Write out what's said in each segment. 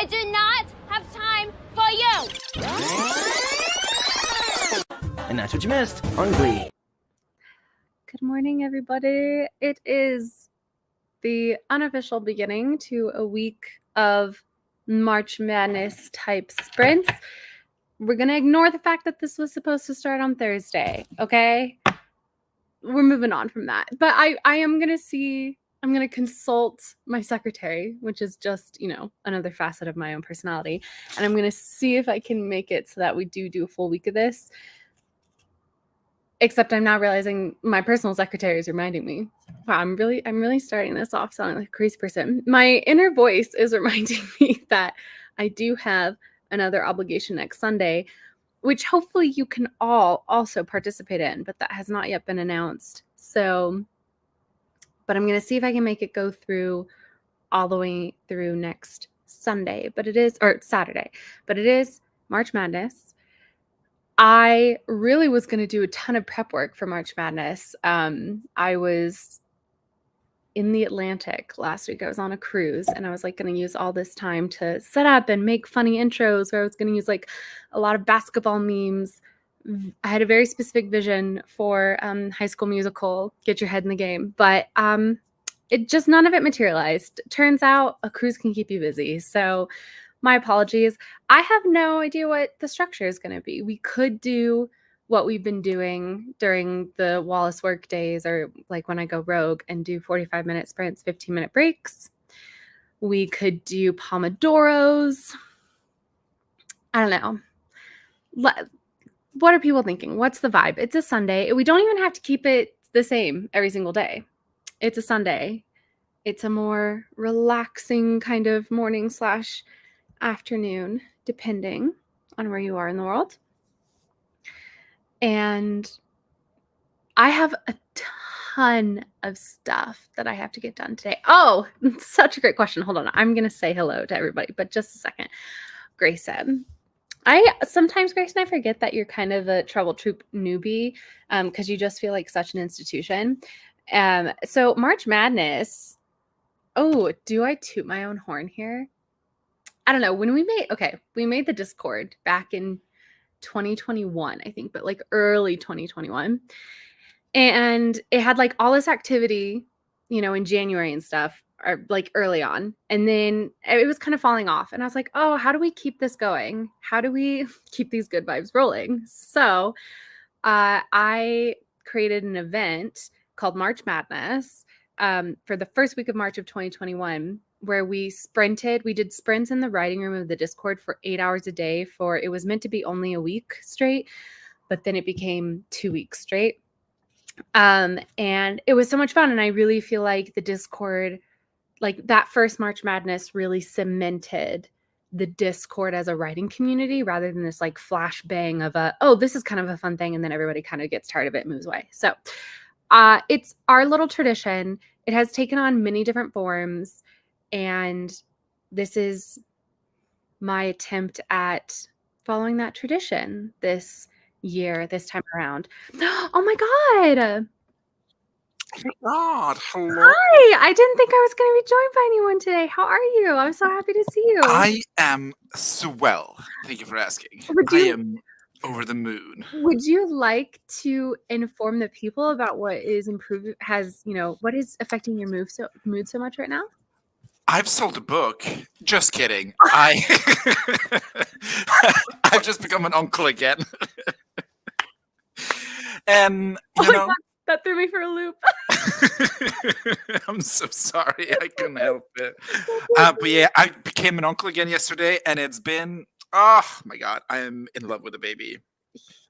I do not have time for you! And that's what you missed on Glee. Good morning, everybody. It is the unofficial beginning to a week of March Madness type sprints. We're going to ignore the fact that this was supposed to start on Thursday, okay? We're moving on from that. But I am going to see, I'm going to consult my secretary, which is just, another facet of my own personality. And I'm going to see if I can make it so that we do a full week of this. Except I'm now realizing my personal secretary is reminding me. Wow, I'm really starting this off sounding like a crazy person. My inner voice is reminding me that I do have another obligation next Sunday, which hopefully you can all also participate in, but that has not yet been announced. So, but I'm going to see if I can make it go through all the way through next Sunday, Saturday, but it is March Madness. I really was going to do a ton of prep work for March Madness. I was in the Atlantic last week. I was on a cruise and I was going to use all this time to set up and make funny intros where I was going to use a lot of basketball memes. I had a very specific vision for High School Musical, Get Your Head in the Game, but it just none of it materialized. Turns out a cruise can keep you busy. So my apologies. I have no idea what the structure is going to be. We could do what we've been doing during the Wallace work days, or when I go rogue and do 45-minute sprints, 15-minute breaks. We could do Pomodoros. I don't know. What are people thinking? What's the vibe? It's a Sunday. We don't even have to keep it the same every single day. It's a Sunday. It's a more relaxing kind of morning / afternoon, depending on where you are in the world. And I have a ton of stuff that I have to get done today. Oh, such a great question. Hold on. I'm going to say hello to everybody, but just a second. Grace said, sometimes, Grace, and I forget that you're kind of a Trouble Troop newbie because you just feel like such an institution. So March Madness. Oh, do I toot my own horn here? I don't know. When we made the Discord back in 2021, I think, but early 2021. And it had all this activity, in January and stuff, or early on. And then it was kind of falling off. And I was like, oh, how do we keep this going? How do we keep these good vibes rolling? So I created an event called March Madness for the first week of March of 2021, where we did sprints in the writing room of the Discord for 8 hours a day it was meant to be only a week straight, but then it became 2 weeks straight. And it was so much fun. And I really feel like the Discord, that first March Madness really cemented the Discord as a writing community rather than this flash bang of this is kind of a fun thing. And then everybody kind of gets tired of it and moves away. So it's our little tradition. It has taken on many different forms. And this is my attempt at following that tradition this time around. Oh my God. God, hello. Hi. I didn't think I was going to be joined by anyone today. How are you? I'm so happy to see you. I am swell. Thank you for asking. I am over the moon. Would you like to inform the people about what is what is affecting your mood so much right now? I've sold a book. Just kidding. I've just become an uncle again. And God, that threw me for a loop. I'm so sorry. I couldn't help it. But yeah, I became an uncle again yesterday, and it's been, oh my God, I am in love with a baby.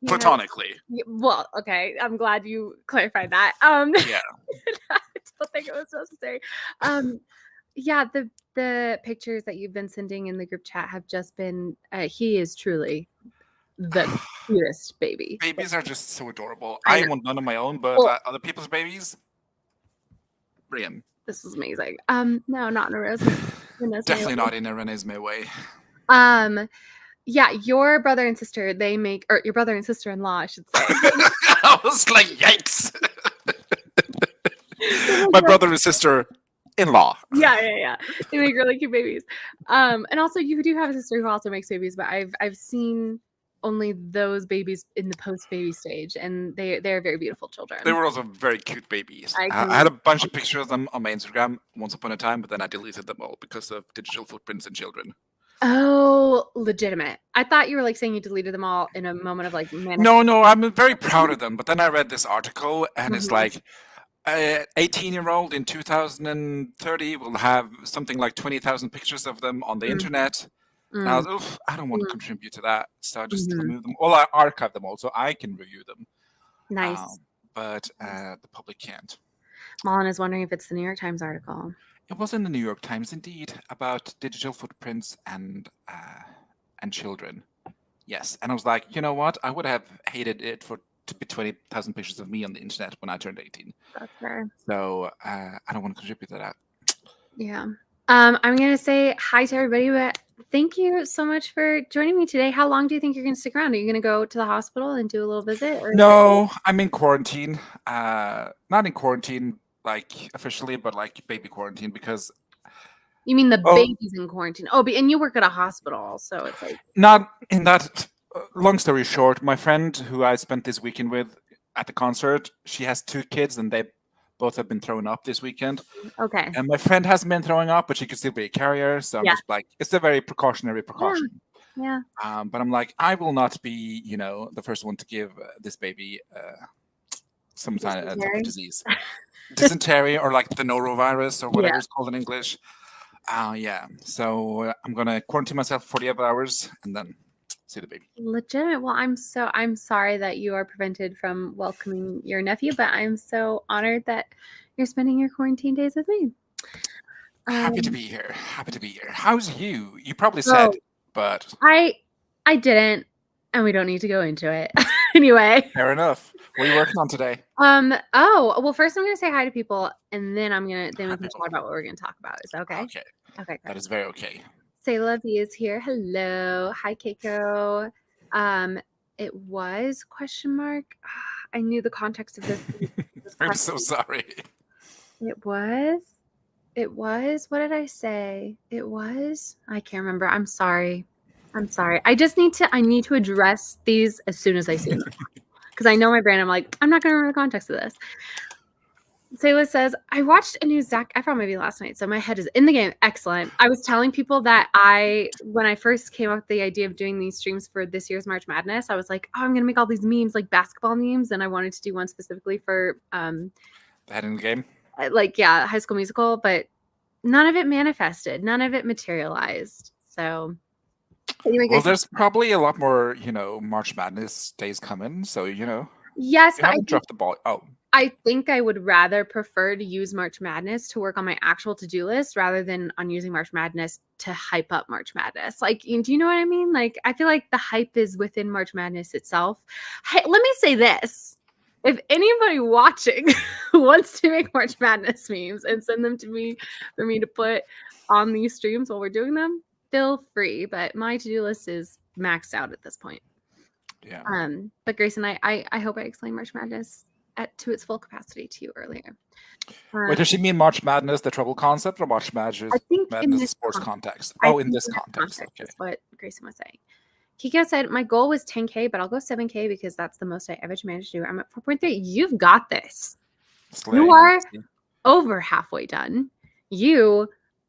Platonically. Well, okay. I'm glad you clarified that. Yeah. I don't think it was necessary. Yeah, the pictures that you've been sending in the group chat have just been, he is truly the cutest baby. Babies are just so adorable. I want none of my own, but other people's babies, bring them. This is amazing. No, not in a Renesmee. Definitely not in a Renesmee way. Yeah, your brother and sister, or your brother and sister-in-law, I should say. I was like, yikes. My brother and sister in-law. Yeah. They make really cute babies. And also you do have a sister who also makes babies, but I've seen only those babies in the post-baby stage, and they're very beautiful children. They were also very cute babies. I I can- had a bunch of pictures of them on my Instagram once upon a time, but then I deleted them all because of digital footprints in children. Oh, legitimate. I thought you were like saying you deleted them all in a moment of like manic. No, I'm very proud of them. But then I read this article, and it's Mhm. like, 18-year-old in 2030 will have something like 20,000 pictures of them on the Mm. internet. And I Mm, was, oof, I don't want to Mm. contribute to that, so I just Mhm. removed them. Well, I archived them all, so I can review them. Nice. But the public can't. Mullen is wondering if it's the New York Times article. It was in the New York Times, indeed, about digital footprints and children. Yes, and I was like, you know what? I would have hated it to be 20,000 pictures of me on the internet when I turned 18. That's fair. So I don't want to contribute to that. Yeah. I'm gonna say hi to everybody, but thank you so much for joining me today. How long do you think you're gonna stick around? Are you gonna go to the hospital and do a little visit? Or No, I'm in quarantine. Not in quarantine like officially, but like baby quarantine because you mean the Oh. baby's in quarantine? Oh, and you work at a hospital, so it's like not in that. Long story short, my friend who I spent this weekend with at the concert, she has 2 kids, and they both have been thrown up this weekend. okay. And my friend hasn't been throwing up, but she could still be a carrier. So I'm Yeah. just like, it's a very precautionary precaution. Yeah. But I'm like, I will not be, the first one to give this baby some kind of Dysentery? disease, dysentery, or like the norovirus or whatever Yeah. it's called in English. Yeah. So I'm gonna quarantine myself 48 hours and then see the baby. Legitimate. Well, I'm sorry that you are prevented from welcoming your nephew, but I'm so honored that you're spending your quarantine days with me. Happy to be here. Happy to be here. How's you? You probably said, Oh. but I didn't, and we don't need to go into it. Anyway. fair enough. What are you working on today? Oh, well, first I'm gonna say hi to people, and then we Hi, can people. talk about what we're gonna talk about. Is that okay? Okay, Okay, that great. is very okay. Say Love You is here. Hello. Hi, Keiko. It was question mark. I knew the context of this. I'm so sorry. It was. What did I say? It was. I can't remember. I'm sorry. I just need to address these as soon as I see them. Because I know my brain. I'm like, I'm not going to remember the context of this. Sayla says, I watched a new Zac Efron movie last night, so my head is in the game. Excellent. I was telling people that when I first came up with the idea of doing these streams for this year's March Madness, I was like, oh, I'm going to make all these memes, like basketball memes, and I wanted to do one specifically for The head in the game? High School Musical, but none of it manifested. None of it materialized. So anyway, Well, guys, there's probably a lot more, March Madness days coming. So, you yes, but haven't dropped the ball. Oh, I think I would rather prefer to use March Madness to work on my actual to-do list rather than on using March Madness to hype up March Madness. Like, do you know what I mean? Like, I feel like the hype is within March Madness itself. Hey, let me say this. If anybody watching wants to make March Madness memes and send them to me for me to put on these streams while we're doing them, feel free. But my to-do list is maxed out at this point. yeah. But Grayson, I hope I explained March Madness to its full capacity to you earlier. Wait, does she mean March Madness, the trouble concept, or March Madness, I think in Madness, this sports context. context? Oh, in think this that context. Okay. is what Grayson was saying. Kiko said, my goal was 10K, but I'll go 7K because that's the most I ever managed to do. I'm at 4.3. You've got this. Slay. You are over halfway done. You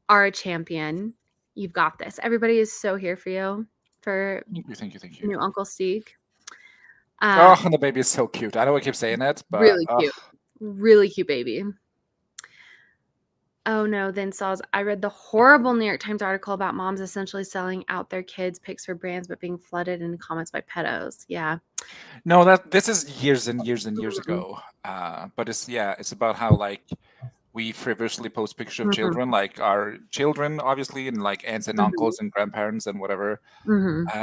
are a champion. You've got this. Everybody is so here for you. For Thank you. new Uncle Steeg. Oh, and the baby is so cute. I know I keep saying it, but really cute. Really cute baby. Oh no, then Saws. I read the horrible New York Times article about moms essentially selling out their kids' pics for brands, but being flooded in comments by pedos. Yeah. No, this is years and years and years Mhm. ago. But it's about how like we frivolously post pictures of Mhm. children, like our children, obviously, and like aunts and Mhm. uncles and grandparents and whatever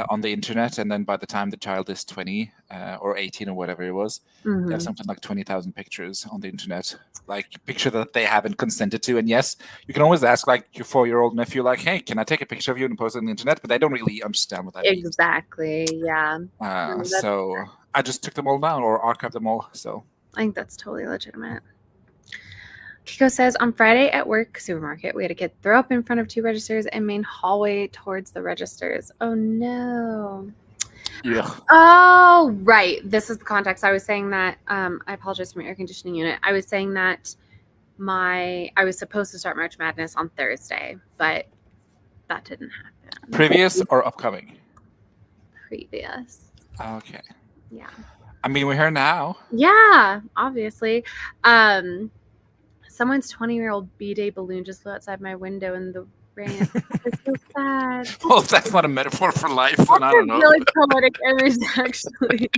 on the internet. And then by the time the child is 20 or 18 or whatever it was, they have Mhm. something like 20,000 pictures on the internet, like picture that they haven't consented to. And yes, you can always ask like your 4-year-old nephew, like, hey, can I take a picture of you and post it on the internet? But they don't really understand what that means. Exactly. Yeah. So I just took them all down or archived them all. So I think that's totally legitimate. Kiko says, on Friday at work supermarket, we had a kid throw up in front of 2 registers and main hallway towards the registers. Oh no. Yeah. Oh, right. This is the context. I was saying that, I apologize for my air conditioning unit. I was saying that I was supposed to start March Madness on Thursday, but that didn't happen. Previous or upcoming? Previous. Okay. Yeah. I mean, we're here now. Yeah, obviously. Someone's 20-year-old B-Day balloon just flew outside my window in the rain. It's so sad. Well, if that's not a metaphor for life, then I don't know. Really poetic image, actually.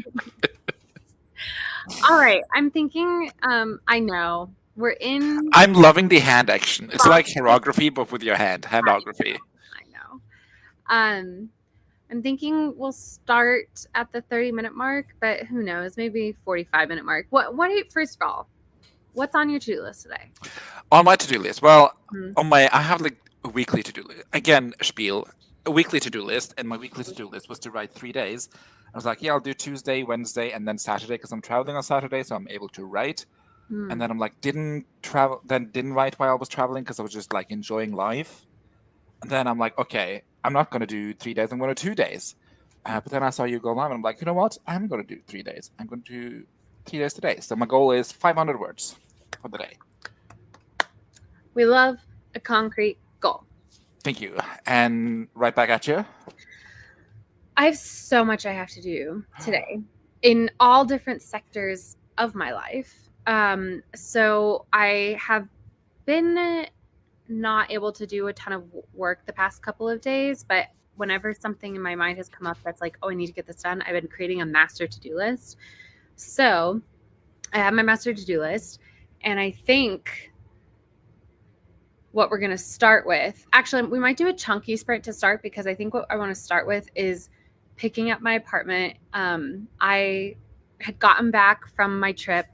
All right, I'm thinking. I know we're in. I'm loving the hand action. It's like hierography, but with your hand. Handography. I know. I'm thinking we'll start at the 30-minute mark, but who knows? Maybe 45-minute mark. What? First of all, what's on your to-do list today? On my to-do list, well, Hmm. I have like a weekly to-do list. Again, spiel. A weekly to-do list, and my weekly to-do list was to write 3 days. I was like, yeah, I'll do Tuesday, Wednesday, and then Saturday because I'm traveling on Saturday, so I'm able to write. And then I'm like, didn't write while I was traveling because I was just like enjoying life. And then I'm like, okay, I'm not going to do 3 days. I'm going to do 2 days. But then I saw you go live, and I'm like, you know what? I'm going to do 3 days. I'm going to do 3 days today. So my goal is 500 words for the day. We love a concrete goal. Thank you. And right back at you. I have so much I have to do today in all different sectors of my life. So I have been not able to do a ton of work the past couple of days, but whenever something in my mind has come up that's like, oh, I need to get this done, I've been creating a master to-do list. So I have my master to-do list, and I think what we're going to start with, actually, we might do a chunky sprint to start, because I think what I want to start with is picking up my apartment. I had gotten back from my trip,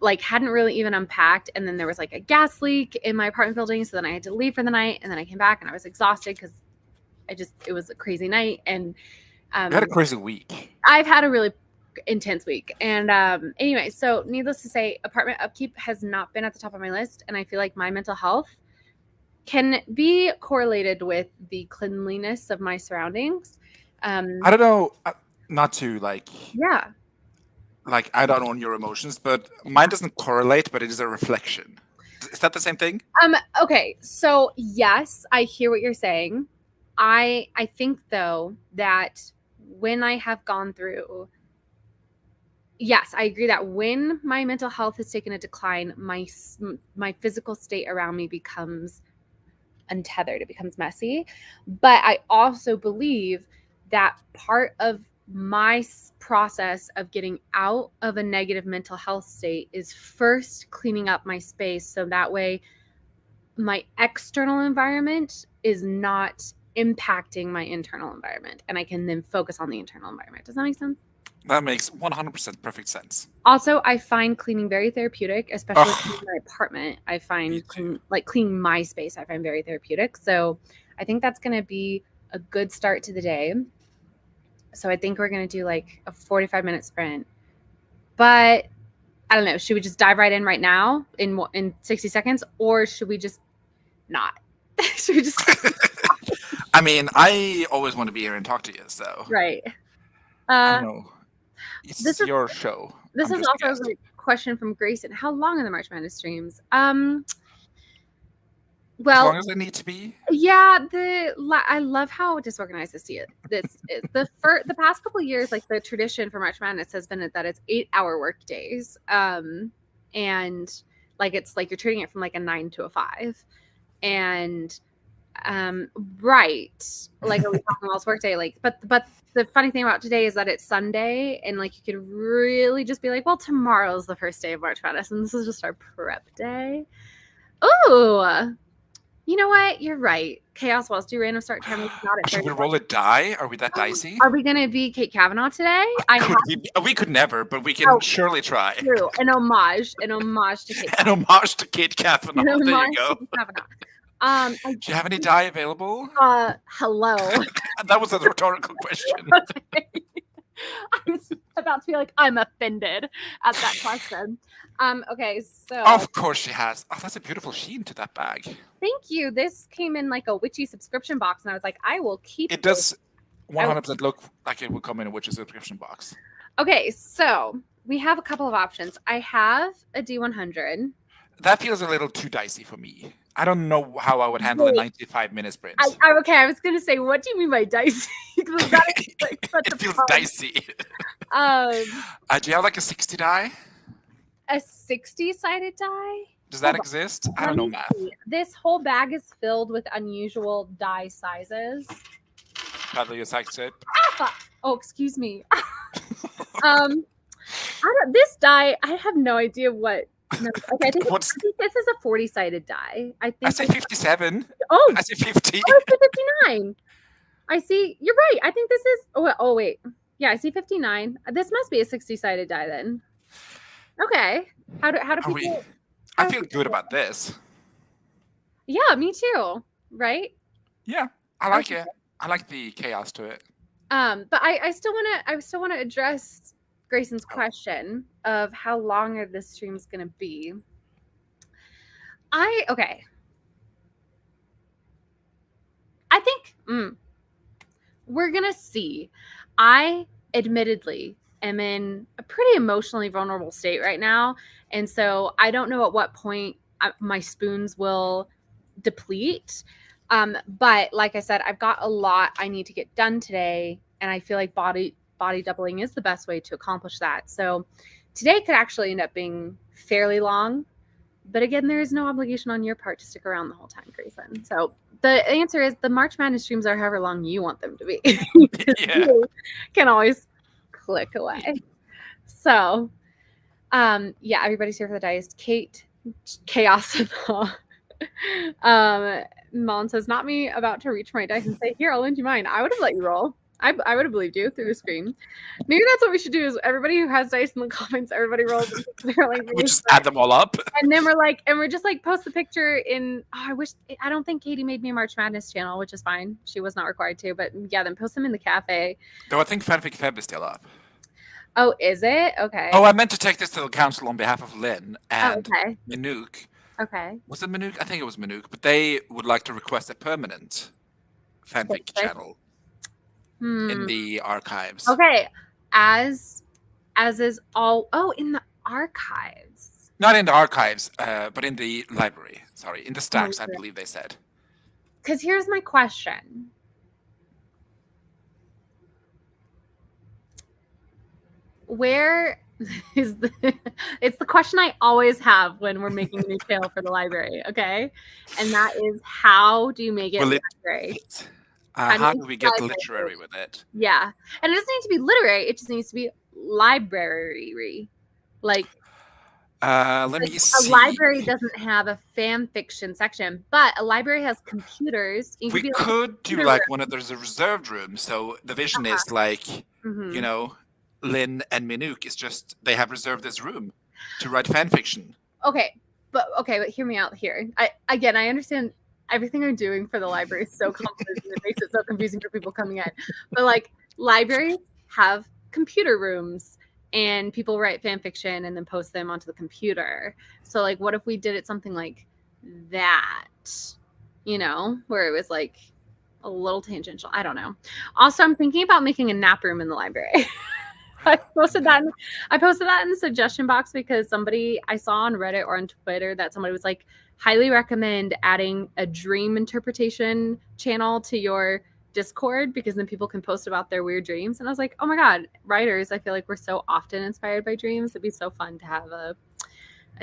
like hadn't really even unpacked, and then there was like a gas leak in my apartment building, so then I had to leave for the night, and then I came back and I was exhausted because it was a crazy night, and I had a crazy week. I've had a really intense week, and anyway, so needless to say, apartment upkeep has not been at the top of my list, and I feel like my mental health can be correlated with the cleanliness of my surroundings. I don't know, not to Yeah. like I don't own your emotions, but mine doesn't correlate, but it is a reflection. Is that the same thing? Okay, so yes, I hear what you're saying. I think though that when I have gone through, yes, I agree that when my mental health has taken a decline, my physical state around me becomes untethered. It becomes messy. But I also believe that part of my process of getting out of a negative mental health state is first cleaning up my space, so that way my external environment is not impacting my internal environment, and I can then focus on the internal environment. Does that make sense? That makes 100% perfect sense. Also, I find cleaning very therapeutic, especially Ugh. cleaning my apartment. I Me find too. cleaning my space, I find very therapeutic. So I think that's going to be a good start to the day. So I think we're going to do like a 45-minute sprint. But I don't know. Should we just dive right in right now in 60 seconds? Or should we just not? Should we just... I mean, I always want to be here and talk to you, so Right. I don't know. It's this is- your show. This I'm is just a also guest. a question from Grayson. How long are the March Madness streams? As Well, long as I need to be. yeah, I love how disorganized this is. The past couple of years, like the tradition for March Madness has been that it's 8-hour work days, and like it's like you're treating it from like a 9 to a 5, and right, like are we talking all this work day? Like, but the funny thing about today is that it's Sunday, and like you could really just be like, well, tomorrow's the first day of March Madness, and this is just our prep day. Ooh. You know what? You're right. Chaos Walls, do random start time. Should we roll a die? Are we that dicey? Are we going to be Kate Kavanaugh today? We could never, but we can surely try. True. An homage to Kate An homage to Kate Kavanaugh. An There you homage go. to Kate Kavanaugh. Do you have any die available? Hello. That was a rhetorical question. Okay. about to be like, I'm offended at that question. Okay, so Of course she has. Oh, that's a beautiful sheen to that bag. thank you. This came in like a witchy subscription box, and I was like, I will keep It this. does 100% look like it would come in a Witch's subscription box. Okay, so we have a couple of options. I have a D100. That feels a little too dicey for me. I don't know how I would handle a Wait. 95-minute sprint. Okay, I was gonna say, what do you mean by dicey? Because that is like such It a feels pun. dicey. Do you have like a 60 die? A 60-sided die? Does that Hold on. exist? I Let don't know me math. see. This whole bag is filled with unusual die sizes. Rather you like it. Oh, excuse me. This die, I have no idea what. No, okay, I think this is a 40-sided die. I I say 57. Oh, I say 50. I see 59. I see. You're right. I think this is. Oh, wait. Yeah, I see 59. This must be a 60-sided die then. Okay. How do people? I feel good about this. Yeah, me too. Right. Yeah, I like it. I like the chaos to it. But I still want to address Grayson's question of how long are the streams going to be. Okay. I think we're going to see. I admittedly am in a pretty emotionally vulnerable state right now. And so I don't know at what point my spoons will deplete. But like I said, I've got a lot I need to get done today. And I feel like body doubling is the best way to accomplish that. So today could actually end up being fairly long. But again, there is no obligation on your part to stick around the whole time, Grayson. So the answer is the March Madness streams are however long you want them to be. Yeah. You can always click away. So, yeah, everybody's here for the dice. Kate, chaos. Mollen says, not me about to reach my dice and say, here, I'll lend you mine. I would have let you roll. I would have believed you through the screen. Maybe that's what we should do is everybody who has dice in the comments, everybody rolls. We just add them all up. And then we're just like post the picture in, I don't think Katie made me a March Madness channel, which is fine. She was not required to, but yeah, then post them in the cafe. Though I think Fanfic Feb is still up. Oh, is it? Okay. Oh, I meant to take this to the council on behalf of Lynn and okay. Minook. Okay. Was it Minook? I think it was Minook, but they would like to request a permanent fanfic channel in the archives. Okay. As is all in the archives. Not in the archives, but in the library. Sorry, in the stacks, I believe they said. Because here's my question. Where is it's the question I always have when we're making a new channel for the library, okay? And that is, how do you make it literary? How do we get literary with it? Yeah. And it doesn't need to be literary, it just needs to be library. Like, let me see. A library doesn't have a fan fiction section, but a library has computers. We could do like one of those reserved rooms. So the vision is like, you know, Lynn and Minook is just, they have reserved this room to write fan fiction. Okay, but hear me out here. I understand everything I'm doing for the library is so complicated. It makes it so confusing for people coming in. But like, libraries have computer rooms and people write fan fiction and then post them onto the computer. So like, what if we did it something like that, you know, where it was like a little tangential? I don't know. Also, I'm thinking about making a nap room in the library. I posted that in the suggestion box because I saw on Reddit or on Twitter that somebody was like, highly recommend adding a dream interpretation channel to your Discord because then people can post about their weird dreams. And I was like, oh my God, writers, I feel like we're so often inspired by dreams. It'd be so fun to have a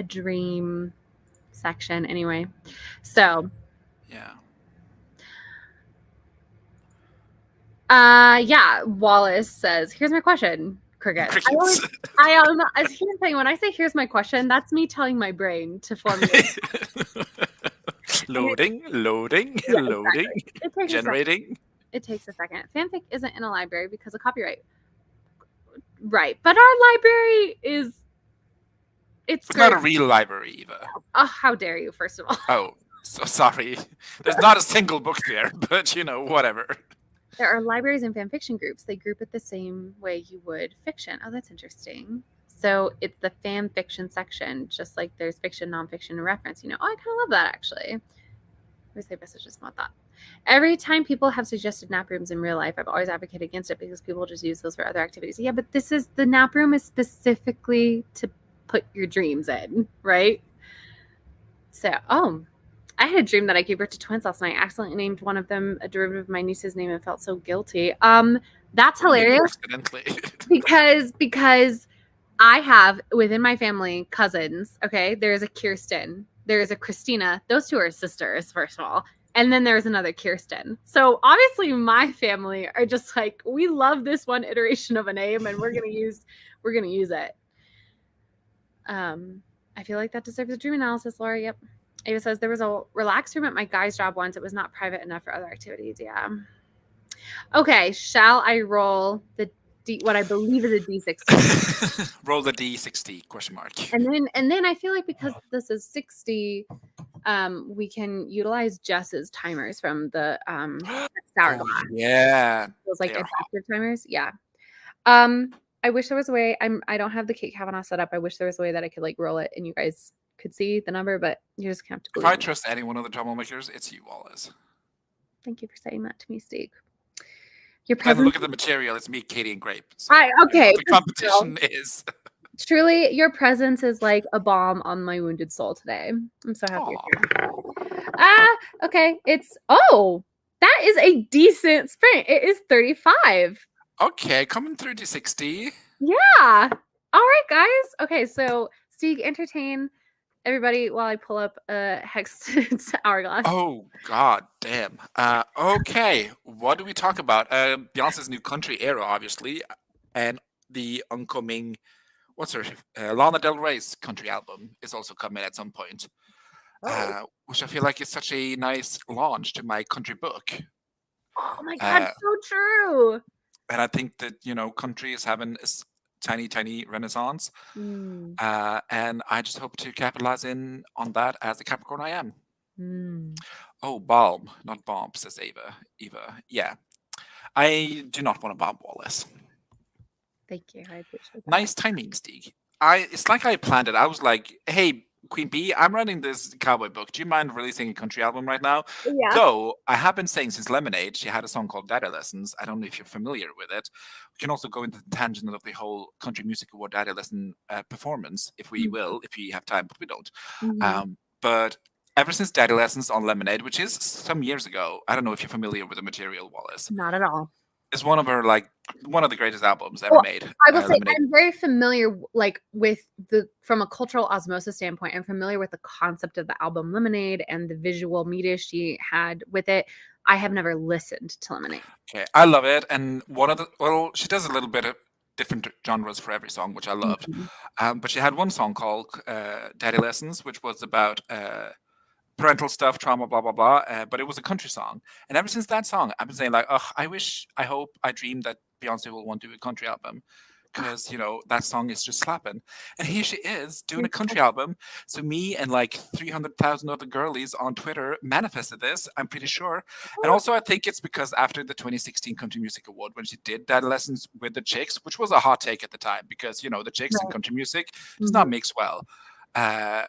dream section anyway. So yeah. Yeah, Wallace says, here's my question. Cricket. Here's the thing. When I say here's my question, that's me telling my brain to formulate. loading, exactly. Generating. It takes a second. Fanfic isn't in a library because of copyright. Right. But our library is... It's not a real library either. Oh, how dare you, first of all. Oh, so sorry. There's not a single book there, but you know, whatever. There are libraries and fan fiction groups. They group it the same way you would fiction. Oh, that's interesting. So it's the fan fiction section, just like there's fiction, nonfiction, and reference. Oh, I kind of love that actually. Where's the messages about that? Every time people have suggested nap rooms in real life, I've always advocated against it because people just use those for other activities. Yeah, but the nap room is specifically to put your dreams in, right? So, I had a dream that I gave birth to twins last night. I accidentally named one of them a derivative of my niece's name and felt so guilty. That's hilarious Accidentally. because I have within my family cousins. Okay, there's a Kirsten, there's a Christina. Those two are sisters, first of all, and then there's another Kirsten. So obviously, my family are just like, we love this one iteration of a name, and we're gonna use it. I feel like that deserves a dream analysis, Laura. Yep. Ava says there was a relaxed room at my guy's job once. It was not private enough for other activities. Yeah. Okay. Shall I roll what I believe is a D60? Roll the D60 question mark. And then I feel like because this is 60, we can utilize Jess's timers from the Hourglass. Yeah. Those like adaptive timers. Yeah. I wish there was a way. I don't have the Kate Kavanaugh set up. I wish there was a way that I could like roll it and you guys could see the number, but you just have to. If I trust any one of the troublemakers, it's you, Wallace. Thank you for saying that to me, Steve. Your presence. Look at the material. It's me, Katie, and Grape. So, okay. The competition is. Truly, your presence is like a balm on my wounded soul today. I'm so happy. Okay. That is a decent sprint. It is 35. Okay, coming through D60. Yeah. All right, guys. Okay, so Stieg, entertain everybody while I pull up a hex to Hourglass. Oh, god damn. Okay, what do we talk about? Beyonce's new country era, obviously, and the oncoming, Lana Del Rey's country album is also coming at some point, which I feel like is such a nice launch to my country book. Oh my god, so true. And I think that, country is having a tiny renaissance. And I just hope to capitalize on that as the Capricorn I am. Oh, balm, not bomb, says Eva. Yeah. I do not want to bomb Wallace. Thank you. I appreciate that. Nice timing, Stieg. It's like I planned it. I was like, hey, Queen Bee, I'm writing this cowboy book. Do you mind releasing a country album right now? Yeah. Though I have been saying since Lemonade, she had a song called Daddy Lessons. I don't know if you're familiar with it. We can also go into the tangent of the whole Country Music Award Daddy Lesson performance, if we will, if we have time, but we don't. But ever since Daddy Lessons on Lemonade, which is some years ago, I don't know if you're familiar with the material, Wallace. Not at all. It's one of the greatest albums ever made. I will say Lemonade. I'm very familiar, with from a cultural osmosis standpoint. I'm familiar with the concept of the album Lemonade and the visual media she had with it. I have never listened to Lemonade. Okay, I love it, and she does a little bit of different genres for every song, which I loved. But she had one song called Daddy Lessons, which was about parental stuff, trauma, blah, blah, blah. But it was a country song. And ever since that song, I've been saying I hope, I dream that Beyonce will want to do a country album. Because, that song is just slapping. And here she is doing a country album. So me and 300,000 other girlies on Twitter manifested this, I'm pretty sure. And also I think it's because after the 2016 Country Music Award, when she did Daddy Lessons with the Chicks, which was a hot take at the time, because, the Chicks and country music does not mix well. And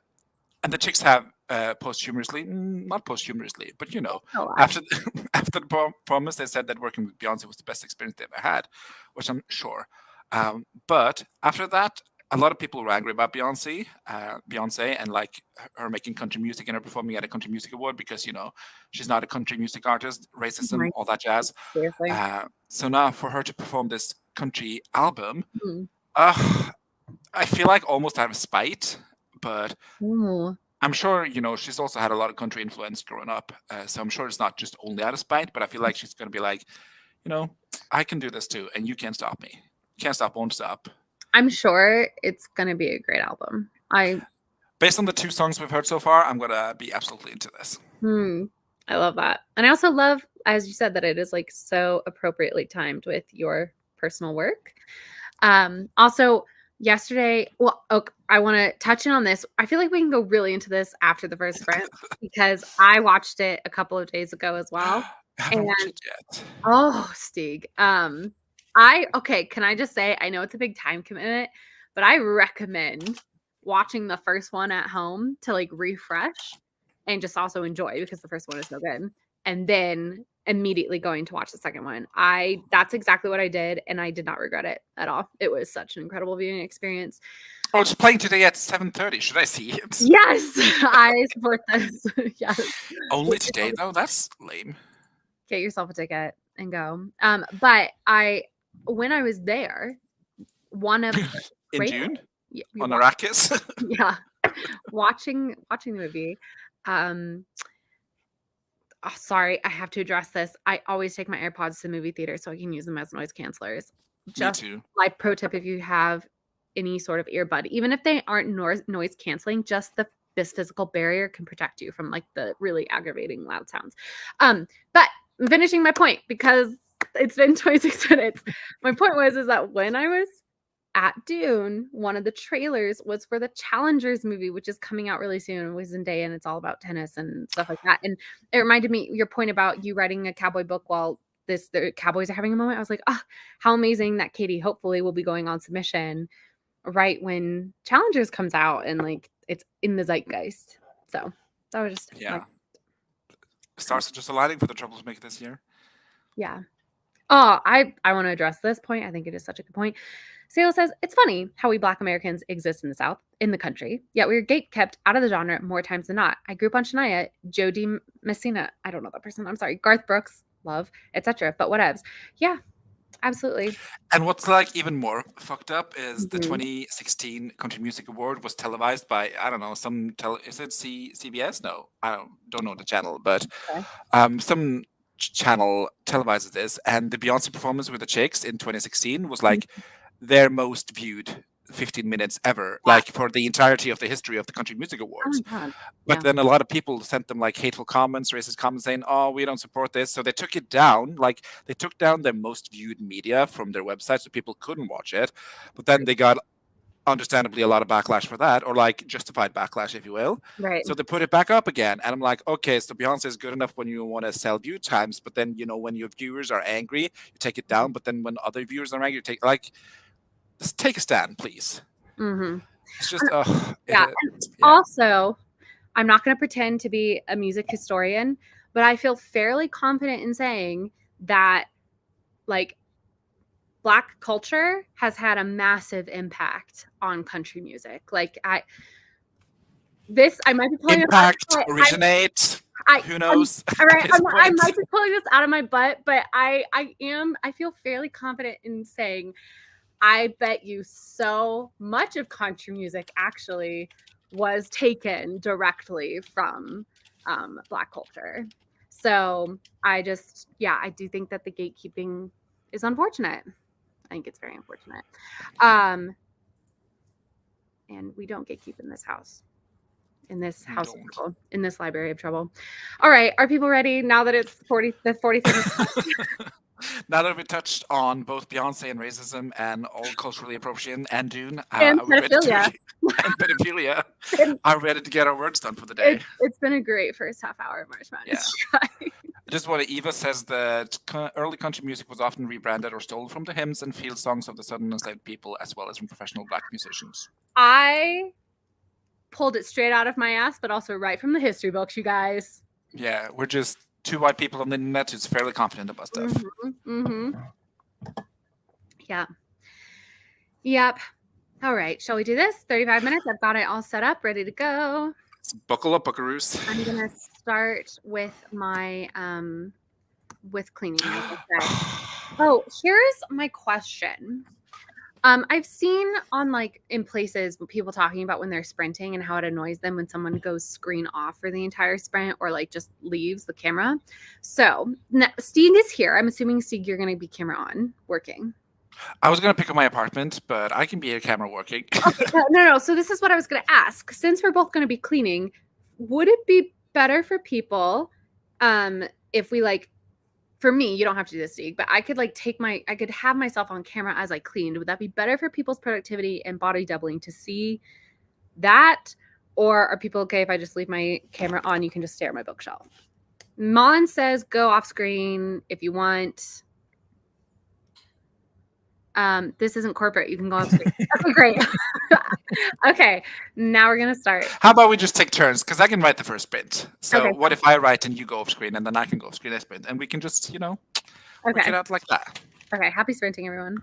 the Chicks have posthumously, not posthumously, but after the performance, they said that working with Beyonce was the best experience they ever had, which I'm sure. But after that, a lot of people were angry about Beyonce and her making country music and her performing at a country music award because she's not a country music artist, racism, all that jazz. So now for her to perform this country album, I feel like almost out of spite, but I'm sure she's also had a lot of country influence growing up, so I'm sure it's not just only out of spite, but I feel like she's going to be like, I can do this too, and you can't stop me. Can't stop, won't stop. I'm sure it's going to be a great album. Based on the 2 songs we've heard so far, I'm going to be absolutely into this. I love that. And I also love, as you said, that it is so appropriately timed with your personal work. Also, yesterday, I want to touch in on this. I feel like we can go really into this after the first sprint because I watched it a couple of days ago as well. I haven't And watched it yet. oh, Stig. Okay, can I just say I know it's a big time commitment, but I recommend watching the first one at home to like refresh and just also enjoy because the first one is so good. And then immediately going to watch the second one. That's exactly what I did and I did not regret it at all. It was such an incredible viewing experience. Oh, it's playing today at 7:30. Should I see it? Yes, I support this. Yes. Only today though? That's lame. Get yourself a ticket and go. But when I was there, one of In great- June? yeah, On Arrakis? yeah, watching the movie. Sorry, I have to address this. I always take my AirPods to the movie theater so I can use them as noise cancelers. Me Just too. life pro tip: if you have any sort of earbud, even if they aren't noise canceling, just this physical barrier can protect you from like the really aggravating loud sounds. But I'm finishing my point because it's been 26 minutes. My point is that when I was at Dune, one of the trailers was for the Challengers movie, which is coming out really soon. It was Zendaya, and it's all about tennis and stuff like that. And it reminded me your point about you writing a cowboy book while the Cowboys are having a moment. I was like, oh, how amazing that Katie hopefully will be going on submission right when Challengers comes out and like it's in the zeitgeist. So that was just Yeah. Stars are just aligning for the troublemaker this year. yeah. Oh, I want to address this point. I think it is such a good point. Sayla says, it's funny how we Black Americans exist in the South, in the country, yet we're gate-kept out of the genre more times than not. I grew up on Shania, Jodie Messina, I don't know that person, I'm sorry, Garth Brooks, love, etc. But whatevs. Yeah, absolutely. And what's like even more fucked up is the Mhm. 2016 Country Music Award was televised by, I don't know, is it CBS? No, I don't know the channel, but Okay. some channel televises this, and the Beyonce performance with the Chicks in 2016 was like their most viewed 15 minutes ever, Wow. like for the entirety of the history of the Country Music Oh Awards. my God. But Yeah. then a lot of people sent them like hateful comments, racist comments saying, oh, we don't support this. So they took it down. Like they took down their most viewed media from their website so people couldn't watch it. But then they got understandably a lot of backlash for that, or like justified backlash, if you will. Right. So they put it back up again. And I'm like, okay, so Beyonce is good enough when you want to sell view times, but then, you know, when your viewers are angry, you take it down. But then when other viewers are angry, you take just take a stand, please. Mm-hmm. It's just, Yeah. Also, I'm not going to pretend to be a music historian, but I feel fairly confident in saying that like Black culture has had a massive impact on country music. Like I might be pulling impact, this out, originate, who knows? All right, At this I point. might be pulling this out of my butt, but I feel fairly confident in saying I bet you so much of country music actually was taken directly from Black culture. So I do think that the gatekeeping is unfortunate. I think it's very unfortunate. And we don't gatekeep in this house. In this house of trouble, in this library of trouble. All right, are people ready now that it's 45th? Now that we touched on both Beyonce and racism and all culturally appropriation and Dune and pedophilia. and pedophilia, are we ready to get our words done for the day? It's been a great first half hour of March Madness. Yeah. Just what Eva says that early country music was often rebranded or stolen from the hymns and field songs of the southern enslaved people, as well as from professional Black musicians. I pulled it straight out of my ass, but also right from the history books, you guys. Yeah, we're just two white people on the internet who's fairly confident about stuff. Yeah. Yep. All right. Shall we do this? 35 minutes. I've got it all set up, ready to go. So buckle up, buckaroos. I'm gonna start with my with cleaning. Oh, here's my question. I've seen on like in places people talking about when they're sprinting and how it annoys them when someone goes screen off for the entire sprint or like just leaves the camera. So Steve is here. I'm assuming Steve, you're going to be camera on working. I was going to pick up my apartment, but I can be a camera working. Okay, no. So this is what I was going to ask. Since we're both going to be cleaning, would it be better for people if we like, for me, you don't have to do this, Steve, but I could like I could have myself on camera as I cleaned. Would that be better for people's productivity and body doubling to see that? Or are people okay if I just leave my camera on? You can just stare at my bookshelf. Mon says go off screen if you want. This isn't corporate. You can go off screen. Okay, great. Okay, now we're gonna start. How about we just take turns? Because I can write the first sprint. So Okay, what if I write and you go off screen, and then I can go off screen and sprint, and we can just, work Okay. it out like that. Okay. Happy sprinting, everyone.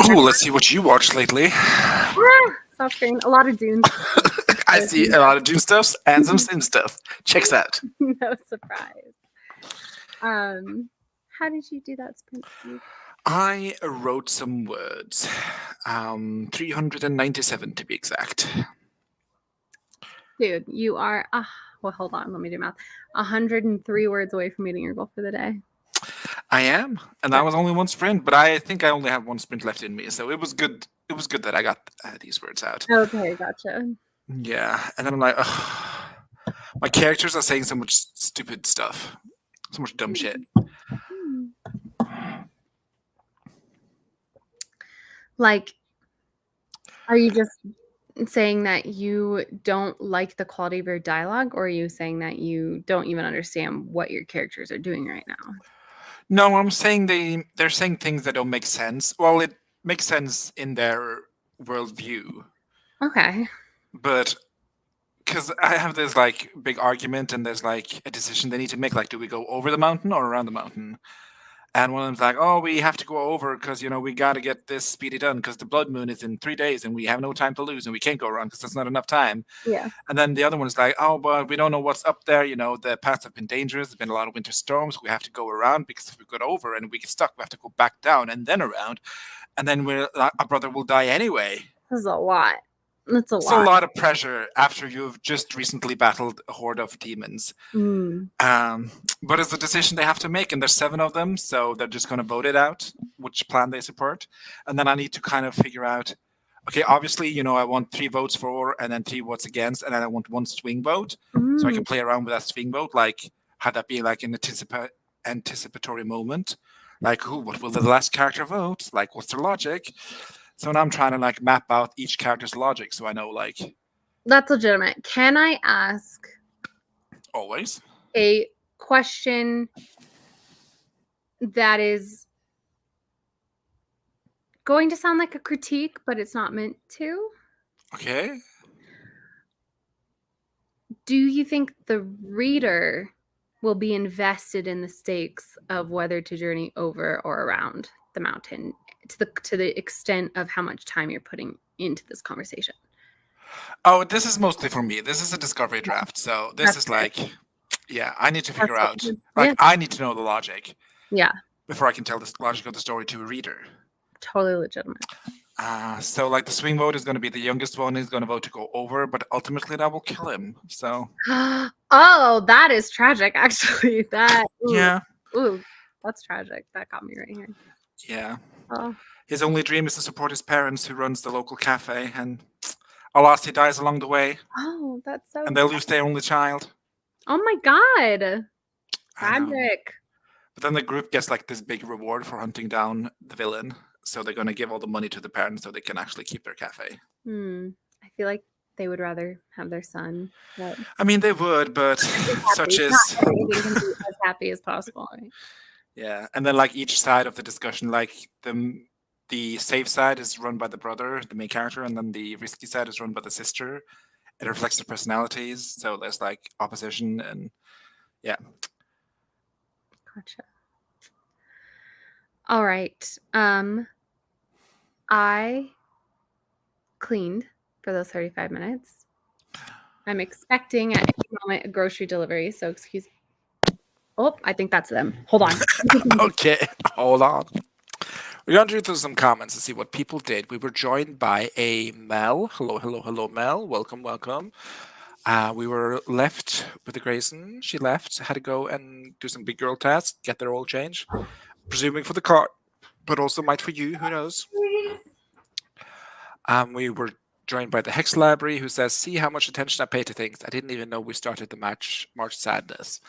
Oh, let's see what you watched lately. Soft screen. A lot of Dune. I see a lot of Dune stuff and some Sim stuff. Checks out. No surprise. How did you do that sprint speed? I wrote some words. 397 to be exact. Dude, you are well, hold on, let me do math. 103 words away from meeting your goal for the day. I am, and that was only one sprint, but I think I only have one sprint left in me, so it was good. It was good that I got these words out. Okay, gotcha. Yeah, and then I'm like, ugh, my characters are saying so much stupid stuff, so much dumb shit. Like, are you just saying that you don't like the quality of your dialogue, or are you saying that you don't even understand what your characters are doing right now? No, I'm saying they're saying things that don't make sense. Well, it makes sense in their worldview, Okay. but because I have this like big argument and there's like a decision they need to make, like, do we go over the mountain or around the mountain? And one of them's like, oh, we have to go over because, you know, we got to get this speedy done because the blood moon is in 3 days and we have no time to lose and we can't go around because there's not enough time. Yeah. And then the other one's like, oh, but we don't know what's up there. You know, the paths have been dangerous. There's been a lot of winter storms. We have to go around because if we go over and we get stuck, we have to go back down and then around. And then our brother will die anyway. This is a lot. That's a It's lot. a lot of pressure after you've just recently battled a horde of demons. But it's a decision they have to make, and there's 7 of them, so they're just going to vote it out, which plan they support. And then I need to kind of figure out, okay, obviously, you know, I want 3 votes for, and then 3 votes against, and then I want 1 swing vote, so I can play around with that swing vote, like have that be like an anticipatory moment, like, what will the last character vote? Like, what's their logic? So now I'm trying to like map out each character's logic, so I know, like, That's legitimate. Can I ask always a question that going to sound like a critique, but it's not meant to? Okay. Do you think the reader will be invested in the stakes of whether to journey over or around the mountain to the extent of how much time you're putting into this conversation? Oh, this is mostly for me. This is a discovery draft, so this That's is fair. like, yeah, I need to figure out, That's like, yeah. I need to know the logic Yeah, before I can tell the logic of the story to a reader. totally legitimate. So like the swing vote is going to be the youngest one. He's going to vote to go over, but ultimately that will kill him. So Oh, that is tragic, actually. That yeah, ooh, that's tragic. That got me right here. yeah. Oh, His only dream is to support his parents, who runs the local cafe, and alas, he dies along the way, oh, that's so and they lose their only child. Oh my god. I know. Tragic. But then the group gets like this big reward for hunting down the villain. So they're going to give all the money to the parents so they can actually keep their cafe. I feel like they would rather have their son. But I mean, they would, but such happy. is... Not everything can be as happy as possible. Right? Yeah, and then like each side of the discussion, like the safe side is run by the brother, the main character, and then the risky side is run by the sister. It reflects their personalities, so there's like opposition, and yeah. Gotcha. All right. I cleaned for those 35 minutes. I'm expecting at any moment a grocery delivery, so excuse. Oh, I think that's them. Hold on. Okay, hold on. We're going to do some comments and see what people did. We were joined by a Mel. Hello, Mel. Welcome. We were left with the Grayson. She left, had to go and do some big girl tasks, get their oil change, presuming for the car, but also might for you. Who knows? We were joined by the Hex Library, who says, see how much attention I pay to things. I didn't even know we started the March sadness.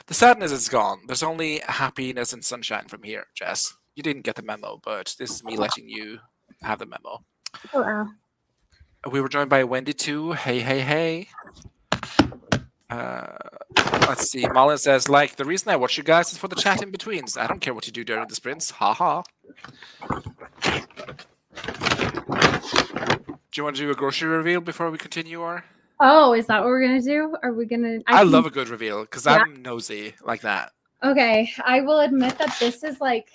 The sadness is gone. There's only happiness and sunshine from here, Jess. You didn't get the memo, but this is me letting you have the memo. Oh, wow. We were joined by Wendy too. Hey. Let's see. Malin says, like, the reason I watch you guys is for the chat in betweens. I don't care what you do during the sprints. Ha ha. Do you want to do a grocery reveal before we continue, or? Oh, is that what we're gonna do? Are we gonna? I love a good reveal because Yeah. I'm nosy like that. Okay, I will admit that this is like.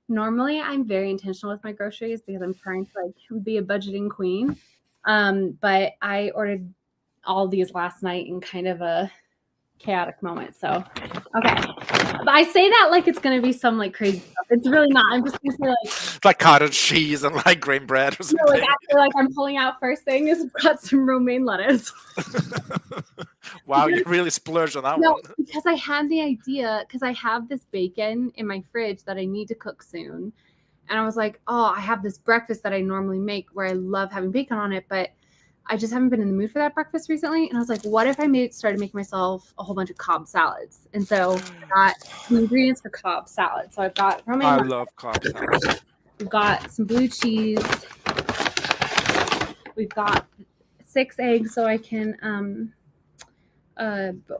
Normally, I'm very intentional with my groceries because I'm trying to like be a budgeting queen. But I ordered all these last night in kind of a chaotic moment. So, okay. But I say that like it's going to be some like crazy stuff. It's really not. I'm just going to say like, It's like cottage cheese and like grain bread or you something. know, like actually like I'm pulling out first thing is I've got some romaine lettuce. Wow, you really splurged on that No, one. because I had the idea because I have this bacon in my fridge that I need to cook soon. And I was like, oh, I have this breakfast that I normally make where I love having bacon on it, but I just haven't been in the mood for that breakfast recently. And I was like, what if I started making myself a whole bunch of Cobb salads? And so I got the ingredients for Cobb salad. So I've got romaine I lettuce, love Cobb salad. we've got some blue cheese, we've got 6 eggs so I can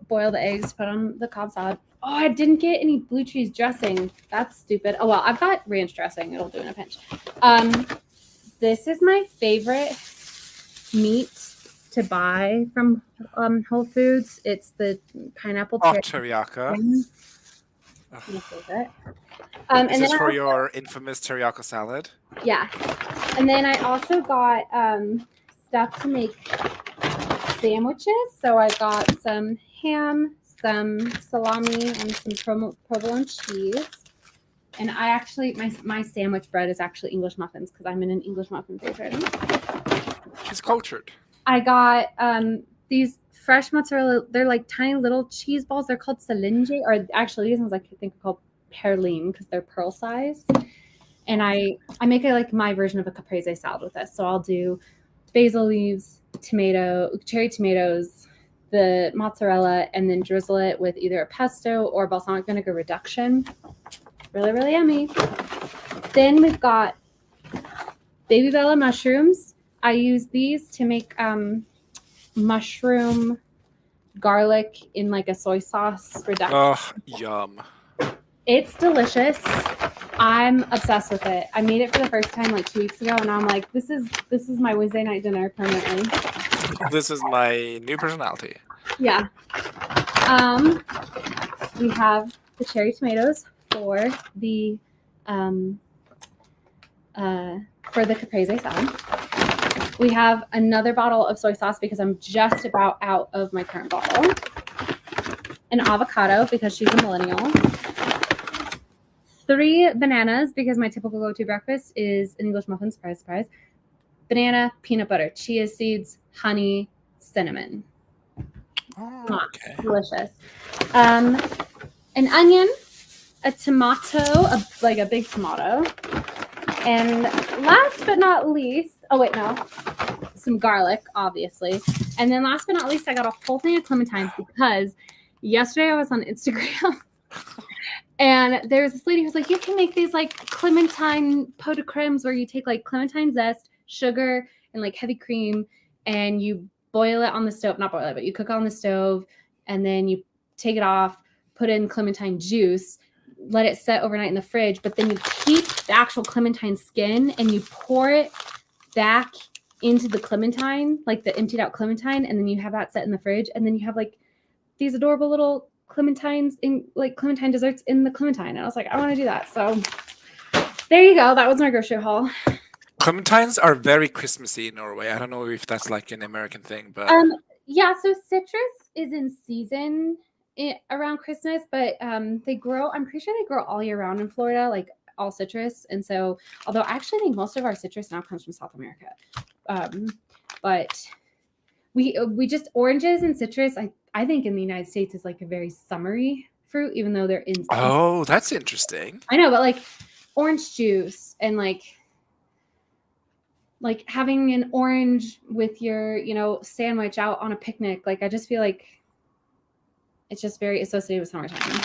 boil the eggs, put on the Cobb salad. Oh, I didn't get any blue cheese dressing. That's stupid. Oh, well, I've got ranch dressing. It'll do in a pinch. This is my favorite meat to buy from Whole Foods. It's the pineapple teriyaki. My favorite. Is And this then for your infamous teriyaki salad? Yes. And then I also got stuff to make sandwiches. So I got some ham, some salami, and some provolone cheese. And I actually, my sandwich bread is actually English muffins because I'm in an English muffin phase right now. She's cultured. I got these fresh mozzarella. They're like tiny little cheese balls. They're called salinge, or actually these ones I think are called perline because they're pearl size. And I make it like my version of a caprese salad with this. So I'll do basil leaves, cherry tomatoes, the mozzarella, and then drizzle it with either a pesto or balsamic vinegar reduction. Really, really yummy. Then we've got baby bella mushrooms. I use these to make mushroom garlic in like a soy sauce reduction. Oh, yum. It's delicious. I'm obsessed with it. I made it for the first time like 2 weeks ago, and I'm like, this is my Wednesday night dinner permanently. This is my new personality. Yeah. We have the cherry tomatoes for the caprese salad. We have another bottle of soy sauce because I'm just about out of my current bottle. An avocado because she's a millennial. 3 bananas because my typical go-to breakfast is an English muffin, surprise, surprise. Banana, peanut butter, chia seeds, honey, cinnamon. Oh, okay. Delicious. An onion, a tomato, like a big tomato. And last but not least, oh wait, no, some garlic, obviously. And then last but not least, I got a whole thing of clementines because yesterday I was on Instagram and there was this lady who's like, you can make these like clementine pot de cremes where you take like clementine zest, sugar, and like heavy cream, and you boil it on the stove, not boil it, but you cook it on the stove, and then you take it off, put in clementine juice, let it set overnight in the fridge, but then you keep the actual clementine skin and you pour it back into the clementine, like the emptied out clementine, and then you have that set in the fridge, and then you have like these adorable little clementines in like clementine desserts in the clementine. And I was like, I want to do that. So there you go. That was my grocery haul. Clementines are very Christmassy in Norway. I don't know if that's like an American thing, but yeah, so citrus is in season around Christmas, but they grow, I'm pretty sure they grow all year round in Florida, like all citrus. And so, although I actually think most of our citrus now comes from South America, but we just, oranges and citrus, I think in the United States is like a very summery fruit, even though they're in. Oh, that's interesting. I know, but like orange juice and like having an orange with your, sandwich out on a picnic. Like, I just feel like it's just very associated with summertime.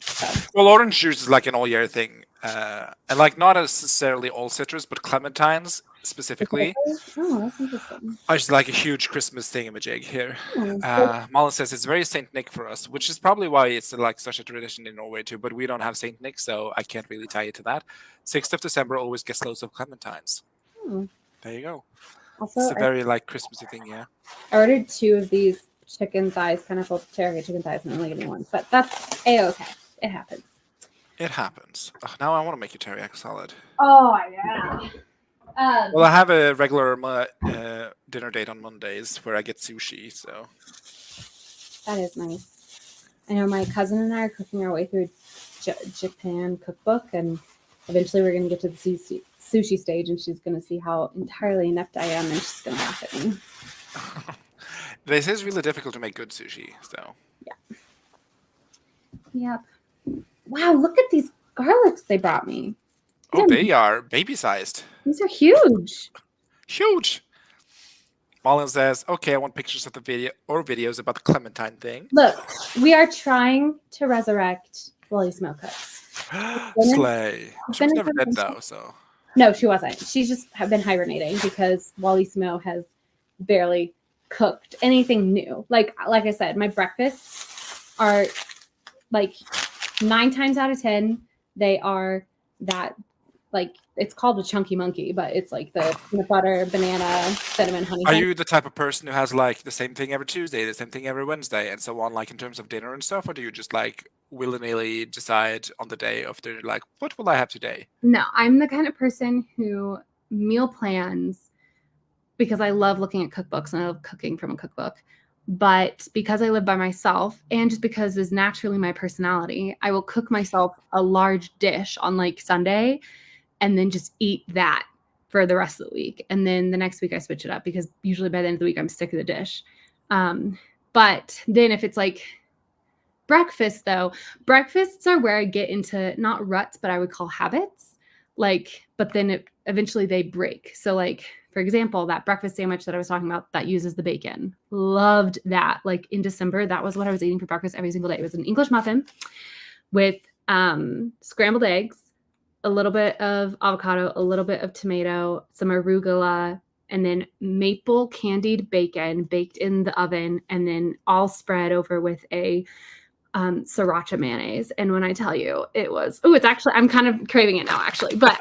So. Well, orange juice is like an all year thing. And like not necessarily all citrus, but clementines specifically. Oh, that's interesting. I just like a huge Christmas thingamajig here. Oh, Malin says it's very Saint Nick for us, which is probably why it's like such a tradition in Norway too. But we don't have Saint Nick, so I can't really tie it to that. 6th of December always gets loads of clementines. oh. There you go. Also, It's a very like Christmassy thing, yeah. I ordered 2 of these chicken thighs, pineapple teriyaki chicken thighs, and only getting 1. But that's a-okay. It happens. It happens. Ugh, now I want to make a teriyaki salad. Oh yeah. Well, I have a regular dinner date on Mondays where I get sushi, so. That is nice. I know my cousin and I are cooking our way through Japan cookbook, and eventually we're going to get to the sushi stage, and she's going to see how entirely inept I am, and she's going to laugh at me. This is really difficult to make good sushi, so. Yeah. Yep. Wow, look at these garlics they brought me. Oh, they are baby-sized. These are huge. Huge. Malin says, "Okay, I want pictures of the videos about the Clementine thing." Look, we are trying to resurrect Wally Smoke Cooks. Slay. She was never dead though, so. No, she wasn't. She's just been hibernating because Wally Smo has barely cooked anything new. Like I said, my breakfasts are like 9 times out of 10, they are that, like, it's called a chunky monkey, but it's like the peanut butter, banana, cinnamon, honey. Are you the type of person who has like the same thing every Tuesday, the same thing every Wednesday, and so on, like in terms of dinner and stuff, or do you just like willy-nilly decide on the day of dinner, like, what will I have today? No, I'm the kind of person who meal plans because I love looking at cookbooks and I love cooking from a cookbook. But because I live by myself and just because it's naturally my personality, I will cook myself a large dish on like Sunday and then just eat that for the rest of the week. And then the next week I switch it up because usually by the end of the week I'm sick of the dish. But then if it's like breakfast though, breakfasts are where I get into not ruts, but I would call habits. Like, but then eventually they break. So like, for example, that breakfast sandwich that I was talking about that uses the bacon. Loved that. Like in December, that was what I was eating for breakfast every single day. It was an English muffin with scrambled eggs, a little bit of avocado, a little bit of tomato, some arugula, and then maple candied bacon baked in the oven, and then all spread over with a sriracha mayonnaise. And when I tell you, it was, it's actually, I'm kind of craving it now actually, but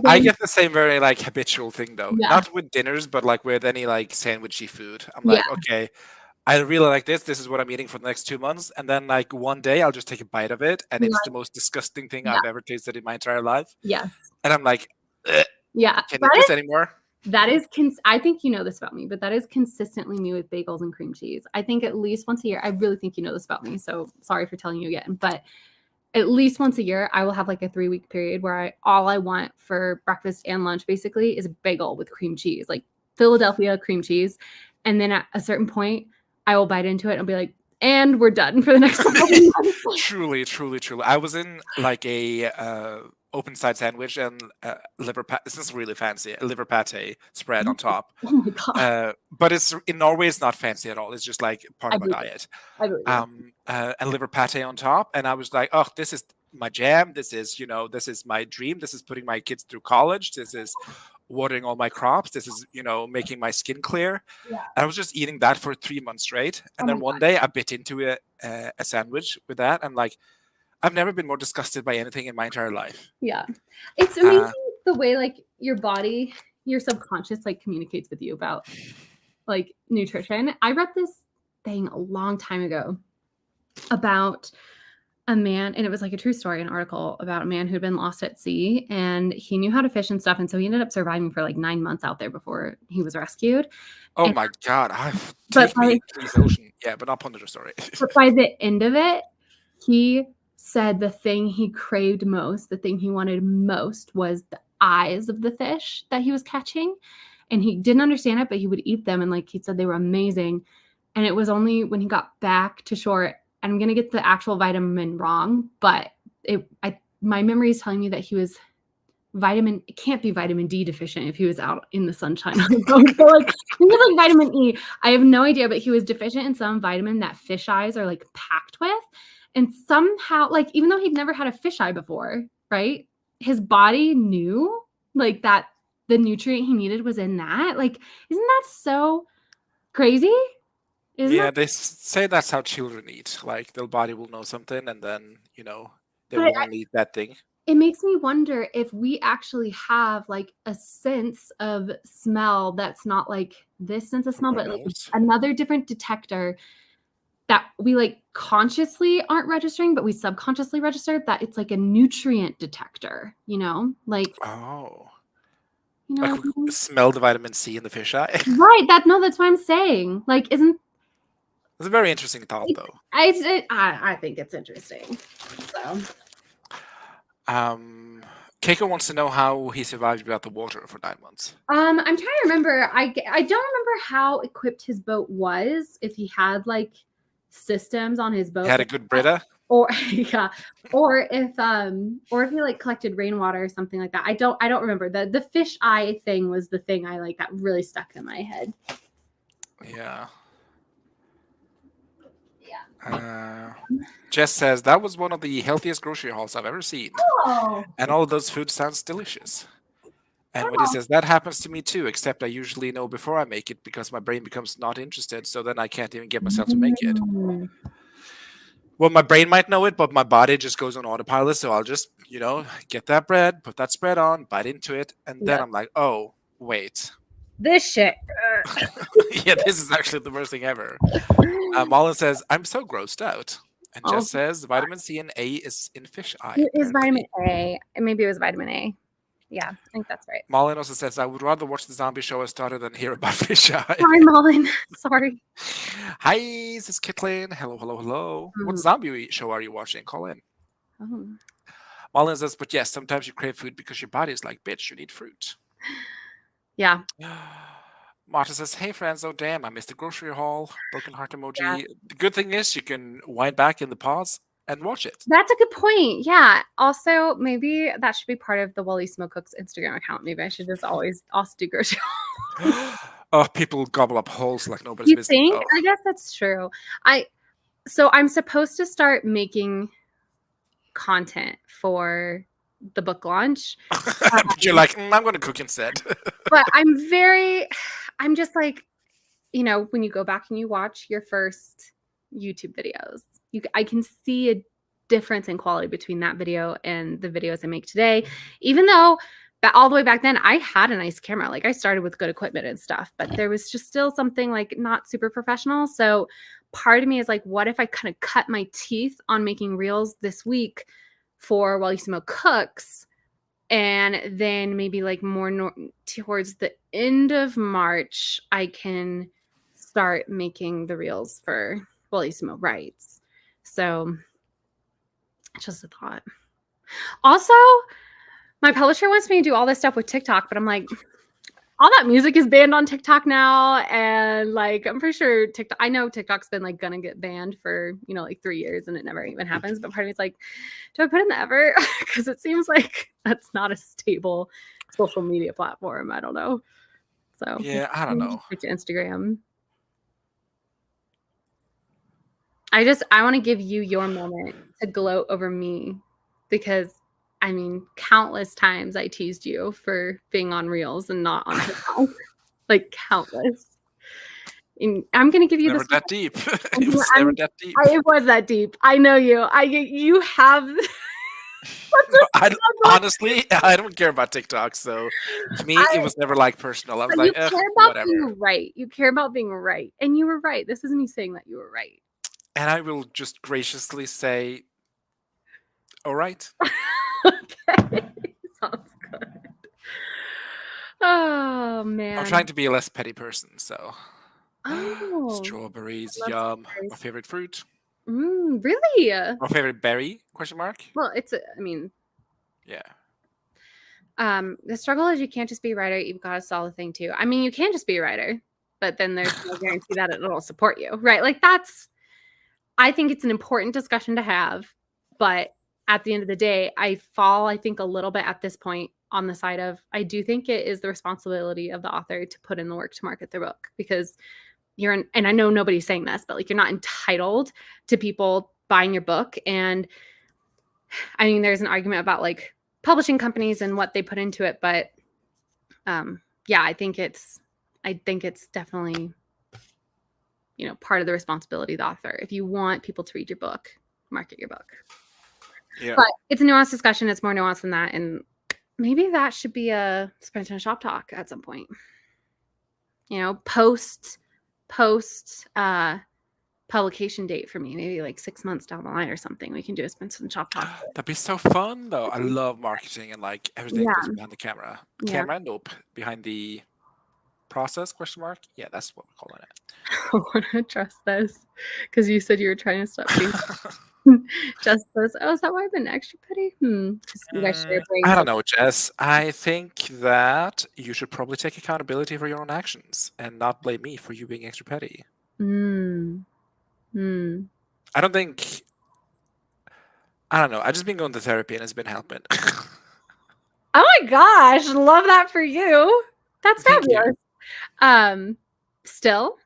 I get the same very like habitual thing though. Yeah. Not with dinners, but like with any like sandwichy food. I'm like, okay, I really like this. This is what I'm eating for the next 2 months. And then like one day I'll just take a bite of it and it's the most disgusting thing I've ever tasted in my entire life. Yeah. And I'm like, yeah. Can't eat this anymore. That is, I think you know this about me, but that is consistently me with bagels and cream cheese. I think at least once a year, I really think you know this about me. So sorry for telling you again, but at least once a year, I will have like a 3-week period where all I want for breakfast and lunch basically is a bagel with cream cheese, like Philadelphia cream cheese. And then at a certain point, I will bite into it and be like, and we're done for the next couple of months. Truly. I was in like a open side sandwich and liver pate. This is really fancy. A liver pate spread on top. Oh my God. But it's in Norway. It's not fancy at all. It's just like part of my diet. And liver pate on top. And I was like, oh, this is my jam. This is my dream. This is putting my kids through college. This is watering all my crops. This is, making my skin clear. Yeah. I was just eating that for 3 months straight. And then one day I bit into a sandwich with that. And like, I've never been more disgusted by anything in my entire life. Yeah. It's amazing the way like your body, your subconscious like communicates with you about like nutrition. I read this thing a long time ago about a man, and it was like a true story, an article about a man who'd been lost at sea and he knew how to fish and stuff. And so he ended up surviving for like 9 months out there before he was rescued. Oh my God. Take me into the ocean. Yeah, but not Ponder the story. But by the end of it, he said the thing he craved most, the thing he wanted most was the eyes of the fish that he was catching. And he didn't understand it, but he would eat them. And like he said, they were amazing. And it was only when he got back to shore, and I'm going to get the actual vitamin wrong, but my memory is telling me that he was it can't be vitamin D deficient if he was out in the sunshine on the boat. So like he was like vitamin E. I have no idea, but he was deficient in some vitamin that fish eyes are like packed with. And somehow, like, even though he'd never had a fisheye before, right? His body knew, like, that the nutrient he needed was in that. Like, isn't that so crazy? They say that's how children eat. Like, their body will know something, and then, they will only eat that thing. it makes me wonder if we actually have like a sense of smell that's not like this sense of smell, Who but like knows? another different detector that we like consciously aren't registering, but we subconsciously register, that it's like a nutrient detector, like, Oh, you know like what we I mean? smell the vitamin C in the fish eye. Right. That's what I'm saying. Like, isn't It's a very interesting thought, it, though. I think it's interesting. So, Um, Keiko wants to know how he survived without the water for 9 months. I'm trying to remember. I don't remember how equipped his boat was. If he had like systems on his He boat, had a good Brita. or yeah, or if he like collected rainwater or something like that. I don't remember. The fish eye thing was the thing I like that really stuck in my head. Yeah. Yeah. Jess says that was one of the healthiest grocery hauls I've ever seen, Oh, and all of those foods sounds delicious. And Wendy says that happens to me too, except I usually know before I make it because my brain becomes not interested, so then I can't even get myself to make it. Mm. Well, my brain might know it, but my body just goes on autopilot. So I'll just, get that bread, put that spread on, bite into it, and then Yeah. I'm like, oh, wait. This shit. Yeah, this is actually the worst thing ever. Marlon says, I'm so grossed out. And Oh, Jess says, vitamin C and A is in fish eye, it is apparently. vitamin A. Maybe it was vitamin A. Yeah, I think that's right. Marlon also says, I would rather watch the zombie show I started than hear about fish eye. Sorry, Mullen. Sorry. Hi, this is Kitlin. Hello, hello, hello. What Mhm. zombie show are you watching? Call in. Oh. Marlon says, but yes, sometimes you crave food because your body is like, bitch, you need fruit. Yeah. Marta says, hey friends, oh damn, I missed the grocery haul. Broken heart emoji. Yeah. The good thing is you can wind back in the pause and watch it. That's a good point. Yeah. Also, maybe that should be part of the Wally Smoke Cooks Instagram account. Maybe I should just always also do grocery. Oh, people gobble up holes like nobody's You business. think? Though. I guess that's true. So I'm supposed to start making content for the book launch. But you're like, I'm going to cook instead. But I'm just like, when you go back and you watch your first YouTube videos, I can see a difference in quality between that video and the videos I make today. Even though all the way back then I had a nice camera, like I started with good equipment and stuff, but there was just still something like not super professional. So part of me is like, what if I kind of cut my teeth on making reels this week for Wallissimo Cooks? And then maybe like more towards the end of March, I can start making the reels for Bellissimo Rights. So just a thought. Also, my publisher wants me to do all this stuff with TikTok, but I'm like, all that music is banned on TikTok now. And like, I'm pretty sure I know TikTok's been like gonna get banned for, like 3 years and it never even happens. But part of me is like, do I put in the effort? Because it seems like that's not a stable social media platform. I don't know. So Yeah, I don't know. Stick to Instagram. I want to give you your moment to gloat over me because countless times I teased you for being on Reels and not on TikTok. Like countless. And I'm gonna give you Never this. that deep. It was never that deep. It was that deep. I know you. You have. Honestly, I don't care about TikTok, so to me, it was never like personal. I was like, you care about whatever. being right. You care about being right, and you were right. This is me saying that you were right. And I will just graciously say, all right. Okay, sounds good. Oh man, I'm trying to be a less petty person, so. Oh, Strawberries, I love yum. strawberries. My favorite fruit. Really? My favorite berry? Question mark. Well, Yeah. The struggle is you can't just be a writer. You've got to solve the thing too. You can just be a writer, but then there's no guarantee that it'll support you, right? Like I think it's an important discussion to have, but at the end of the day, I think a little bit at this point on the side of, I do think it is the responsibility of the author to put in the work to market their book, because and I know nobody's saying this, but like, you're not entitled to people buying your book. And there's an argument about like publishing companies and what they put into it, but yeah, I think it's definitely, part of the responsibility of the author. If you want people to read your book, market your book. Yeah. But it's a nuanced discussion. It's more nuanced than that. And maybe that should be a Sprint and Shop Talk at some point. You know, post publication date for me, maybe like 6 months down the line or something. We can do a Sprint and Shop Talk. That'd be so fun, though. I love marketing and like everything that goes Yeah. behind the camera. Yeah. Camera, nope. Behind the process? Question mark. Yeah, that's what we're calling it. I want to address this because you said you were trying to stop being just says, oh, is that why I've been extra petty? 'Cause you guys share brains. I don't know, Jess. I think that you should probably take accountability for your own actions and not blame me for you being extra petty. I don't think. I don't know. I've just been going to therapy and it's been helping. Oh my gosh, love that for you. That's Thank you. fabulous. Still,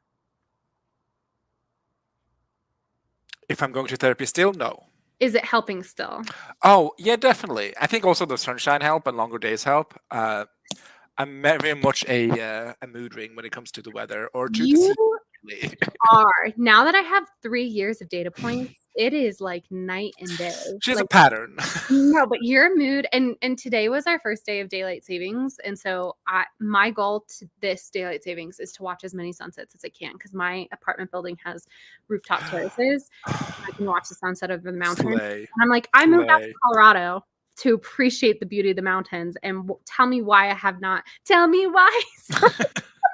If I'm going to therapy still, no. is it helping still? Oh, yeah, definitely. I think also the sunshine help and longer days help. I'm very much a mood ring when it comes to the weather or to the sea. You Really. are. Now that I have 3 years of data points, it is like night and day. She has a Like, pattern. no, but your mood and today was our first day of daylight savings, and so my goal to this daylight savings is to watch as many sunsets as I can because my apartment building has rooftop terraces. I can watch the sunset over the mountains. Slay. And I'm like, I moved out to Slay. Colorado to appreciate the beauty of the mountains, and tell me why I have not. Tell me why.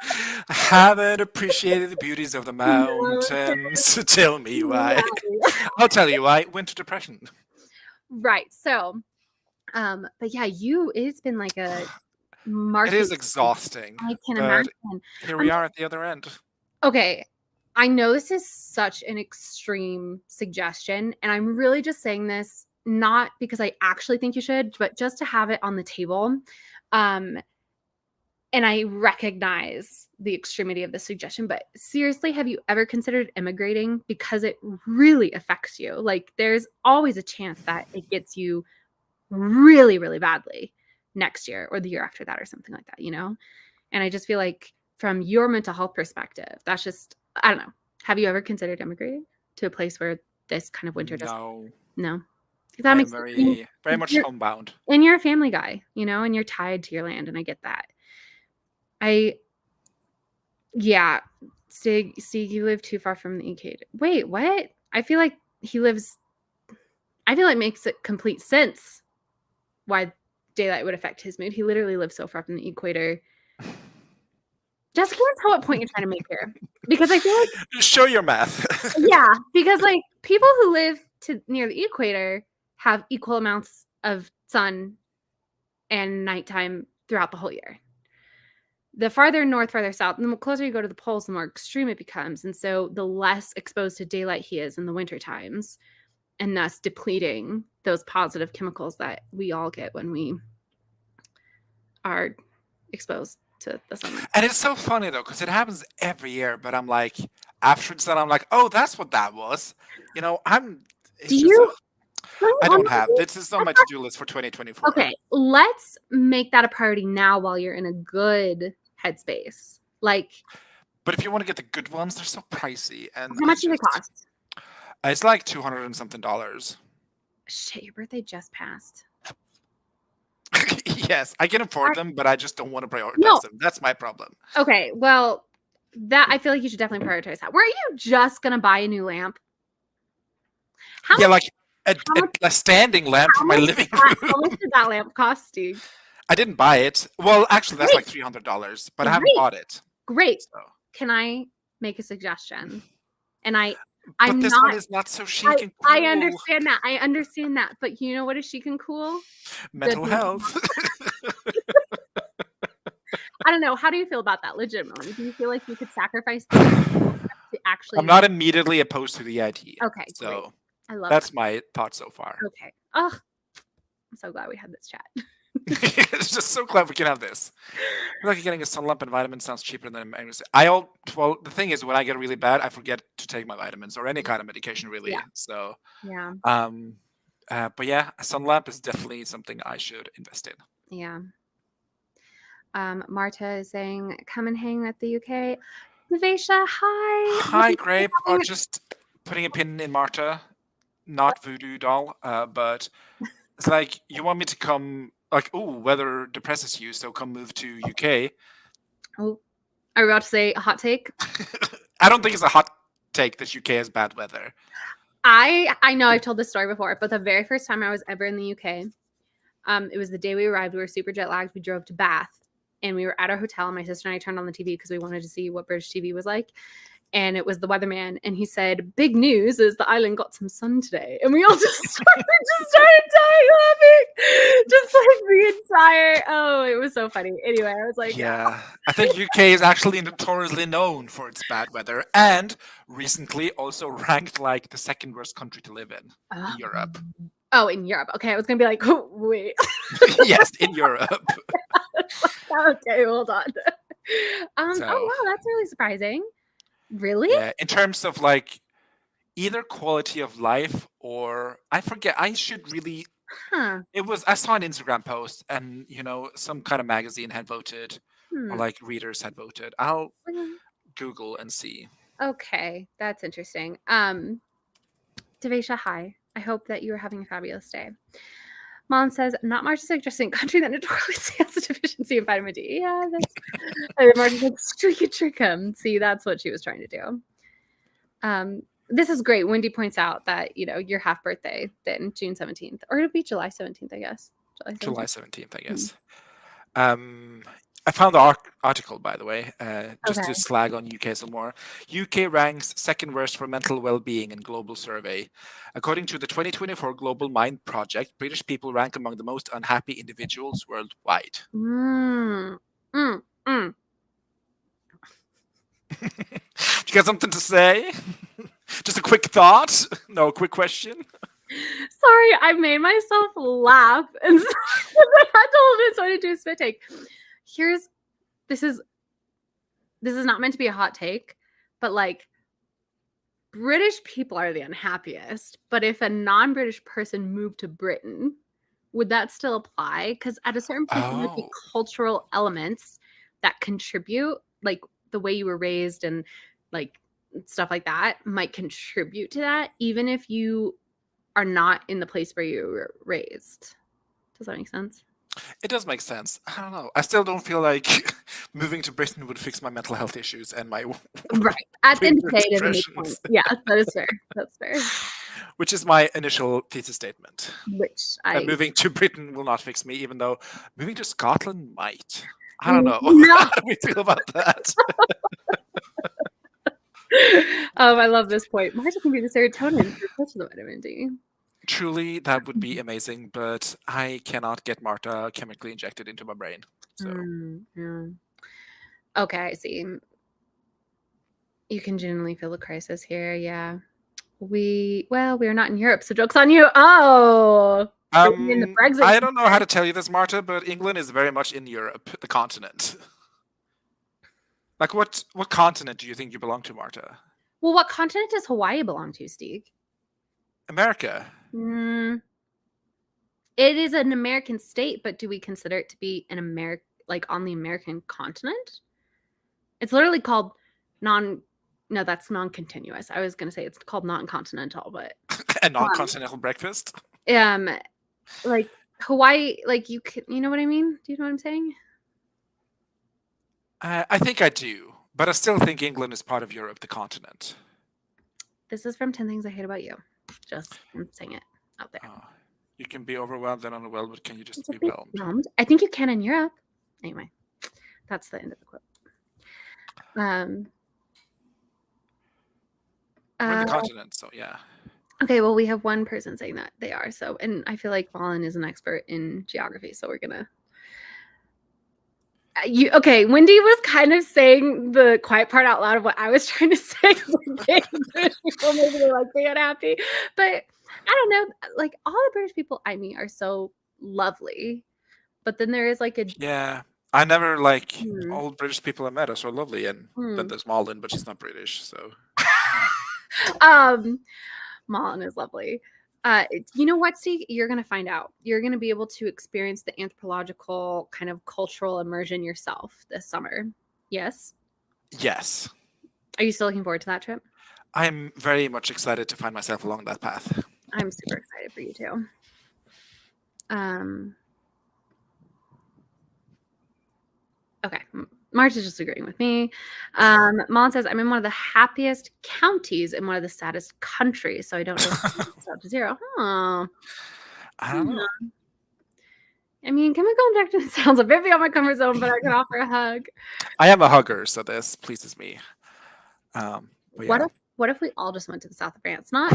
I haven't appreciated the beauties of the mountains. Tell me why. I'll tell you why. Winter depression. Right. So, but yeah, it's been like a It market. is exhausting. I can but imagine. Here we are at the other end. Okay. I know this is such an extreme suggestion, and I'm really just saying this not because I actually think you should, but just to have it on the table. And I recognize the extremity of the suggestion, but seriously, have you ever considered immigrating? Because it really affects you. Like, there's always a chance that it gets you really, really badly next year or the year after that or something like that, you know? And I just feel like from your mental health perspective, that's just, I don't know. Have you ever considered immigrating to a place where this kind of winter doesn't? No. That I'm makes very, very much you're- homebound. And you're a family guy, you know, and you're tied to your land, and I get that. Stig, you live too far from the equator. Wait, what? I feel like makes it complete sense why daylight would affect his mood. He literally lives so far from the equator. Jessica, can you tell what point you're trying to make here? Because I feel like Show your math. yeah, because like people who live near the equator have equal amounts of sun and nighttime throughout the whole year. The farther north, farther south, and the closer you go to the poles, the more extreme it becomes. And so the less exposed to daylight he is in the winter times, and thus depleting those positive chemicals that we all get when we are exposed to the sun. And it's so funny though, because it happens every year, but I'm like, after it's done, I'm like, oh, that's what that was. You know, I don't have. This is on my to-do list for 2024. Okay, let's make that a priority now while you're in a good headspace. Like, but if you want to get the good ones, they're so pricey. And how much do they cost? It's like $200 and something. Shit, your birthday just passed. Yes, I can afford them, but I just don't want to prioritize them. That's my problem. Okay, well, I feel like you should definitely prioritize that. Were you just gonna buy a new lamp? Like a standing lamp for my living room. How much did that lamp cost, Steve? I didn't buy it. Well, actually, that's like $300, but I haven't bought it. Great. So. Can I make a suggestion? And but this one is not so chic and cool. I understand that. I understand that. But you know what is chic and cool? Mental health. I don't know. How do you feel about that? Legitimately, do you feel like you could sacrifice this to actually? I'm not immediately opposed to the idea. Okay, so great. I love that's my thought so far. Okay. Oh, I'm so glad we had this chat. It's just so glad we can have this. I feel like getting a sun lamp and vitamins sounds cheaper than well, the thing is, when I get really bad, I forget to take my vitamins or any kind of medication, really. Yeah. So yeah. But yeah, a sun lamp is definitely something I should invest in. Yeah. Marta is saying, come and hang at the UK. Devesha, hi. Hi, Grape. Or just putting a pin in Marta. not voodoo doll, but it's like you want me to come. Like, oh, weather depresses you, so come move to UK. Oh, are we about to say a hot take? I don't think it's a hot take that UK has bad weather. I know I've told this story before, but the very first time I was ever in the UK, it was the day we arrived. We were super jet lagged. We drove to Bath, and we were at our hotel. And my sister and I turned on the TV because we wanted to see what British TV was like. And it was the weatherman, and he said, "Big news is the island got some sun today." And we all just started dying laughing. Just like the entire, oh, it was so funny. Anyway, I was like, Yeah, I think UK is actually notoriously known for its bad weather, and recently also ranked like the second worst country to live in Europe. Oh, in Europe. Okay, I was gonna be like, oh, wait. Yes, in Europe. Okay, hold on. Oh So- wow, that's really surprising. Really? Yeah, in terms of like either quality of life or I forget. I should really. Huh. I saw an Instagram post, and some kind of magazine had voted, or Hmm. like readers had voted. I'll Google and see. Okay, that's interesting. Devesha, hi. I hope that you are having a fabulous day. Mom says, not March is suggesting country that notoriously has a deficiency of vitamin D. Yeah, that's March is like, trick 'em. See, that's what she was trying to do. This is great. Wendy points out that, your half birthday, then June 17th. Or it'll be July 17th, I guess. July 17th, I guess. I found the article, by the way, just Okay. to slag on UK some more. UK ranks second worst for mental well-being in global survey. According to the 2024 Global Mind Project, British people rank among the most unhappy individuals worldwide. Mm. Mm. Mm. You got something to say? Just a quick thought? No, quick question? Sorry, I made myself laugh. And so I had to hold it so I didn't do a spit take. This is not meant to be a hot take, but like British people are the unhappiest. But if a non-British person moved to Britain, would that still apply? Because at a certain point, there might be cultural elements that contribute, like the way you were raised and like stuff like that might contribute to that, even if you are not in the place where you were raised. Does that make sense? It does make sense. I don't know. I still don't feel like moving to Britain would fix my mental health issues and my Right. At the end of the day, it doesn't make depressions. sense. Yeah, that is fair. That's fair. Which is my initial thesis statement. Which That I moving to Britain will not fix me, even though moving to Scotland might. I don't know. No. How do we feel about that? I love this point. Marcia can be the serotonin for such the vitamin D. Truly, that would be amazing, but I cannot get Marta chemically injected into my brain. So Yeah. Okay, I see. You can genuinely feel the crisis here. Yeah. We're not in Europe, so joke's on you. Oh, in the Brexit. I don't know how to tell you this, Marta, but England is very much in Europe, the continent. Like, what continent do you think you belong to, Marta? Well, what continent does Hawaii belong to, Steve? America. It is an American state, but do we consider it to be on the American continent? It's literally called that's non-continuous. I was going to say it's called non-continental, but A non-continental breakfast? like Hawaii, like you know what I mean? Do you know what I'm saying? I think I do, but I still think England is part of Europe, the continent. This is from 10 Things I Hate About You. Just I'm saying it out there. You can be overwhelmed and unwhelmed, but can you just be Be whelmed? whelmed. I think you can in Europe. Anyway, that's the end of the quote. We're in the continent, so yeah. Okay, well, we have one person saying that they are. So, and I feel like Fallen is an expert in geography, so we're gonna. Okay, Wendy was kind of saying the quiet part out loud of what I was trying to say. People maybe they're like they unhappy, but I don't know. Like all the British people I meet are so lovely, but then there is like a Yeah, I never all British people I met are so lovely, and then there's Malin, but she's not British, so. Malin is lovely. You know what, Steve? You're going to find out. You're going to be able to experience the anthropological kind of cultural immersion yourself this summer. Yes? Yes. Are you still looking forward to that trip? I'm very much excited to find myself along that path. I'm super excited for you too. Okay. March is just agreeing with me. Molly says, I'm in one of the happiest counties in one of the saddest countries, so I don't know if it's up to 0. Oh. I don't know. I mean, can we go back to the sounds a bit beyond my comfort zone, but I can offer a hug. I am a hugger, so this pleases me. But yeah. What if we all just went to the south of France? Not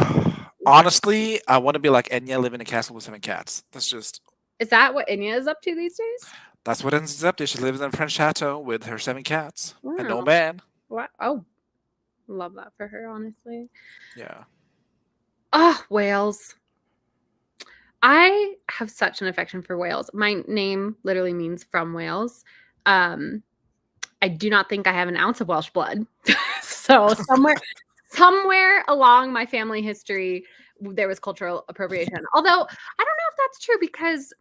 Honestly, I want to be like Enya, live in a castle with 7 cats. Is that what Enya is up to these days? That's what Enya's up to. She lives in a French chateau with her 7 cats and no Wow. man. What? Oh, love that for her, honestly. Yeah. Oh, Wales. I have such an affection for Wales. My name literally means from Wales. I do not think I have an ounce of Welsh blood. So somewhere along my family history, there was cultural appropriation. Although I don't know if that's true because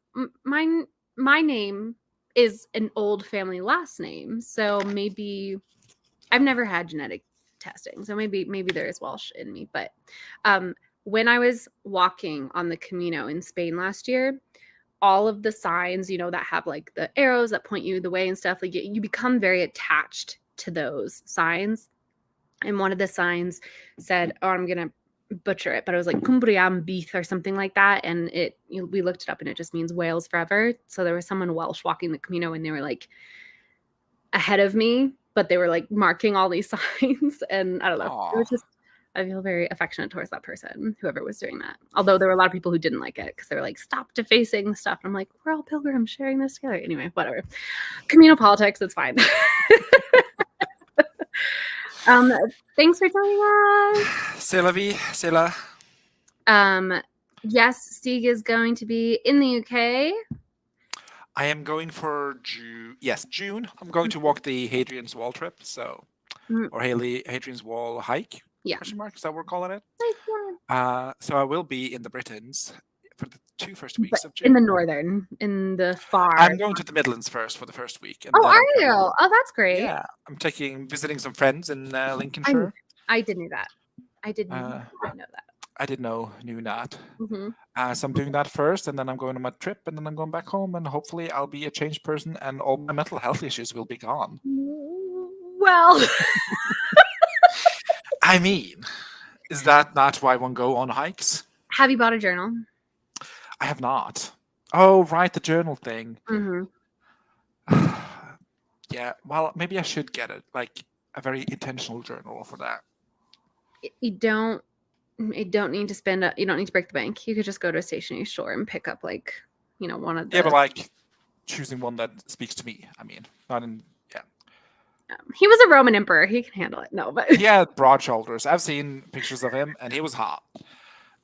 my name is an old family last name. So maybe I've never had genetic testing. So maybe there is Welsh in me. But when I was walking on the Camino in Spain last year, all of the signs, that have like the arrows that point you the way and stuff, like you become very attached to those signs. And one of the signs said, I'm going to butcher it, but it was like Cumbriam Beef or something like that. And we looked it up and it just means Wales forever. So there was someone Welsh walking the Camino and they were like ahead of me, but they were like marking all these signs. And I don't know. Aww. It was just, I feel very affectionate towards that person, whoever was doing that. Although there were a lot of people who didn't like it because they were like, stop defacing stuff. I'm like, we're all pilgrims sharing this together. Anyway, whatever. Communal politics, it's fine. Thanks for joining us. C'est la vie, c'est la. Yes, Stieg is going to be in the UK. I am going for June. Yes, June. I'm going to walk the Hadrian's Wall trip. So, or Hadrian's Wall hike. Yeah. Question mark? Is that what we're calling it? Yeah. So I will be in the Britons for the 2 first weeks of June. In the northern, in the far. I'm going to the Midlands first for the first week. And are you? Oh, that's great. Yeah, I'm visiting some friends in Lincolnshire. I did know that. I did know that. I didn't knew that. Mm-hmm. So I'm doing that first, and then I'm going on my trip, and then I'm going back home, and hopefully I'll be a changed person, and all my mental health issues will be gone. Well, I mean, is that not why one go on hikes? Have you bought a journal? I have not. Oh, right, the journal thing. Mm-hmm. Yeah, well, maybe I should get it, like a very intentional journal for that. You don't need to spend. You don't need to break the bank. You could just go to a stationery store and pick up one of the. Yeah, but like choosing one that speaks to me. I mean, not in. Yeah. He was a Roman emperor. He can handle it. No, but he had broad shoulders. I've seen pictures of him, and he was hot.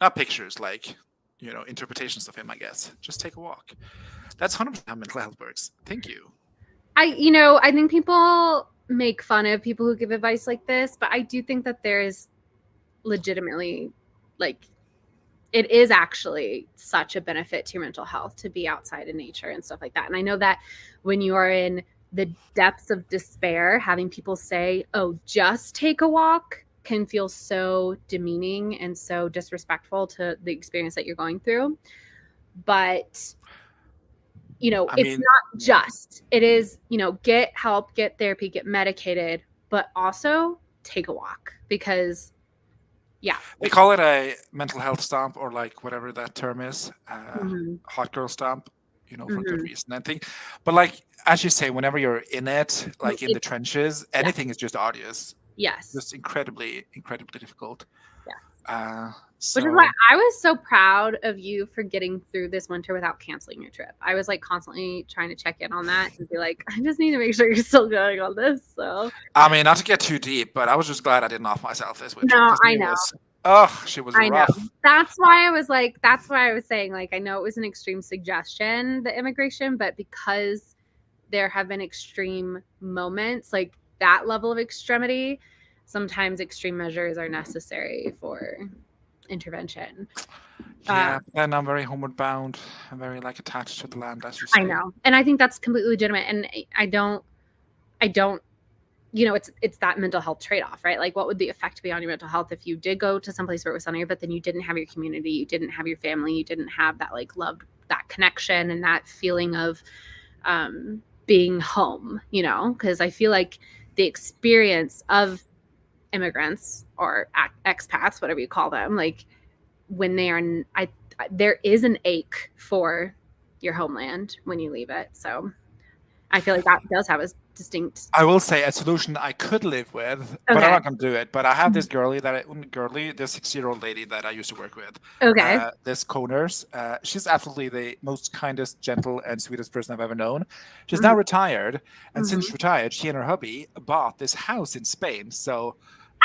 Not pictures, like interpretations of him. I guess. Just take a walk. That's 100% how mental health works. Thank you. I think people make fun of people who give advice like this, but I do think that there is legitimately, like, it is actually such a benefit to your mental health to be outside in nature and stuff like that. And I know that when you are in the depths of despair, having people say, oh, just take a walk can feel so demeaning and so disrespectful to the experience that you're going through. But it's not just, it is, get help, get therapy, get medicated, but also take a walk because, yeah. They call it a mental health stamp or like whatever that term is, hot girl stamp, for good reason, I think. But like, as you say, whenever you're in it, like in the trenches, anything is just arduous. Yes. Just incredibly, incredibly difficult. Yeah. Which is why I was so proud of you for getting through this winter without canceling your trip. I was like constantly trying to check in on that and be like, I just need to make sure you're still going on this. So I mean, not to get too deep, but I was just glad I didn't off myself this winter. No, I know. She was rough. Know. That's why I was saying, like, I know it was an extreme suggestion, the immigration, but because there have been extreme moments, like that level of extremity, sometimes extreme measures are necessary for intervention. Yeah, and I'm very homeward bound. I'm very attached to the land, as you say. I know, and I think that's completely legitimate. And I don't it's that mental health trade-off, right? Like, what would the effect be on your mental health if you did go to someplace where it was sunnier, but then you didn't have your community, you didn't have your family, you didn't have that like love, that connection, and that feeling of being home, because I feel like the experience of immigrants or expats, whatever you call them, like when they are, there is an ache for your homeland when you leave it. So I feel like that does have a distinct. I will say a solution I could live with, but I'm not going to do it. But I have this this 6-year-old lady that I used to work with. Okay. This co-nurse. She's absolutely the most kindest, gentle, and sweetest person I've ever known. She's now retired, and since she retired, she and her hubby bought this house in Spain. So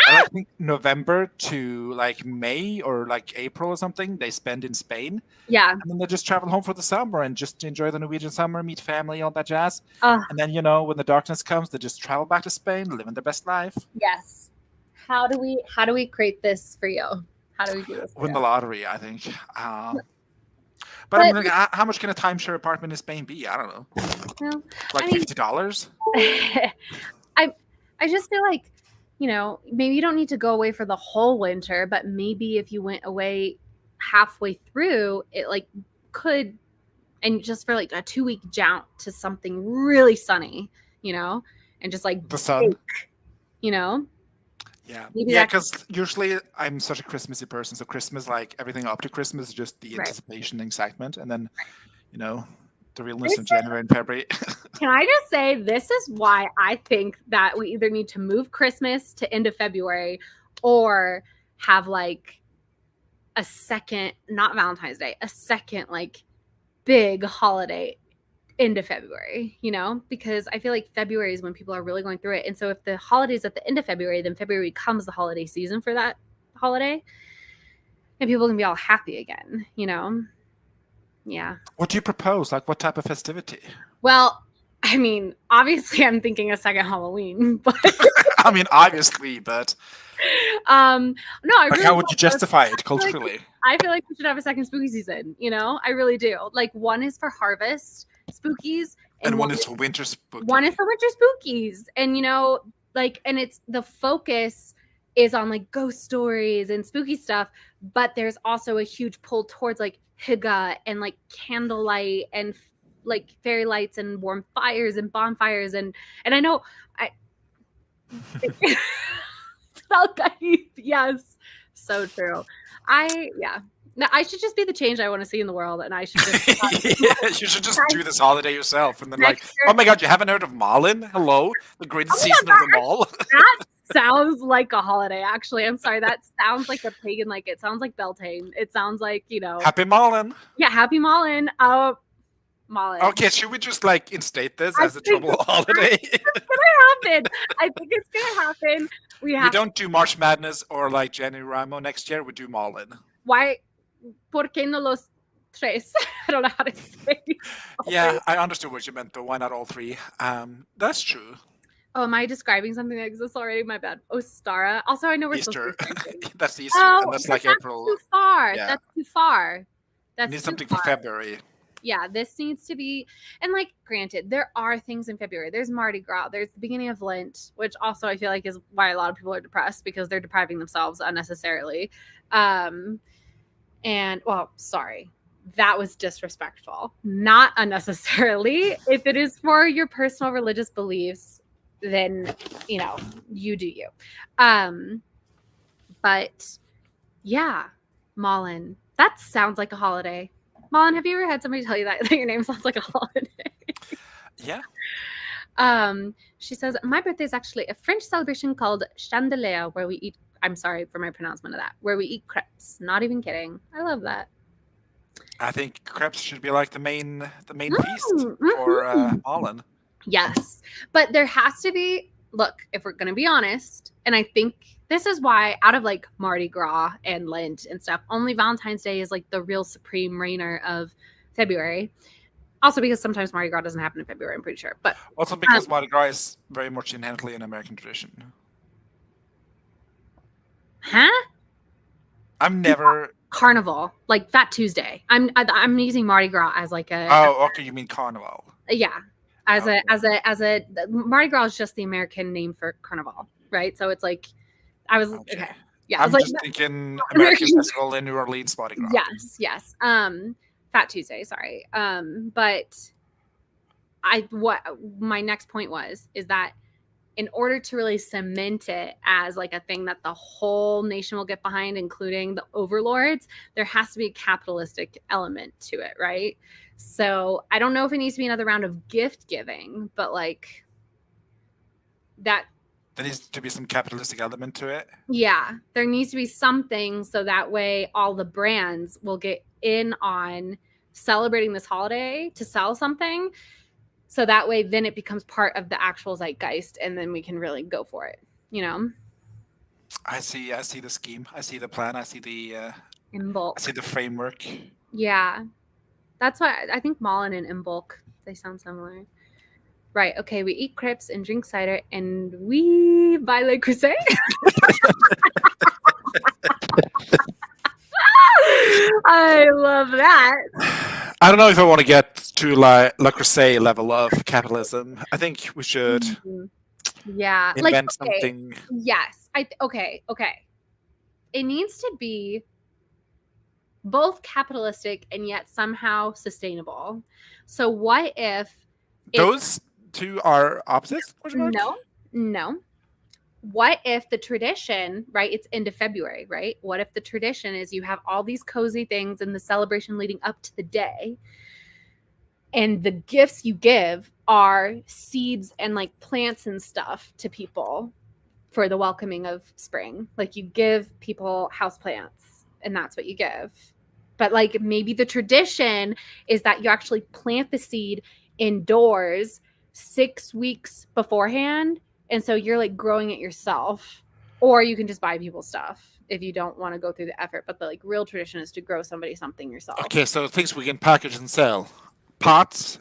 I think November to like May or like April or something, they spend in Spain. Yeah. And then they just travel home for the summer and just enjoy the Norwegian summer, meet family, all that jazz. And then, when the darkness comes, they just travel back to Spain, living their best life. Yes. How do we create this for you? How do we do this? Win the lottery, I think. But I mean, like, how much can a timeshare apartment in Spain be? I don't know. Well, like $50? I just feel like, maybe you don't need to go away for the whole winter, but maybe if you went away halfway through, it like could, and just for like a 2-week jaunt to something really sunny, and just like the sun, Yeah. Yeah, because usually I'm such a Christmassy person. So Christmas, like everything up to Christmas is just the anticipation, excitement. And then, the realness in January and February. Can I just say, this is why I think that we either need to move Christmas to end of February or have like a second, not Valentine's Day, a second like big holiday end of February, because I feel like February is when people are really going through it. And so if the holiday's at the end of February, then February becomes the holiday season for that holiday. And people can be all happy again, Yeah. What do you propose? Like, what type of festivity? Well, I mean, obviously I'm thinking a second Halloween, but I mean, obviously, but no, I really how would you justify it culturally? I feel like we should have a second spooky season, I really do. Like, one is for harvest spookies and one is for winter spookies. One is for winter spookies. And and it's the focus is on like ghost stories and spooky stuff, but there's also a huge pull towards like hygge and like candlelight and like fairy lights and warm fires and bonfires and I know yes, so true. No, I should just be the change I want to see in the world, and I should just you should just do this holiday yourself, and then oh my god, you haven't heard of Malin? Hello, the greatest season of them all. That sounds like a holiday, actually. I'm sorry, that sounds like a pagan. Like, it sounds like Beltane. It sounds like Happy Malin. Yeah, Happy Malin. Malin. Okay, should we just like instate this as a trouble holiday? It's gonna happen. I think it's gonna happen. We don't do March Madness or like January Ramo next year. We do Malin. Why? ¿Por qué no los tres? I don't know how to say. Yeah, I understood what you meant, though. Why not all three? That's true. Oh, am I describing something that exists already? My bad. Ostara. Also, I know we're Easter. Supposed to That's Easter, and that's like April. Too far. Yeah. That's too far. That's need something for February. Yeah, this needs to be, and like, granted, there are things in February. There's Mardi Gras. There's the beginning of Lent, which also I feel like is why a lot of people are depressed, because they're depriving themselves unnecessarily. And well, sorry, that was disrespectful. Not unnecessarily. If it is for your personal religious beliefs, then you do you. But yeah, Malin. That sounds like a holiday. Malin, have you ever had somebody tell you that your name sounds like a holiday? Yeah. She says, my birthday is actually a French celebration called Chandeleur, where we eat, I'm sorry for my pronouncement of that, where we eat crepes. Not even kidding. I love that. I think crepes should be like the main feast for Malin. Yes. But there has to be, look, if we're going to be honest, and I think this is why out of like Mardi Gras and Lent and stuff, only Valentine's Day is like the real supreme reigner of February. Also because sometimes Mardi Gras doesn't happen in February, I'm pretty sure. But also because Mardi Gras is very much inherently an American tradition. Huh? I'm never Carnival, like Fat Tuesday. I'm using Mardi Gras as like a. Oh, okay. You mean Carnival? Yeah. as a Mardi Gras is just the American name for Carnival, right? So it's like I was okay. Yeah, I I'm was just like thinking American Festival in New Orleans, Mardi Gras. yes. Fat Tuesday, sorry. But what my next point is that in order to really cement it as like a thing that the whole nation will get behind, including the overlords, there has to be a capitalistic element to it, right? So I don't know if it needs to be another round of gift giving, but like that. There needs to be some capitalistic element to it. Yeah, there needs to be something so that way all the brands will get in on celebrating this holiday to sell something. So that way, then it becomes part of the actual zeitgeist, and then we can really go for it. You know. I see the scheme. I see the plan. I see the in bulk. I see the framework. Yeah, that's why I think Malin and in bulk they sound similar. Right. Okay. We eat crepes and drink cider, and we buy Le Creuset. I love that. I don't know if I want to get to like Le Creuset level of capitalism. I think we should invent something. Yes. Okay. It needs to be both capitalistic and yet somehow sustainable. So what if those two are opposites? No. What if the tradition, right? It's end of February, right? What if the tradition is you have all these cozy things and the celebration leading up to the day, and the gifts you give are seeds and like plants and stuff to people for the welcoming of spring. Like you give people houseplants and that's what you give. But like maybe the tradition is that you actually plant the seed indoors 6 weeks beforehand. And so you're like growing it yourself, or you can just buy people stuff if you don't want to go through the effort. But the like real tradition is to grow somebody something yourself. Okay, so things we can package and sell: pot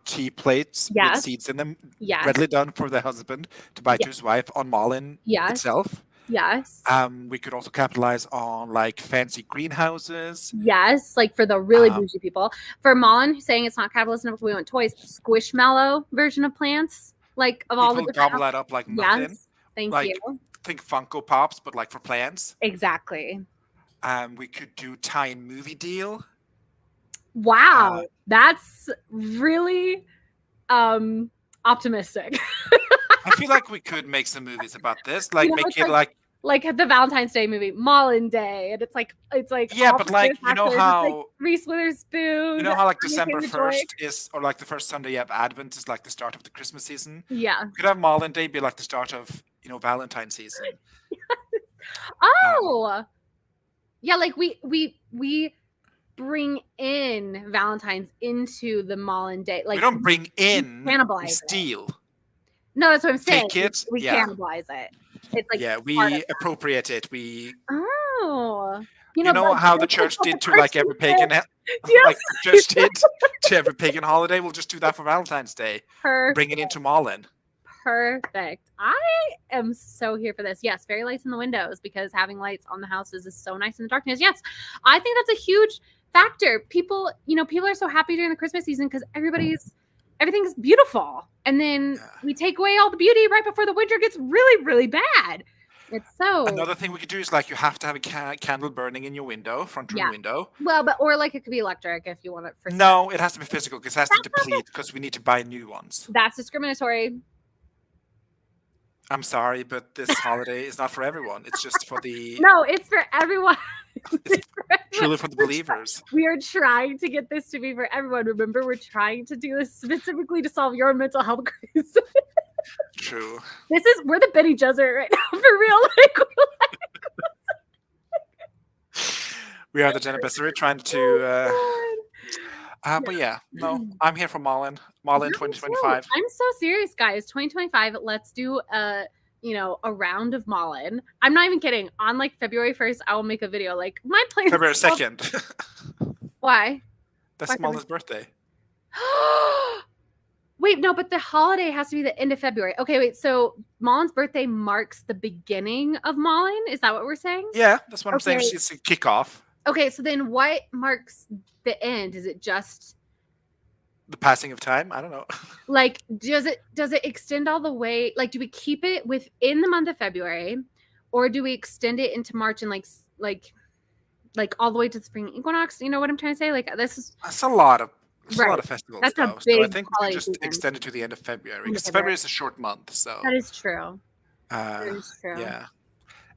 tea plates with seeds in them, readily done for the husband to buy to his wife on Malin itself. Yes. We could also capitalize on like fancy greenhouses. Yes, like for the really bougie people. For Malin, saying it's not capitalism if we want toys, Squishmallow version of plants. Like of all the people gobble that up like nothing. Yes, thank you. Think Funko Pops, but like for plants. Exactly. We could do tie-in movie deal. Wow, that's really optimistic. I feel like we could make some movies about this, like make it like the Valentine's Day movie, Malin Day, and it's like but like you know how like Reese Witherspoon. You know how like December 1st is, or like the first Sunday of Advent is like the start of the Christmas season. Yeah, we could have Malin Day be like the start of Valentine's season. Yeah, like we bring in Valentine's into the Malin Day. Like we don't bring in, cannibalize, steal. No, that's what I'm saying. Take it. We cannibalize it. It's like we appropriate it. We you know how the church did to like every pagan, like the church did to every pagan holiday. We'll just do that for Valentine's Day. Perfect. Bring it into Malin. Perfect. I am so here for this. Yes, fairy lights in the windows, because having lights on the houses is so nice in the darkness. Yes, I think that's a huge factor. People are so happy during the Christmas season because everything's beautiful. And then we take away all the beauty right before the winter gets really, really bad. It's so. Another thing we could do is like you have to have a candle burning in your front room window. Well, or like it could be electric if you want it for. No, it has to be physical because it has to deplete because we need to buy new ones. That's discriminatory. I'm sorry, but this holiday is not for everyone. It's just for the. No, it's for everyone. It's truly for the believers. We are trying to get this to be for everyone. Remember, we're trying to do this specifically to solve your mental health crisis. True. We're the Benny Gesserit right now, for real. We are the Jenna Besserit trying to. But yeah, no, I'm here for Malin 2025. I'm so serious, guys. 2025. Let's do a round of Malin. I'm not even kidding. On like February 1st, I will make a video. Like my plan. February 2nd. Why? That's Malin's birthday. Wait, no, but the holiday has to be the end of February. Okay, wait. So Malin's birthday marks the beginning of Malin. Is that what we're saying? Yeah, that's what I'm saying. It's a kickoff. Okay, so then what marks the end? Is it just The passing of time. I don't know. Like, does it extend all the way? Like, do we keep it within the month of February, or do we extend it into March and like all the way to the spring equinox? You know what I'm trying to say? Like, this is That's a lot of right. festivals, That's a though. So I big think we holiday could just season. extend it to the end of February End of because February. February is a short month. So That is true. That uh, is true. yeah.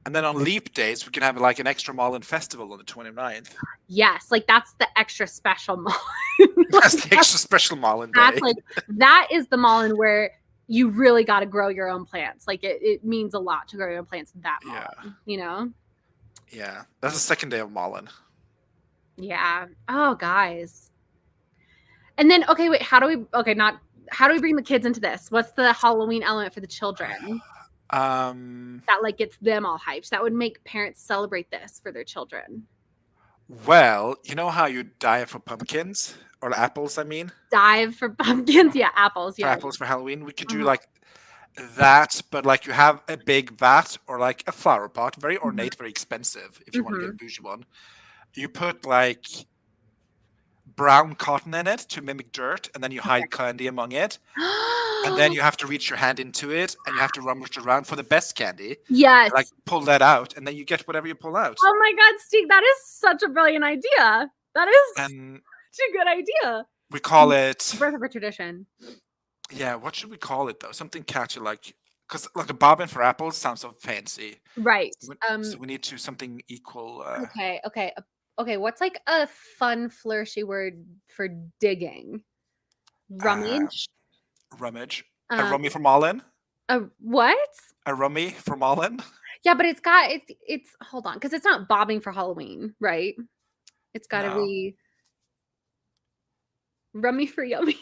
And then on leap days, we can have like an extra Malin festival on the 29th. Yes, like that's the extra special Malin. That's the extra special Malin day. That's like that is the Malin where you really got to grow your own plants. Like it means a lot to grow your own plants that Malin, Yeah. you know? Yeah. That's the second day of Malin. Yeah. Oh, guys. And then, okay, wait, how do we bring the kids into this? What's the Halloween element for the children that like gets them all hyped? That would make parents celebrate this for their children. Well, you know how you dive for pumpkins or apples, I mean? Dive for pumpkins. Yeah, apples. For Yeah. apples for Halloween. We could do Mhm. like that, but like you have a big vat or like a flower pot, very ornate, very expensive if you want to get a bougie one. You put like brown cotton in it to mimic dirt, and then you hide candy among it. And then you have to reach your hand into it, and you have to rummage around for the best candy. Yes. Like pull that out, and then you get whatever you pull out. Oh my God, Steve, that is such a brilliant idea. That is And such a good idea. we call it, Birth of a tradition. yeah, what should we call it though? Something catchy, like, because like a bobbin for apples sounds so fancy. Right. So we need to something equal. Okay. What's like a fun, flourishy word for digging? Rummage. Rummage. Um, A rummy for Malin. A what? A rummy for Malin. Yeah, but it's hold on, because it's not bobbing for Halloween, right? It's got to No. be rummy for yummy.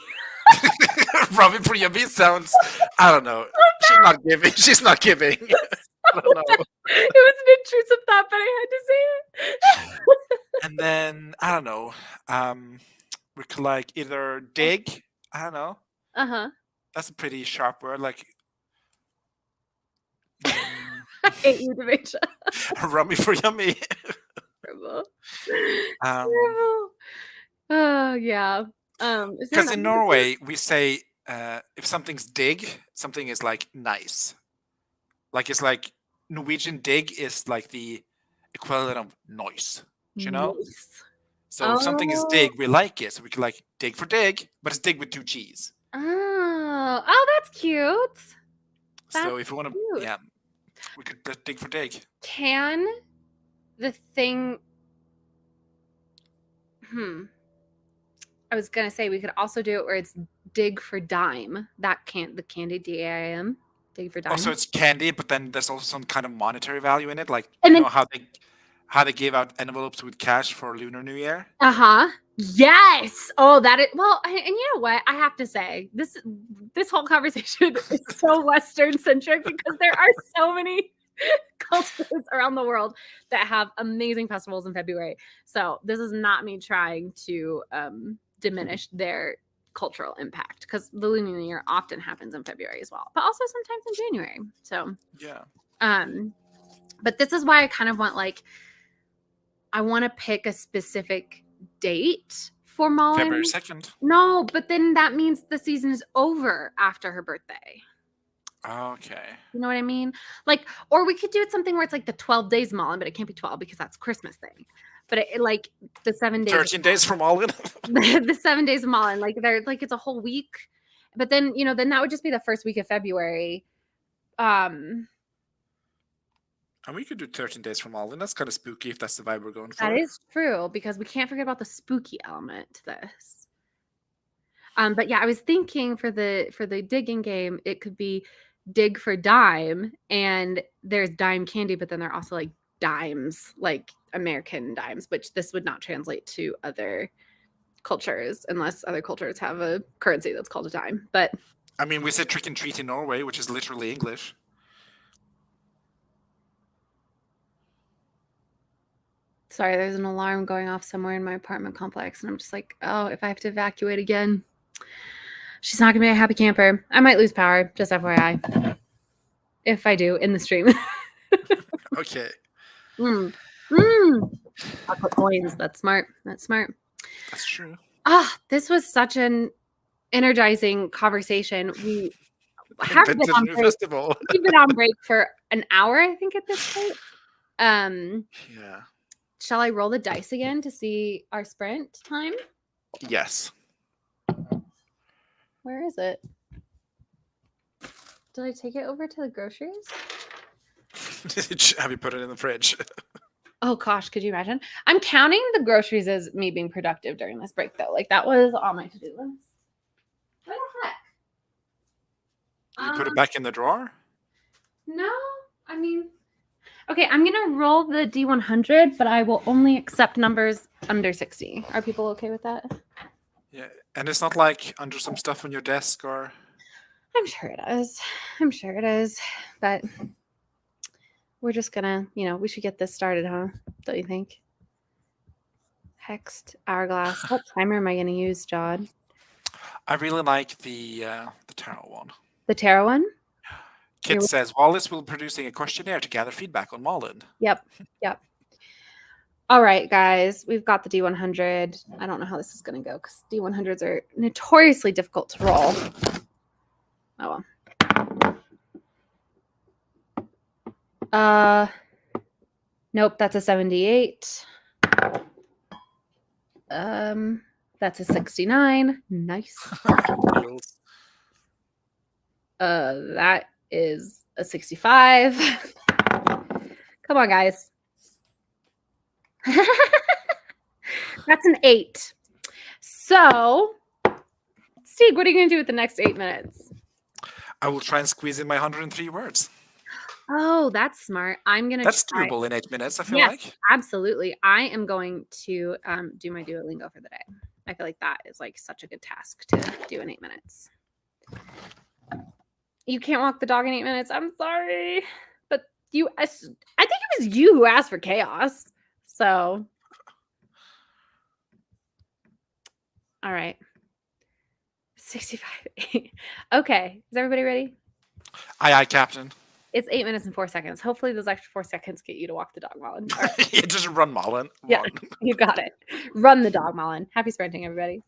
Rummy for yummy sounds. I don't know. She's not giving. She's not giving. I don't know. It was an intrusive thought, but I had to say it. And then I don't know. We could like either dig. I don't know. Uh-huh. That's a pretty sharp word. Like I hate you, Demetra. rummy for yummy. Terrible. Um, Terrible. Oh yeah. Is there Because in another- Norway we say if something's dig, something is like nice. Like it's like Norwegian dig is like the equivalent of noise. Do you know? Nice. So if something is dig, we like it. So we could like dig for dig, but it's dig with 2 G's. Oh, that's cute. So if you want to, cute. yeah, we could dig for dig. Can the thing I was gonna say we could also do it where it's dig for dime. That can't the candy DAIM. Dig for dime. Also, it's candy, but then there's also some kind of monetary value in it. Like And you then- know how they gave out envelopes with cash for Lunar New Year. Uh-huh. Yes. Oh, that is well, and you know what? I have to say, this whole conversation is so Western centric because there are so many cultures around the world that have amazing festivals in February. So this is not me trying to diminish their cultural impact because the Lunar New Year often happens in February as well, but also sometimes in January. So Yeah. but this is why I kind of want like I want to pick a specific date for Malin. February 2nd. No, but then that means the season is over after her birthday. Okay. You know what I mean? Like, or we could do it something where it's like the 12 days Malin, but it can't be 12 because that's Christmas thing. But it like the 7 days. 13 days from Malin. The 7 days of Malin, like they're like it's a whole week. But then then that would just be the first week of February. And we could do 13 days from Malin. That's kind of spooky if that's the vibe we're going for. That is true because we can't forget about the spooky element to this. But yeah, I was thinking for the digging game, it could be dig for dime, and there's dime candy, but then there are also like dimes, like American dimes, which this would not translate to other cultures unless other cultures have a currency that's called a dime. But I mean, we said trick and treat in Norway, which is literally English. sorry, there's an alarm going off somewhere in my apartment complex, and I'm just like, oh, if I have to evacuate again, she's not gonna be a happy camper. I might lose power, just FYI. If I do in the stream. Okay. I'll put coins. That's smart. That's smart. That's true. Ah, this was such an energizing conversation. We have been Invented a on new break. festival. We've been on break for an hour, I think, at this point. Yeah. Shall I roll the dice again to see our sprint time? Yes. Where is it? Did I take it over to the groceries? Have you put it in the fridge? Oh gosh, could you imagine? I'm counting the groceries as me being productive during this break, though. Like that was on my to-do list. Where the heck? You put it back in the drawer? No, I mean, okay, I'm gonna roll the D100, but I will only accept numbers under 60. Are people okay with that? Yeah. And it's not like under some stuff on your desk or. I'm sure it is. I'm sure it is. But we're just gonna, we should get this started, huh? Don't you think? Hexed hourglass. What timer am I gonna use, John? I really like the tarot one. The tarot one? Kit says Wallace will be producing a questionnaire to gather feedback on Malin. Yep. All right, guys, we've got the D100. I don't know how this is going to go because D100s are notoriously difficult to roll. Oh well. Nope, that's a 78. That's a 69. Nice. That is a 65. Come on, guys. That's an 8. So, Steve, what are you going to do with the next 8 minutes? I will try and squeeze in my 103 words. Oh, that's smart. I'm going to That's doable in 8 minutes, I feel like. Absolutely. I am going to do my Duolingo for the day. I feel like that is like such a good task to do in 8 minutes. You can't walk the dog in 8 minutes. I'm sorry. But I think it was you who asked for chaos. So, all right. 65. Okay. Is everybody ready? Aye, Captain. It's 8 minutes and 4 seconds. Hopefully those extra 4 seconds get you to walk the dog, Malin. Right. Yeah, just run, Malin. Yeah, you got it. Run the dog, Malin. Happy sprinting, everybody.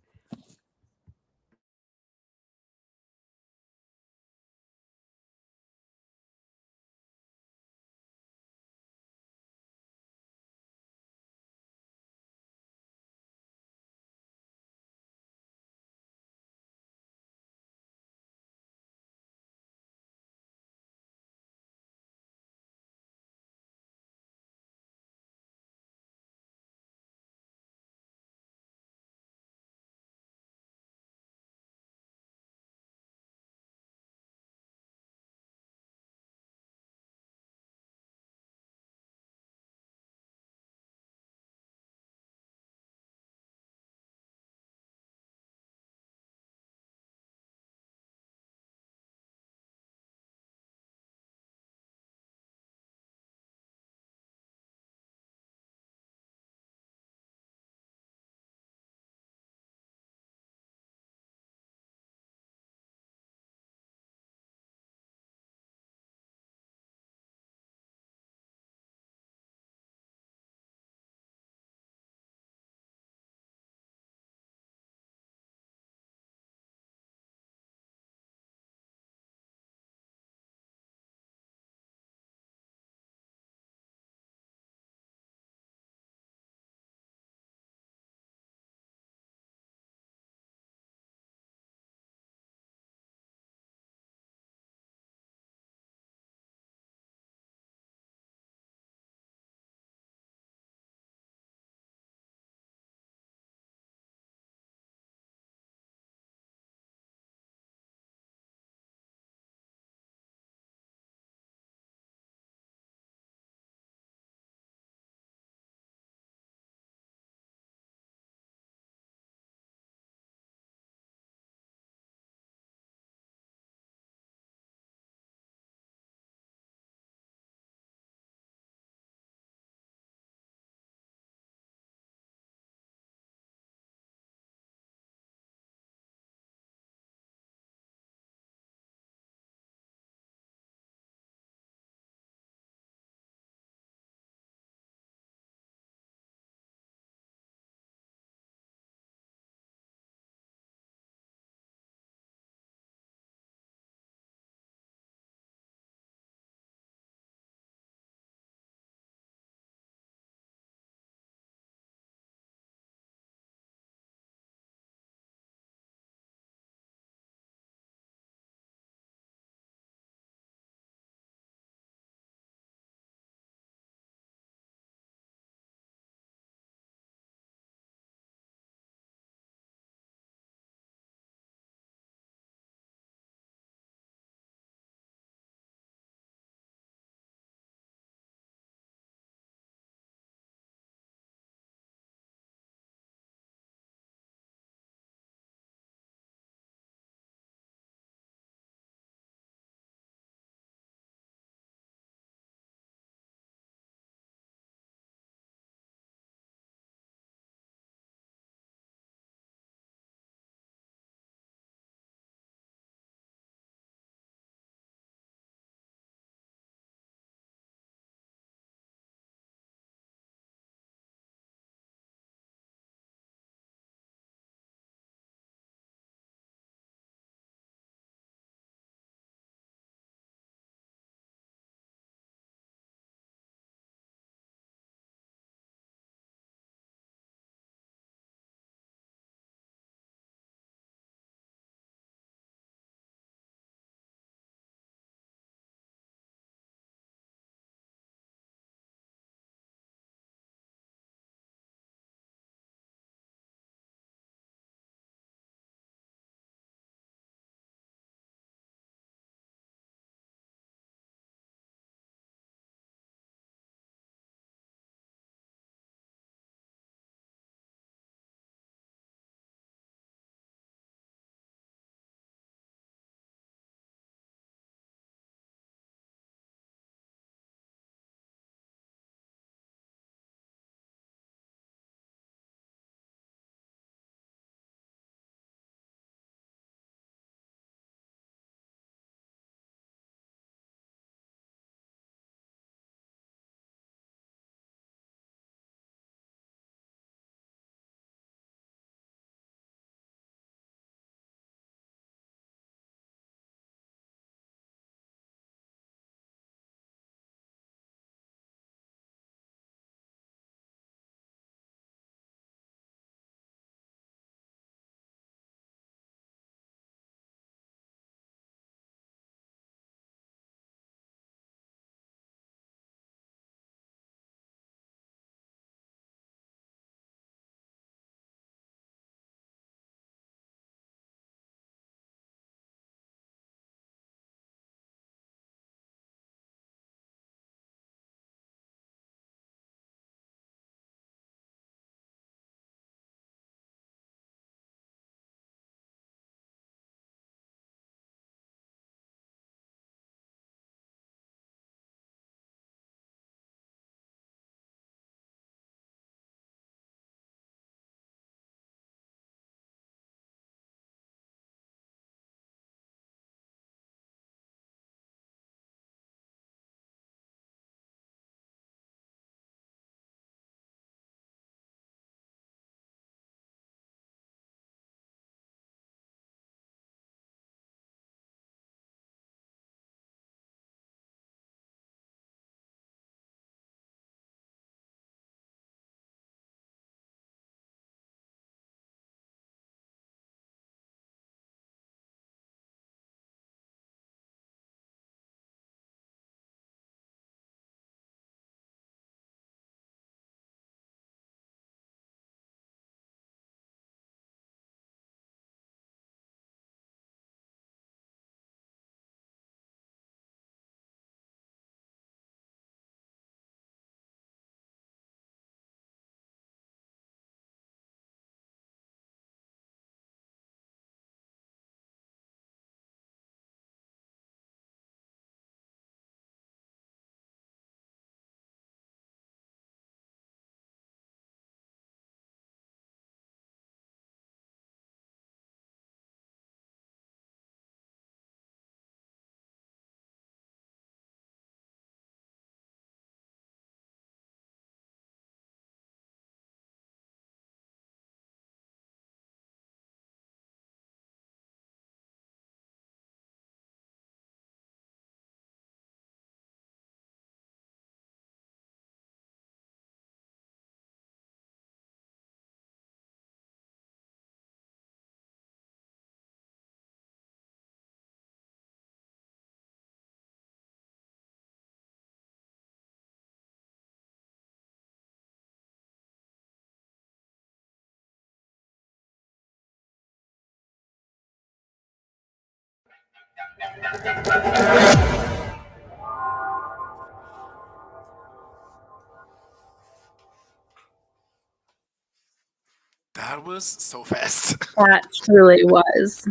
That was so fast. That truly was.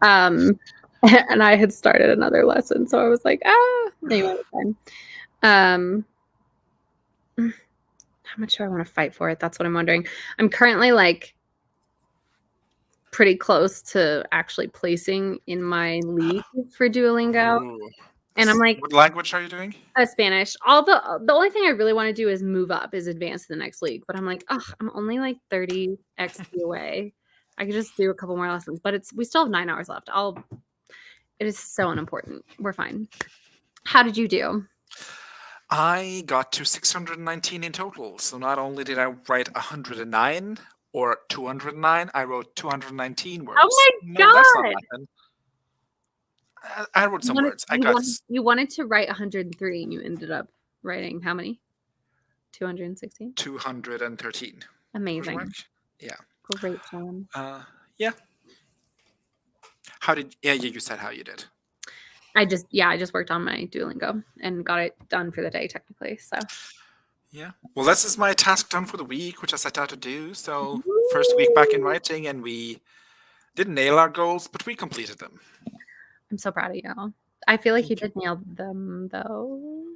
And I had started another lesson, so I was like, anyway, it's fine. How much do I want to fight for it? That's what I'm wondering. I'm currently like pretty close to actually placing in my league for Duolingo. Ooh. And I'm like, what language are you doing? Spanish. The only thing I really want to do is move up, is advance to the next league. But I'm like, I'm only like 30 XP away. I could just do a couple more lessons, but we still have 9 hours left. It is so unimportant. We're fine. How did you do? I got to 619 in total. So not only did I write 109 or 209, I wrote 219 words. Oh my No, that's not God. nothing. I wrote some words. You wanted to write 103 and you ended up writing how many? 216? 213. Amazing. Yeah. Great job. Yeah. You said how you did. I just worked on my Duolingo and got it done for the day technically. So yeah. Well, this is my task done for the week, which I set out to do. So first week back in writing, and we didn't nail our goals, but we completed them. I'm so proud of you. I feel like you did nail them though.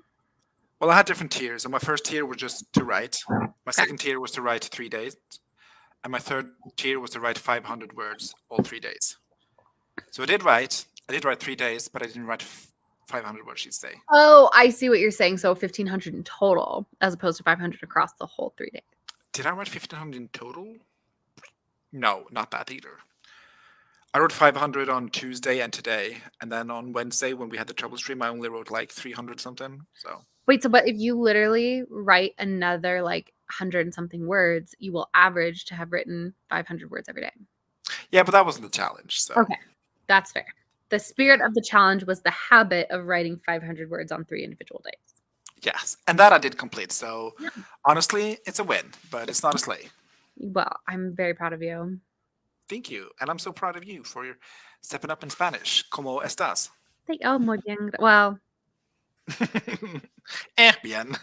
Well, I had different tiers. And my first tier was just to write. My second tier was to write 3 days. And my third tier was to write 500 words all 3 days. So I did write 3 days, but I didn't write 500 words each day. Oh, I see what you're saying. So 1,500 in total, as opposed to 500 across the whole 3 days. Did I write 1,500 in total? No, not that either. I wrote 500 on Tuesday and today, and then on Wednesday when we had the trouble stream, I only wrote like 300 something. So wait, but if you literally write another like 100 and something words, you will average to have written 500 words every day. Yeah, but that wasn't the challenge. So okay, that's fair. The spirit of the challenge was the habit of writing 500 words on 3 individual days. Yes, and that I did complete. So honestly, it's a win, but it's not a slay. Well, I'm very proud of you. Thank you. And I'm so proud of you for your stepping up in Spanish. ¿Cómo estás? Muy bien. Well. Bien.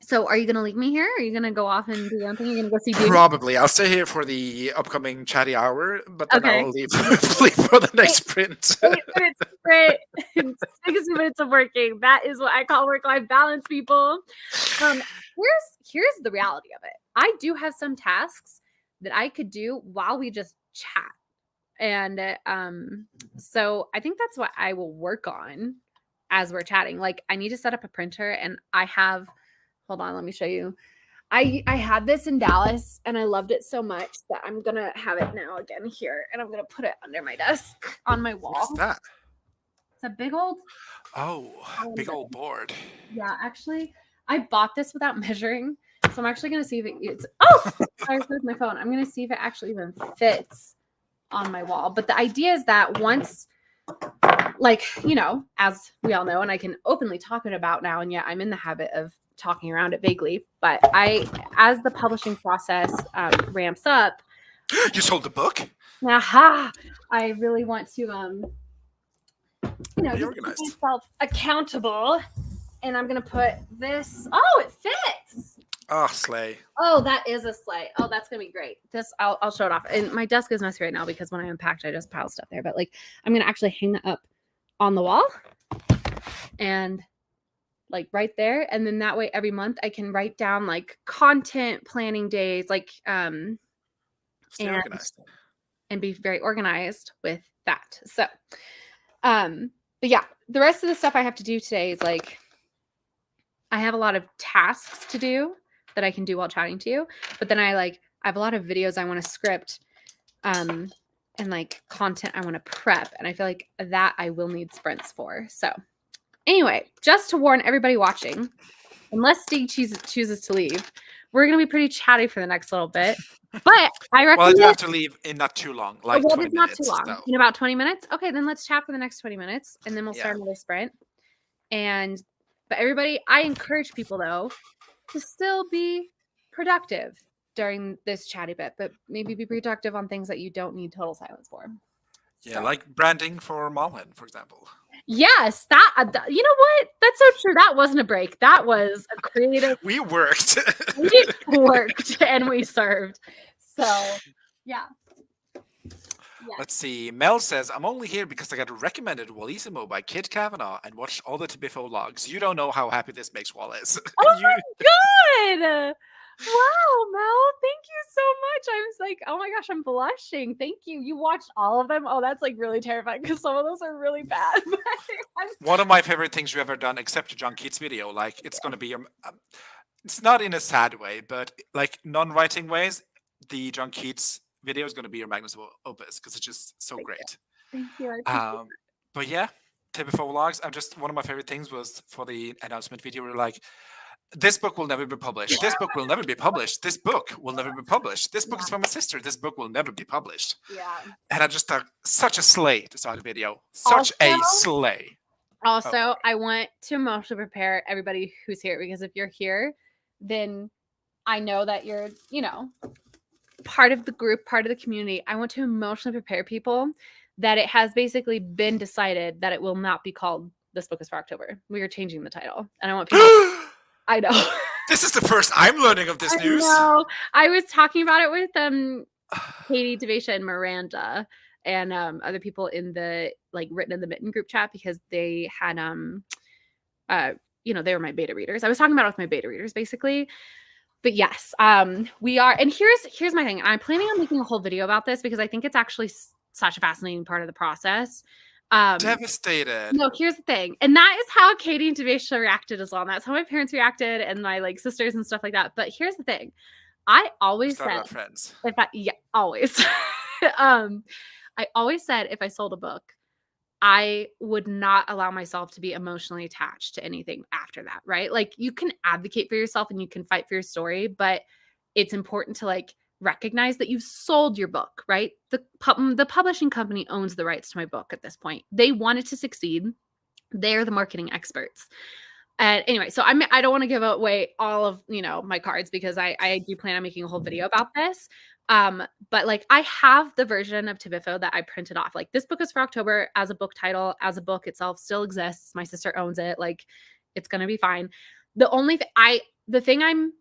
So are you going to leave me here? Are you going to go off and do your own thing? You're going to go see Dude? Probably. I'll stay here for the upcoming chatty hour, but then I'll leave for the next sprint. 8 minutes sprint. 60 minutes of working. That is what I call work-life balance, people. Here's the reality of it. I do have some tasks that I could do while we just chat. And so I think that's what I will work on as we're chatting. Like I need to set up a printer, and I have, hold on, let me show you. I had this in Dallas and I loved it so much that I'm going to have it now again here, and I'm going to put it under my desk on my wall. What's that? It's a big old. Oh, big old board. Yeah, actually, I bought this without measuring. So I'm actually going to see if it's, I closed my phone. I'm going to see if it actually even fits on my wall. But the idea is that once, like, you know, as we all know, and I can openly talk it about now, and yet I'm in the habit of talking around it vaguely, but as the publishing process ramps up. You sold the book? I really want to, just keep myself accountable. And I'm going to put this. Oh, it fits. Oh, slay. Oh, that is a sleigh. Oh, that's going to be great. This, I'll show it off. And my desk is messy right now because when I unpacked, I just piled stuff there. But like, I'm going to actually hang that up on the wall and like right there. And then that way every month I can write down like content planning days, like, Stay organized. And be very organized with that. So, but yeah, the rest of the stuff I have to do today is like, I have a lot of tasks to do that I can do while chatting to you. But then I have a lot of videos I want to script and like content I want to prep. And I feel like that I will need sprints for. So anyway, just to warn everybody watching, unless Steve chooses to leave, we're going to be pretty chatty for the next little bit. But I recommend... Well, I do have to leave in not too long. Like 20 it's not minutes, too long. So. In about 20 minutes? Okay, then let's chat for the next 20 minutes. And then we'll start another sprint. But everybody, I encourage people, though, to still be productive. during this chatty bit, but maybe be productive on things that you don't need total silence for. Yeah, So. like branding for Mullen, for example. Yes, that you know what? That's so true. That wasn't a break. That was a creative. We worked. We worked and we served. So, yeah. Let's see. Mel says, I'm only here because I got recommended Wallissimo by Kit Kavanaugh and watched all the Tibiffo logs. You don't know how happy this makes Wallace. Oh my god! Wow, Mel, thank you so much. I was like, oh my gosh, I'm blushing. Thank you. You watched all of them? Oh, that's like really terrifying because some of those are really bad. One of my favorite things you've ever done, except a John Keats video, like it's going to be your. It's not in a sad way, but like non-writing ways, the John Keats video is going to be your magnus opus because it's just so great. Thank you. I appreciate But yeah, Tibiffo logs. One of my favorite things was for the announcement video. We're like, this book will never be published. This book will never be published. This book will never be published. This book is from my sister. This book will never be published. Yeah. And I just thought, such a slay to start the video. Such a slay. Also, I want to emotionally prepare everybody who's here because if you're here, then I know that you're, part of the group, part of the community. I want to emotionally prepare people that it has basically been decided that it will not be called This Book is for October. We are changing the title. And I want people I know. This is the first I'm learning of this news. I was talking about it with Katie, Devesha, and Miranda and other people in the Written in the Mitten group chat because they had they were my beta readers. I was talking about it with my beta readers basically. But yes, we are, and here's my thing. I'm planning on making a whole video about this because I think it's actually such a fascinating part of the process. Devastated. No, here's the thing. And that is how Katie and Devesha reacted as well. And that's how my parents reacted and my sisters and stuff like that. But here's the thing. I always said friends. Always. I always said if I sold a book, I would not allow myself to be emotionally attached to anything after that, right? Like you can advocate for yourself and you can fight for your story, but it's important to recognize that you've sold your book, right? The publishing company owns the rights to my book at this point. They want it to succeed. They're the marketing experts. And anyway, so I don't want to give away all of, my cards because I do plan on making a whole video about this. But I have the version of Tibiffo that I printed off. This book is for October as a book title, as a book itself still exists. My sister owns it. It's going to be fine. The thing I'm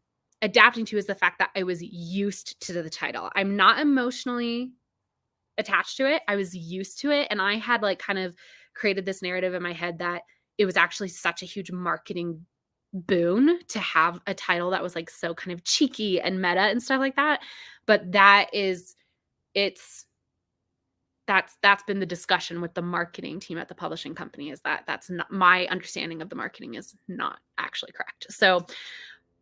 adapting to is the fact that I was used to the title. I'm not emotionally attached to it. I was used to it. And I had kind of created this narrative in my head that it was actually such a huge marketing boon to have a title that was so kind of cheeky and meta and stuff like that. But that's been the discussion with the marketing team at the publishing company is that's not my understanding of the marketing is not actually correct. So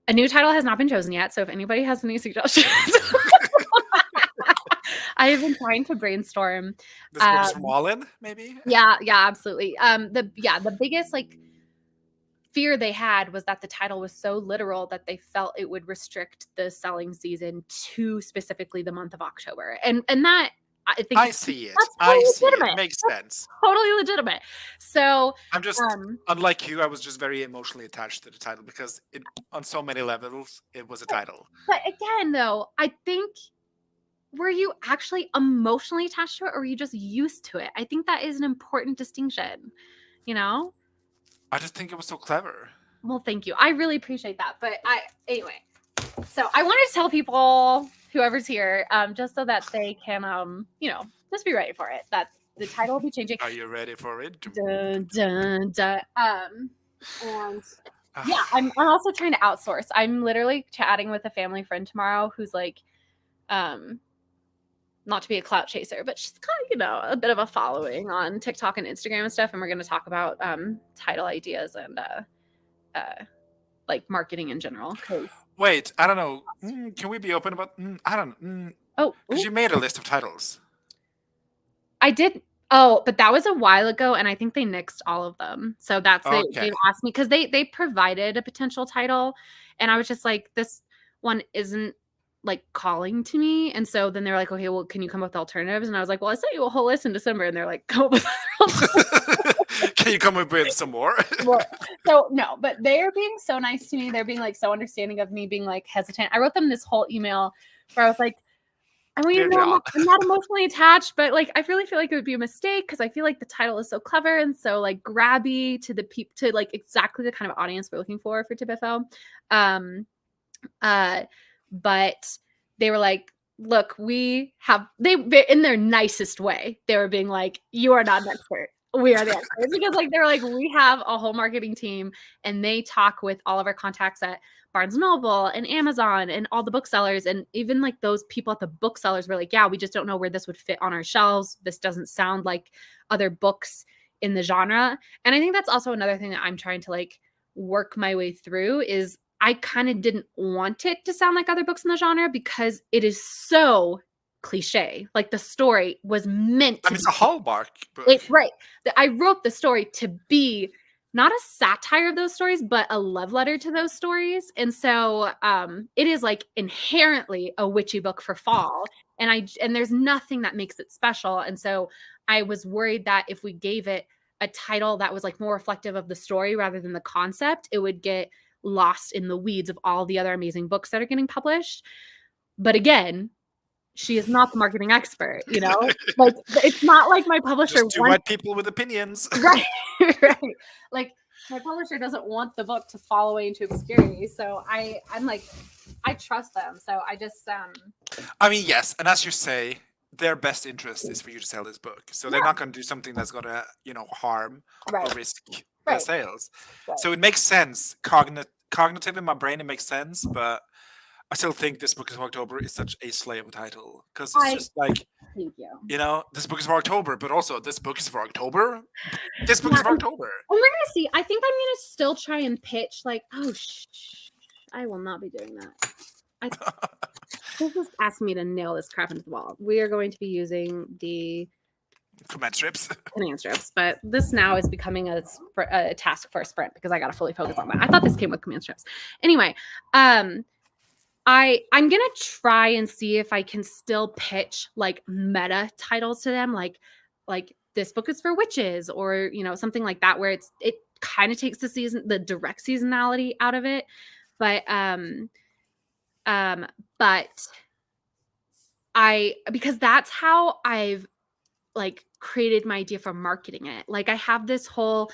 a new title has not been chosen yet. So if anybody has any suggestions, I have been trying to brainstorm. This book is from Wallen, maybe? Yeah, absolutely. The biggest fear they had was that the title was so literal that they felt it would restrict the selling season to specifically the month of October. And that I think I see it. I see it. Makes sense. Totally legitimate. So I'm just unlike you, I was just very emotionally attached to the title because on so many levels it was a title. But again, though, I think were you actually emotionally attached to it or were you just used to it? I think that is an important distinction, I just think it was so clever. Well, thank you. I really appreciate that. But anyway, so I wanted to tell people, whoever's here, just so that they can, just be ready for it. That the title will be changing. Are you ready for it? Dun, dun, dun. And yeah, I'm also trying to outsource. I'm literally chatting with a family friend tomorrow who's not to be a clout chaser, but she's got, a bit of a following on TikTok and Instagram and stuff. And we're going to talk about title ideas and marketing in general. Wait, I don't know. Can we be open about? I don't know. Oh, because you made a list of titles. I did. Oh, but that was a while ago, and I think they nixed all of them. So that's they've asked me because they provided a potential title, and I was just like, this one isn't calling to me. And so then they're like, okay, well, can you come up with alternatives? And I was like, well, I sent you a whole list in December, and they're like, come up with Can you come up with some more? Well, so no, but they're being so nice to me. They're being like so understanding of me being like hesitant. I wrote them this whole email where I was like, I want you to Dear know John. I'm not emotionally attached, but like I really feel like it would be a mistake because I feel like the title is so clever and so like grabby to the people to like exactly the kind of audience we're looking for TBFO. But they were like, look, we have they in their nicest way, they were being like, you are not an expert. We are the experts. Because like they're like, we have a whole marketing team and they talk with all of our contacts at Barnes and Noble and Amazon and all the booksellers. And even like those people at the booksellers were like, yeah, we just don't know where this would fit on our shelves. This doesn't sound like other books in the genre. And I think that's also another thing that I'm trying to like work my way through is I kind of didn't want it to sound like other books in the genre because it is so cliche. Like the story was meant to I mean, it's a Hallmark book. right. I wrote the story to be not a satire of those stories, but a love letter to those stories. And so it is like inherently a witchy book for fall. And there's nothing that makes it special. And so I was worried that if we gave it a title that was like more reflective of the story rather than the concept, it would get lost in the weeds of all the other amazing books that are getting published. But again, she is not the marketing expert, you know? Like it's not like my publisher Just two white people with opinions. right. Right. Like my publisher doesn't want the book to fall away into obscurity. So I'm like, I trust them. So I just I mean, yes, and as you say, their best interest is for you to sell this book. So they're not going to do something that's going to, harm Right. or risk Right. sales. Right. So it makes sense. Cognitive in my brain, it makes sense, but I still think This Book is for October is such a slay of a title because it's just like, Thank you. This book is for October, but also this book is for October. This book is for October. And we're gonna see. I think I'm gonna still try and pitch like, oh, I will not be doing that. This is asking me to nail this crap into the wall. We are going to be using the Command strips. command strips, but this now is becoming a task for a sprint because I got to fully focus on that. I thought this came with command strips. Anyway, I'm gonna try and see if I can still pitch like meta titles to them, like this book is for witches, or something like that, where it kind of takes the direct seasonality out of it, but because that's how I've like created my idea for marketing it. Like I have this whole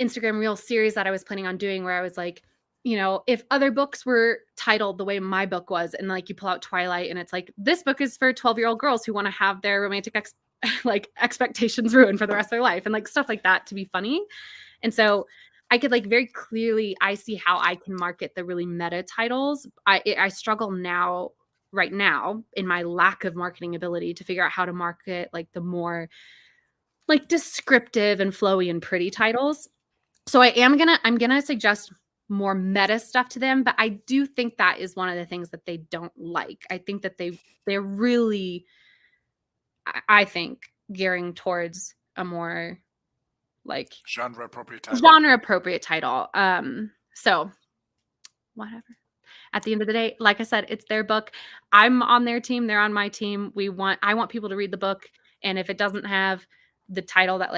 Instagram reel series that I was planning on doing where I was like, if other books were titled the way my book was, and like you pull out Twilight and it's like, this book is for 12-year-old girls who want to have their romantic expectations ruined for the rest of their life, and like stuff like that to be funny. And so I could like very clearly, I see how I can market the really meta titles. I struggle right now in my lack of marketing ability to figure out how to market like the more like descriptive and flowy and pretty titles. So I'm gonna suggest more meta stuff to them, but I do think that is one of the things that they don't like. I think that they're really, I think, gearing towards a more like genre appropriate title. So whatever. At the end of the day, like I said, it's their book. I'm on their team. They're on my team. I want people to read the book. And if it doesn't have the title that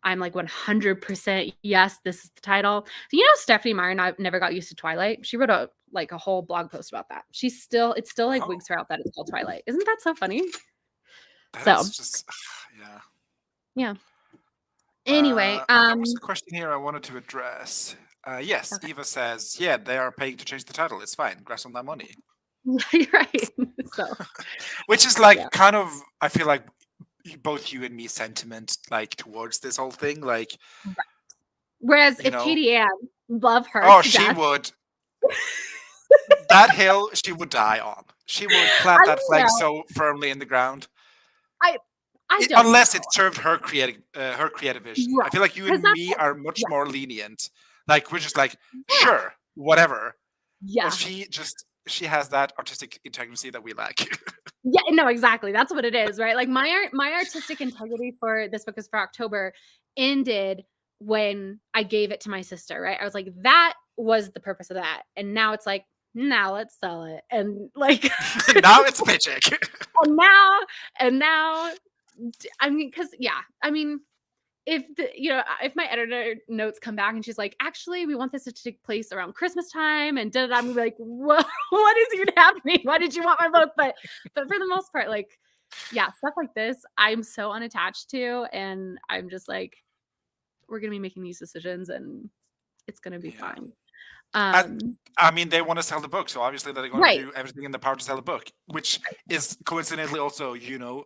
I'm like 100% yes, this is the title. So, Stephanie Meyer never got used to Twilight. She wrote a whole blog post about that. It's still wigs her out that it's called Twilight. Isn't that so funny? That's just, yeah. Anyway, there was a question here I wanted to address. Yes, okay. Eva says, yeah, they are paying to change the title. It's fine. Grass on that money. You're right. So, which is like kind of, I feel like both you and me sentiment like towards this whole thing. Like, right. Whereas if Katie Ann, love her. Oh, she would. That hill, she would die on. She would plant that flag so firmly in the ground. Unless it served her creative vision. Right. I feel like you and me are much more lenient. Like we're just like, sure, whatever. Yeah. But she has that artistic integrity that we lack. Yeah, no, exactly. That's what it is, right? Like my artistic integrity for This Book is for October ended when I gave it to my sister, right? I was like, that was the purpose of that. And now it's like, now let's sell it. And like now it's magic. and now I mean, because if my editor notes come back and she's like, actually, we want this to take place around Christmas time, and I'm gonna be like, what is even happening? Why did you want my book? But for the most part, like, yeah, stuff like this, I'm so unattached to, and I'm just like, we're gonna be making these decisions, and it's gonna be Yeah. fine. I mean, they want to sell the book, so obviously they're going Right. to do everything in their power to sell the book, which is coincidentally also,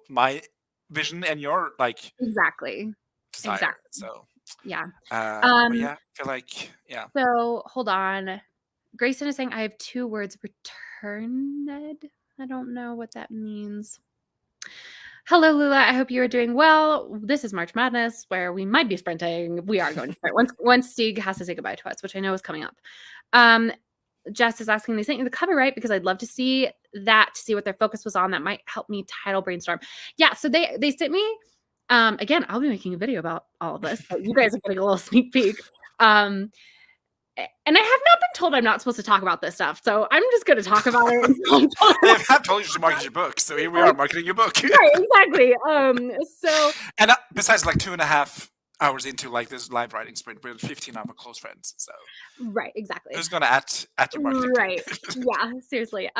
my vision and your like Exactly. desire. Exactly. So, Yeah. but Um, yeah, I feel like So hold on. Grayson is saying I have 2 words, returned. I don't know what that means. Hello, Lula. I hope you are doing well. This is March Madness, where we might be sprinting. We are going to sprint once Stieg has to say goodbye to us, which I know is coming up. Jess is asking, they sent you the cover, right? Because I'd love to see that, to see what their focus was on. That might help me title brainstorm. Yeah, so they sent me. Again, I'll be making a video about all of this, but you guys are getting a little sneak peek. And I have not been told I'm not supposed to talk about this stuff, so I'm just going to talk about it. they have told you to market your book, so here we are marketing your book. Right, exactly. And besides, like 2.5 hours into like this live writing sprint, we're 15 of our close friends. So right, exactly. who's gonna at your marketing? Right. Yeah, seriously.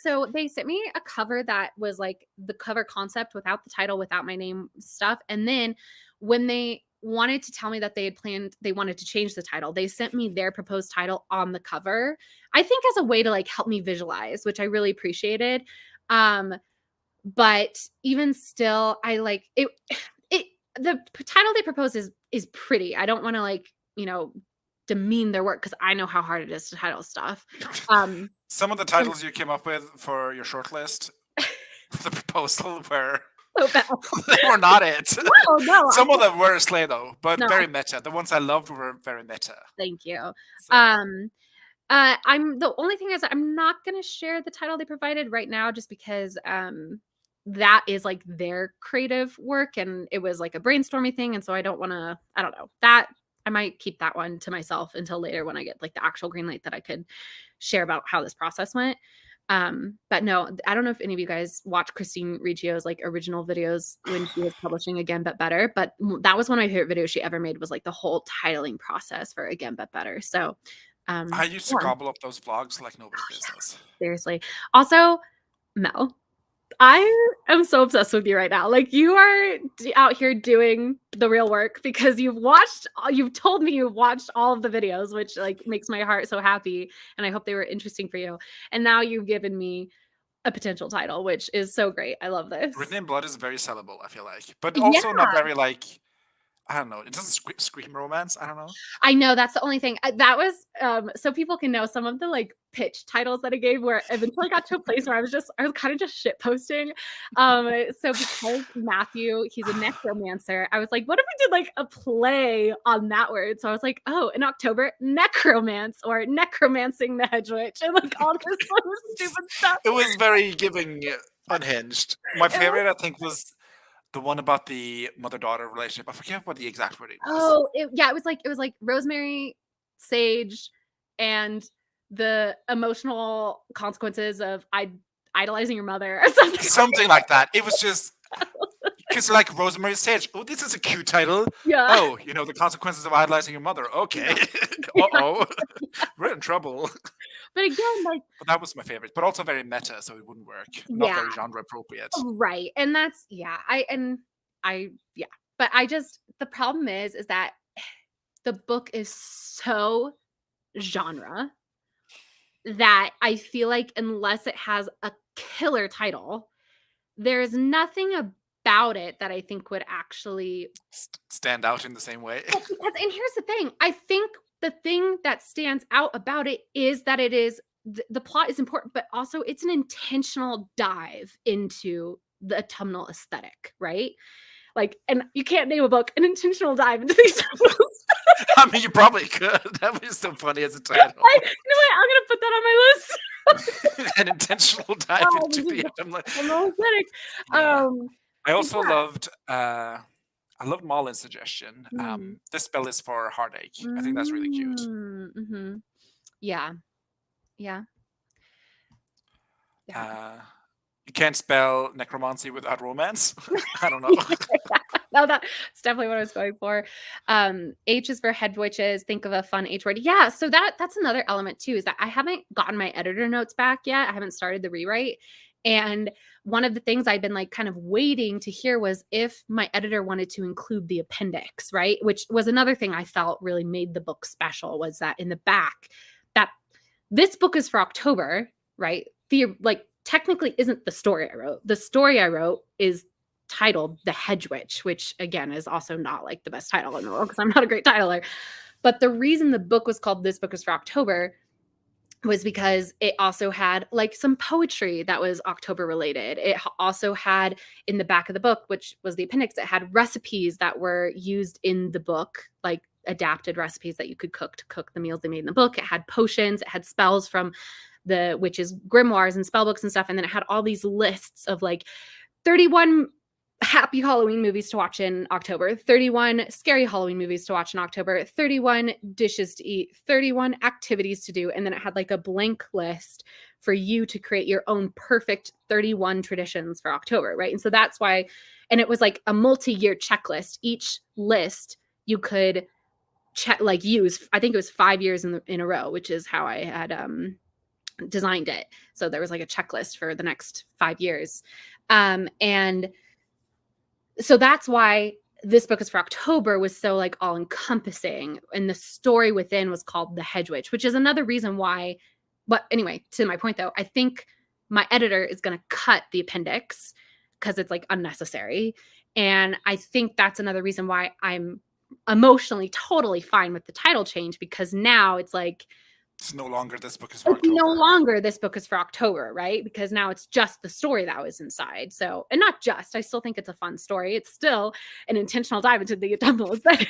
So they sent me a cover that was like the cover concept without the title, without my name stuff. And then when they wanted to tell me that they wanted to change the title, they sent me their proposed title on the cover. I think as a way to like help me visualize, which I really appreciated. But even still, I like it. The title they propose is pretty. I don't want to like, demean their work, because I know how hard it is to title stuff. Some of the titles you came up with for your shortlist, the proposal were so bad. they were not it. No. Some of them were slay though, but No. very meta. The ones I loved were very meta. Thank you. So, I'm the only thing is I'm not going to share the title they provided right now, just because that is like their creative work, and it was like a brainstorming thing, and so I don't know that I might keep that one to myself until later when I get like the actual green light that I could share about how this process went. But no, I don't know if any of you guys watch Christine Riccio's like original videos when she was publishing Again But Better, but that was one of my favorite videos she ever made, was like the whole titling process for Again But Better. So I used to gobble up those vlogs like nobody's business. Seriously. Also, Mel, I am so obsessed with you right now. Like, you are out here doing the real work, because you've told me you've watched all of the videos, which like makes my heart so happy. And I hope they were interesting for you. And now you've given me a potential title, which is so great. I love this. Written in Blood is very sellable, I feel like, but also not very like, I don't know. It doesn't scream romance. I don't know. I know, that's the only thing. That was so people can know some of the like pitch titles that I gave, where eventually got to a place where I was kind of just shit posting. So because Matthew, he's a necromancer, I was like, what if we did like a play on that word? So I was like, oh, in October, necromance, or necromancing the hedge witch, and like all this stupid stuff. It was very giving Unhinged. My favorite, I think, was the one about the mother-daughter relationship. I forget what the exact wording was. Oh, it was like Rosemary, Sage, and the emotional consequences of idolizing your mother, or something. Something like that. It was just because like Rosemary Sage. Oh, this is a cute title. Yeah. Oh, the consequences of idolizing your mother. Okay. Uh-oh. We're in trouble. But again, like, but that was my favorite, but also very meta, so it wouldn't work. Not very genre appropriate. Right. And that's but the problem is that the book is so genre that I feel like unless it has a killer title, there's nothing about it that I think would actually stand out in the same way. And here's the thing. I think the thing that stands out about it is that it is the plot is important, but also it's an intentional dive into the autumnal aesthetic, right? Like, and you can't name a book an intentional dive into these titles. I mean, you probably could. That was so funny as a title. You know what? I'm gonna put that on my list. An intentional dive into the autumnal aesthetic. Yeah. I also loved. I loved Malin's suggestion. This spell is for heartache. I think that's really cute. Mm-hmm. Yeah. You can't spell necromancy without romance. I don't know. No, that's definitely what I was going for. H is for head witches. Think of a fun H word. Yeah, so that's another element too, is that I haven't gotten my editor notes back yet. I haven't started the rewrite. And one of the things I've been like kind of waiting to hear was if my editor wanted to include the appendix, right? Which was another thing I felt really made the book special, was that in the back, that this book is for October, right? Like technically isn't the story I wrote. The story I wrote is titled The Hedge Witch, which again is also not like the best title in the world because I'm not a great titler. But the reason the book was called This Book is for October was because it also had like some poetry that was October related. It also had in the back of the book, which was the appendix, it had recipes that were used in the book, like adapted recipes that you could cook to cook the meals they made in the book. It had potions, it had spells from the witches' grimoires and spell books and stuff. And then it had all these lists of like 31 happy Halloween movies to watch in October, 31 scary Halloween movies to watch in October, 31 dishes to eat, 31 activities to do. And then it had like a blank list for you to create your own perfect 31 traditions for October, right? And so that's why, and it was like a multi-year checklist. Each list you could use, I think it was 5 years in a row, which is how I had designed it. So there was like a checklist for the next 5 years. And so that's why This Book is for October was so like all encompassing. And the story within was called The Hedge Witch, which is another reason why. But anyway, to my point though, I think my editor is going to cut the appendix because it's like unnecessary. And I think that's another reason why I'm emotionally totally fine with the title change, because now it's like, it's no longer This Book is for October. No longer This Book is for October, right? Because now it's just the story that was inside. So, and not just, I still think it's a fun story. It's still an intentional dive into the autumnal aesthetic.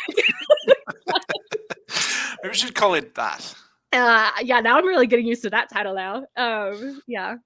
Maybe we should call it that. Yeah, now I'm really getting used to that title now. Yeah.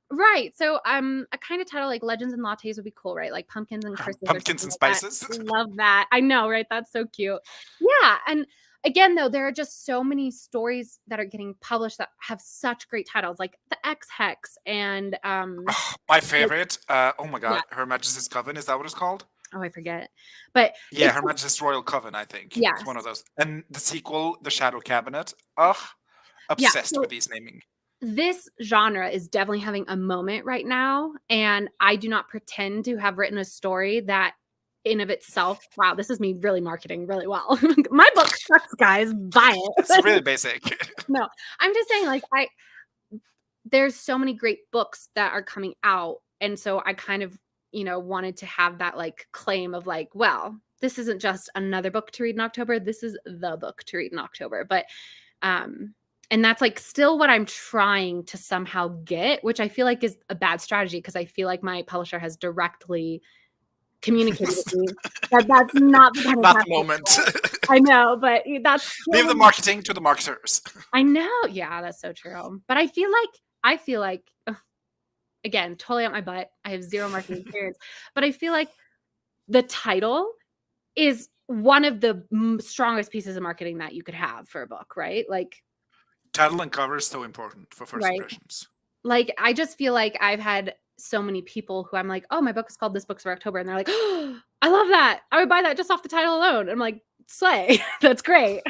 Right. So a kind of title like Legends and Lattes would be cool, right? Like Pumpkins and Christmas. Pumpkins and Spices. Love that. I know, right? That's so cute. Yeah. And again, though, there are just so many stories that are getting published that have such great titles, like The X Hex and my favorite. Oh my God, yeah. Her Majesty's Coven. Is that what it's called? Oh, I forget. But yeah, Her Majesty's Royal Coven, I think. Yeah, it's one of those. And the sequel, The Shadow Cabinet. Obsessed with these naming. This genre is definitely having a moment right now, and I do not pretend to have written a story that in of itself, wow, this is me really marketing really well. My book sucks, guys. Buy it. It's really basic. No, I'm just saying, like, there's so many great books that are coming out. And so I kind of, wanted to have that like claim of like, well, this isn't just another book to read in October. This is the book to read in October. But, and that's like still what I'm trying to somehow get, which I feel like is a bad strategy because I feel like my publisher has directly communicated with me that that's not the kind of not the moment. I know, but that's leave the marketing to the marketers. I know, yeah, that's so true. But I feel like again, totally up my butt. I have zero marketing experience, but I feel like the title is one of the strongest pieces of marketing that you could have for a book, right? Like title and cover is so important for first impressions. Like I just feel like I've had so many people who I'm like, oh, my book is called This Book's for October. And they're like, oh, I love that. I would buy that just off the title alone. I'm like, slay. That's great.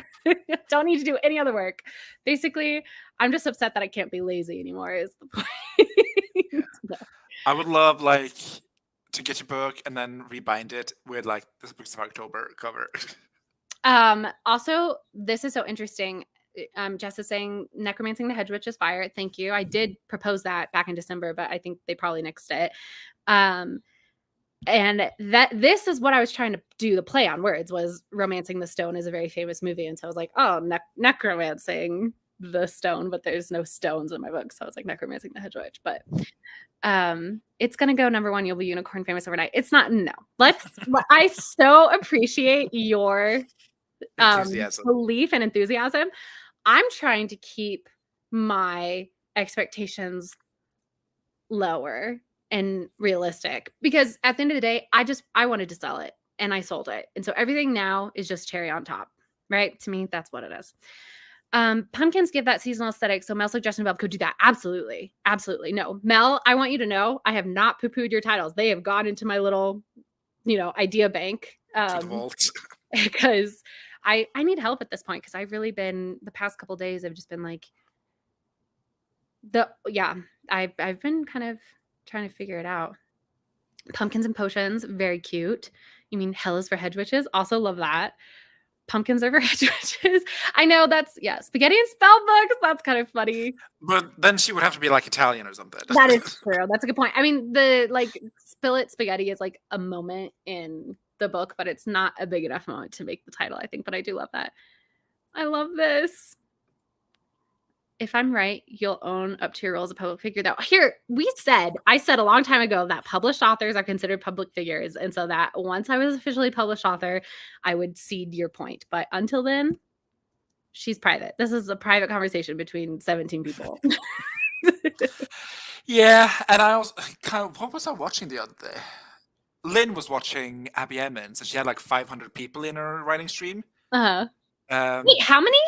Don't need to do any other work. Basically, I'm just upset that I can't be lazy anymore is the point. No. I would love like to get your book and then rebind it with like This Book's for October cover. Also, this is so interesting. Jess is saying Necromancing the Hedge Witch is fire. Thank you. I did propose that back in December, but I think they probably nixed it. And this is what I was trying to do. The play on words was Romancing the Stone is a very famous movie. And so I was like, oh, necromancing the stone, but there's no stones in my book. So I was like Necromancing the Hedge Witch. But it's going to go number one. You'll be unicorn famous overnight. It's not, no. I so appreciate your belief and enthusiasm. I'm trying to keep my expectations lower and realistic because at the end of the day, I wanted to sell it and I sold it. And so everything now is just cherry on top, right? To me, that's what it is. Pumpkins give that seasonal aesthetic. So Mel's suggestion about could do that. Absolutely. Absolutely. No, Mel, I want you to know I have not poo-pooed your titles. They have gone into my little idea bank. To the vault. Because I need help at this point, because I've really been, the past couple days I've just been like, I've been kind of trying to figure it out. Pumpkins and potions, very cute. You mean hell is for hedge witches? Also love that. Pumpkins are for hedge witches. I know that's, spaghetti and spell books. That's kind of funny. But then she would have to be like Italian or something. That is true. That's a good point. I mean, the spillet spaghetti is like a moment in the book, but it's not a big enough moment to make the title, I think. But I do love that. I love this. If I'm right, you'll own up to your role as a public figure. Though here, I said a long time ago that published authors are considered public figures. And so that once I was officially published author, I would cede your point. But until then, she's private. This is a private conversation between 17 people. Yeah, and I also what was I watching the other day? Lynn was watching Abby Emmons, and she had like 500 people in her writing stream. Wait, how many?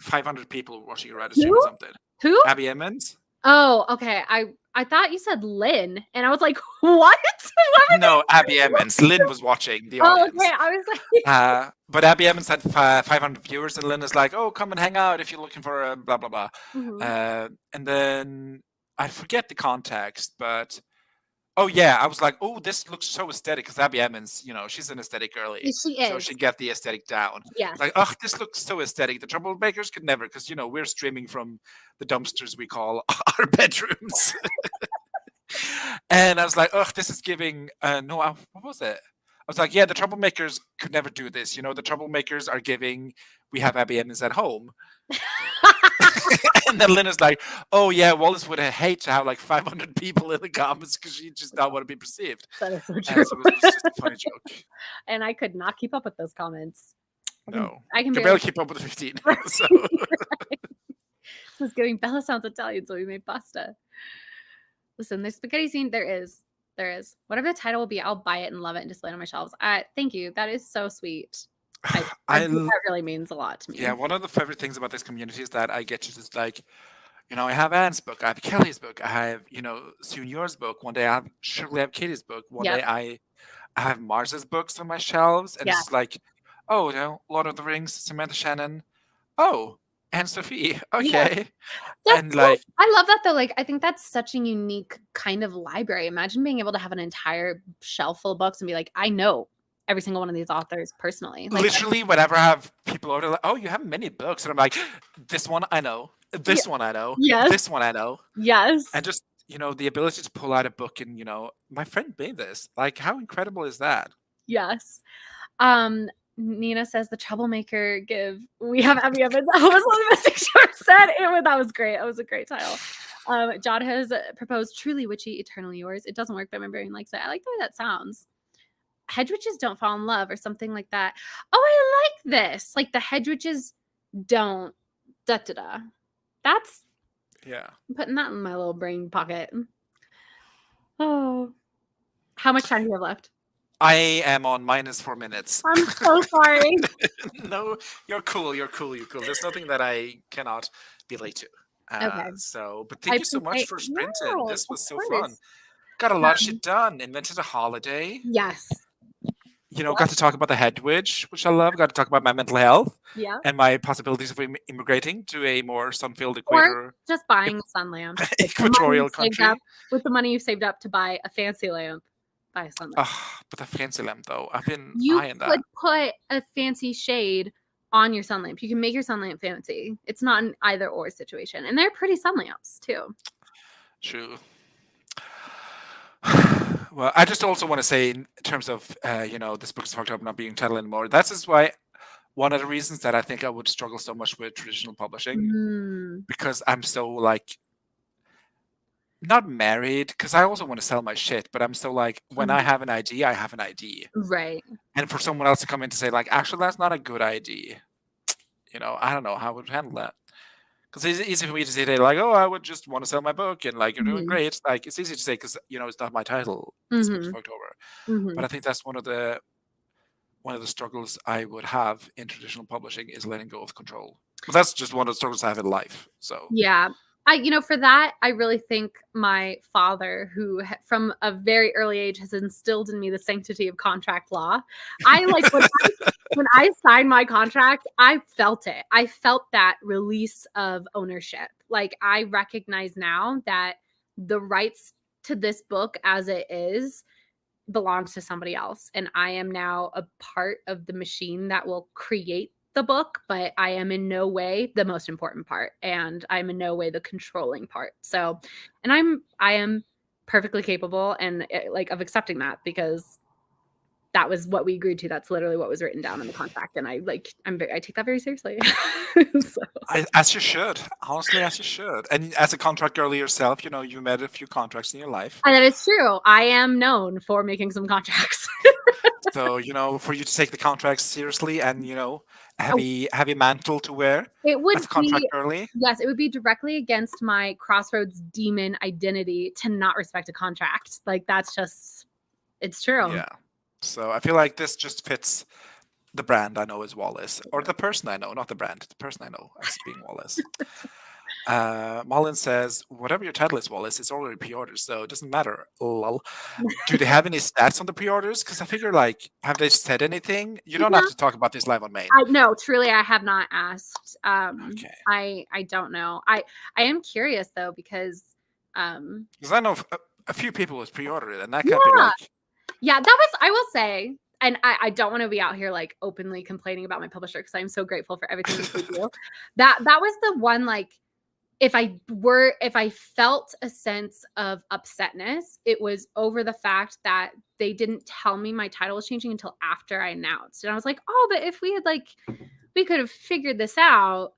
500 people watching her writing stream or something. Who? Abby Emmons. Oh, okay. I thought you said Lynn, and I was like, what? No, Abby Emmons. Lynn was watching the audience. Okay. I was like, but Abby Emmons had 500 viewers, and Lynn is like, "Oh, come and hang out if you're looking for a blah blah blah." And then I forget the context, but oh yeah, I was like, "Oh, this looks so aesthetic," because Abby Emmons, she's an aesthetic girly, she is. so she get the aesthetic down. Yeah. Like, oh, this looks so aesthetic. The Troublemakers could never, because we're streaming from the dumpsters we call our bedrooms. And I was like, oh, this is giving. What was it? I was like, yeah, the Troublemakers could never do this. The Troublemakers are giving. We have Abby Emmons at home. And then Lynn is like, oh yeah, Wallace would hate to have like 500 people in the comments because she just not want to be perceived. That is so true. So it was just a funny joke. And I could not keep up with those comments. No, I can barely keep up with the 15. So. I was giving Bella sounds Italian, so we made pasta. Listen, there's spaghetti scene. There is. Whatever the title will be, I'll buy it and love it and display it on my shelves. Thank you. That is so sweet. That really means a lot to me. Yeah, one of the favorite things about this community is that I get to just like, I have Anne's book, I have Kelly's book, I have, soon yours book. One day I surely have Katie's book. One day I have Mars's books on my shelves, and it's like, oh, Lord of the Rings, Samantha Shannon. Oh, Anne Sophie. Okay. Yeah. And like, I love that though. Like, I think that's such a unique kind of library. Imagine being able to have an entire shelf full of books and be like, I know every single one of these authors personally. Like, literally, whenever I have people over, like, oh, you have many books, and I'm like, this one I know, this one I know, this one I know, and just the ability to pull out a book and my friend made this. Like, how incredible is that? Yes. Nina says the Troublemaker we have Abby Emmons. That was one of the things she said. That was great. That was a great title. John has proposed Truly Witchy, Eternally Yours. It doesn't work, but my brain likes it. I like the way that sounds. Hedge witches don't fall in love or something like that. Oh, I like this. Like the hedge witches don't da-da-da. That's, I'm putting that in my little brain pocket. Oh, how much time do you have left? I am on -4 minutes. I'm so sorry. No, you're cool. There's nothing that I cannot be late to. Okay. But thank you so much for sprinting. This was so fun. Got a lot of shit done. Invented a holiday. Yes. Got to talk about the head witch, which I love. Got to talk about my mental health. Yeah. And my possibilities of immigrating to a more sun-filled equator. Or just buying a sun lamp. Equatorial country. With the money you saved up to buy a fancy lamp, buy a sun lamp. But the fancy lamp, though, I've been eyeing that. You could put a fancy shade on your sun lamp. You can make your sun lamp fancy. It's not an either or situation. And they're pretty sun lamps, too. True. Well, I just also want to say, in terms of, this book is fucked up not being titled anymore. That's just why one of the reasons that I think I would struggle so much with traditional publishing, because I'm so like, not married, because I also want to sell my shit, but I'm so like, when I have an idea, I have an idea. Right. And for someone else to come in to say like, actually, that's not a good idea. I don't know how I would handle that. Because it's easy for me to say like, oh, I would just want to sell my book and like you're doing great. Like it's easy to say because it's not my title. This book's fucked over. But I think that's one of the struggles I would have in traditional publishing is letting go of control. But that's just one of the struggles I have in life. So yeah, For that, I really think my father, who from a very early age has instilled in me the sanctity of contract law. When I signed my contract, I felt it. I felt that release of ownership. Like, I recognize now that the rights to this book as it is belongs to somebody else. And I am now a part of the machine that will create the book, but I am in no way the most important part. And I'm in no way the controlling part. So, and I am perfectly capable and of accepting that, because that was what we agreed to. That's literally what was written down in the contract. And I take that very seriously. So. As you should. Honestly, as you should. And as a contract girl yourself, you made a few contracts in your life. And that is true. I am known for making some contracts. So, for you to take the contracts seriously and, heavy mantle to wear It would as a contract girly. Yes, it would be directly against my Crossroads demon identity to not respect a contract. Like, that's just, it's true. Yeah. So I feel like this just fits the brand I know as Wallace, or the person I know, not the brand, the person I know as being Wallace. Malin says, whatever your title is, Wallace, it's already pre-ordered, so it doesn't matter. Lol. Do they have any stats on the pre-orders? Because I figure, have they said anything? You don't have to talk about this live on main. No, truly, I have not asked. Okay. I don't know. I am curious, though, because I know a few people who's pre-ordered it, and that can't be like... Yeah, that was, I will say, and I don't want to be out here openly complaining about my publisher, because I'm so grateful for everything that they do. That was the one, if I felt a sense of upsetness, it was over the fact that they didn't tell me my title was changing until after I announced. And I was like, oh, but if we had we could have figured this out,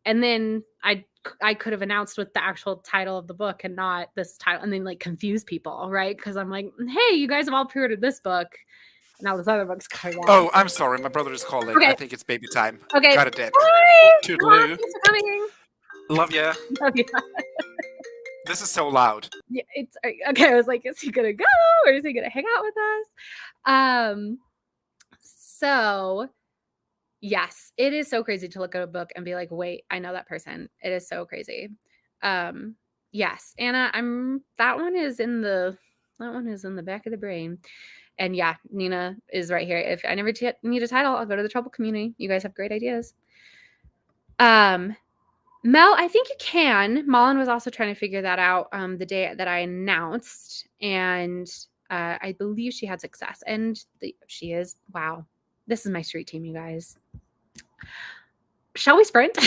and then I could have announced with the actual title of the book and not this title, and then confuse people, right? Because I'm like, hey, you guys have all pre-ordered this book. Now this other book's coming out. Oh, I'm sorry. My brother is calling. Okay. I think it's baby time. Okay. Got a dip. Bye. Toodaloo. Thanks for coming. Love ya. Love ya. This is so loud. Yeah, it's okay. I was like, is he gonna go or is he gonna hang out with us? So yes, it is so crazy to look at a book and be like, wait, I know that person. It is so crazy. Yes, Anna, that one is in the back of the brain. And yeah, Nina is right here. If I never need a title, I'll go to the Trouble community. You guys have great ideas. Mel, I think you can. Malin was also trying to figure that out the day that I announced, and I believe she had success. And she is. Wow. This is my street team, you guys. Shall we sprint?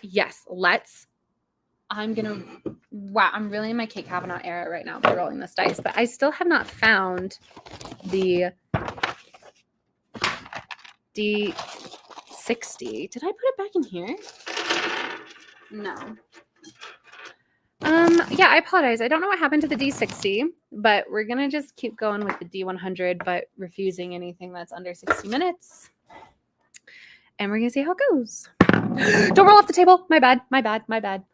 Yes, let's. Wow, I'm really in my Kate Kavanaugh era right now by rolling this dice, but I still have not found the D60. Did I put it back in here? No. Yeah, I apologize. I don't know what happened to the D60, but we're going to just keep going with the D100, but refusing anything that's under 60 minutes. And we're going to see how it goes. Don't roll off the table. My bad.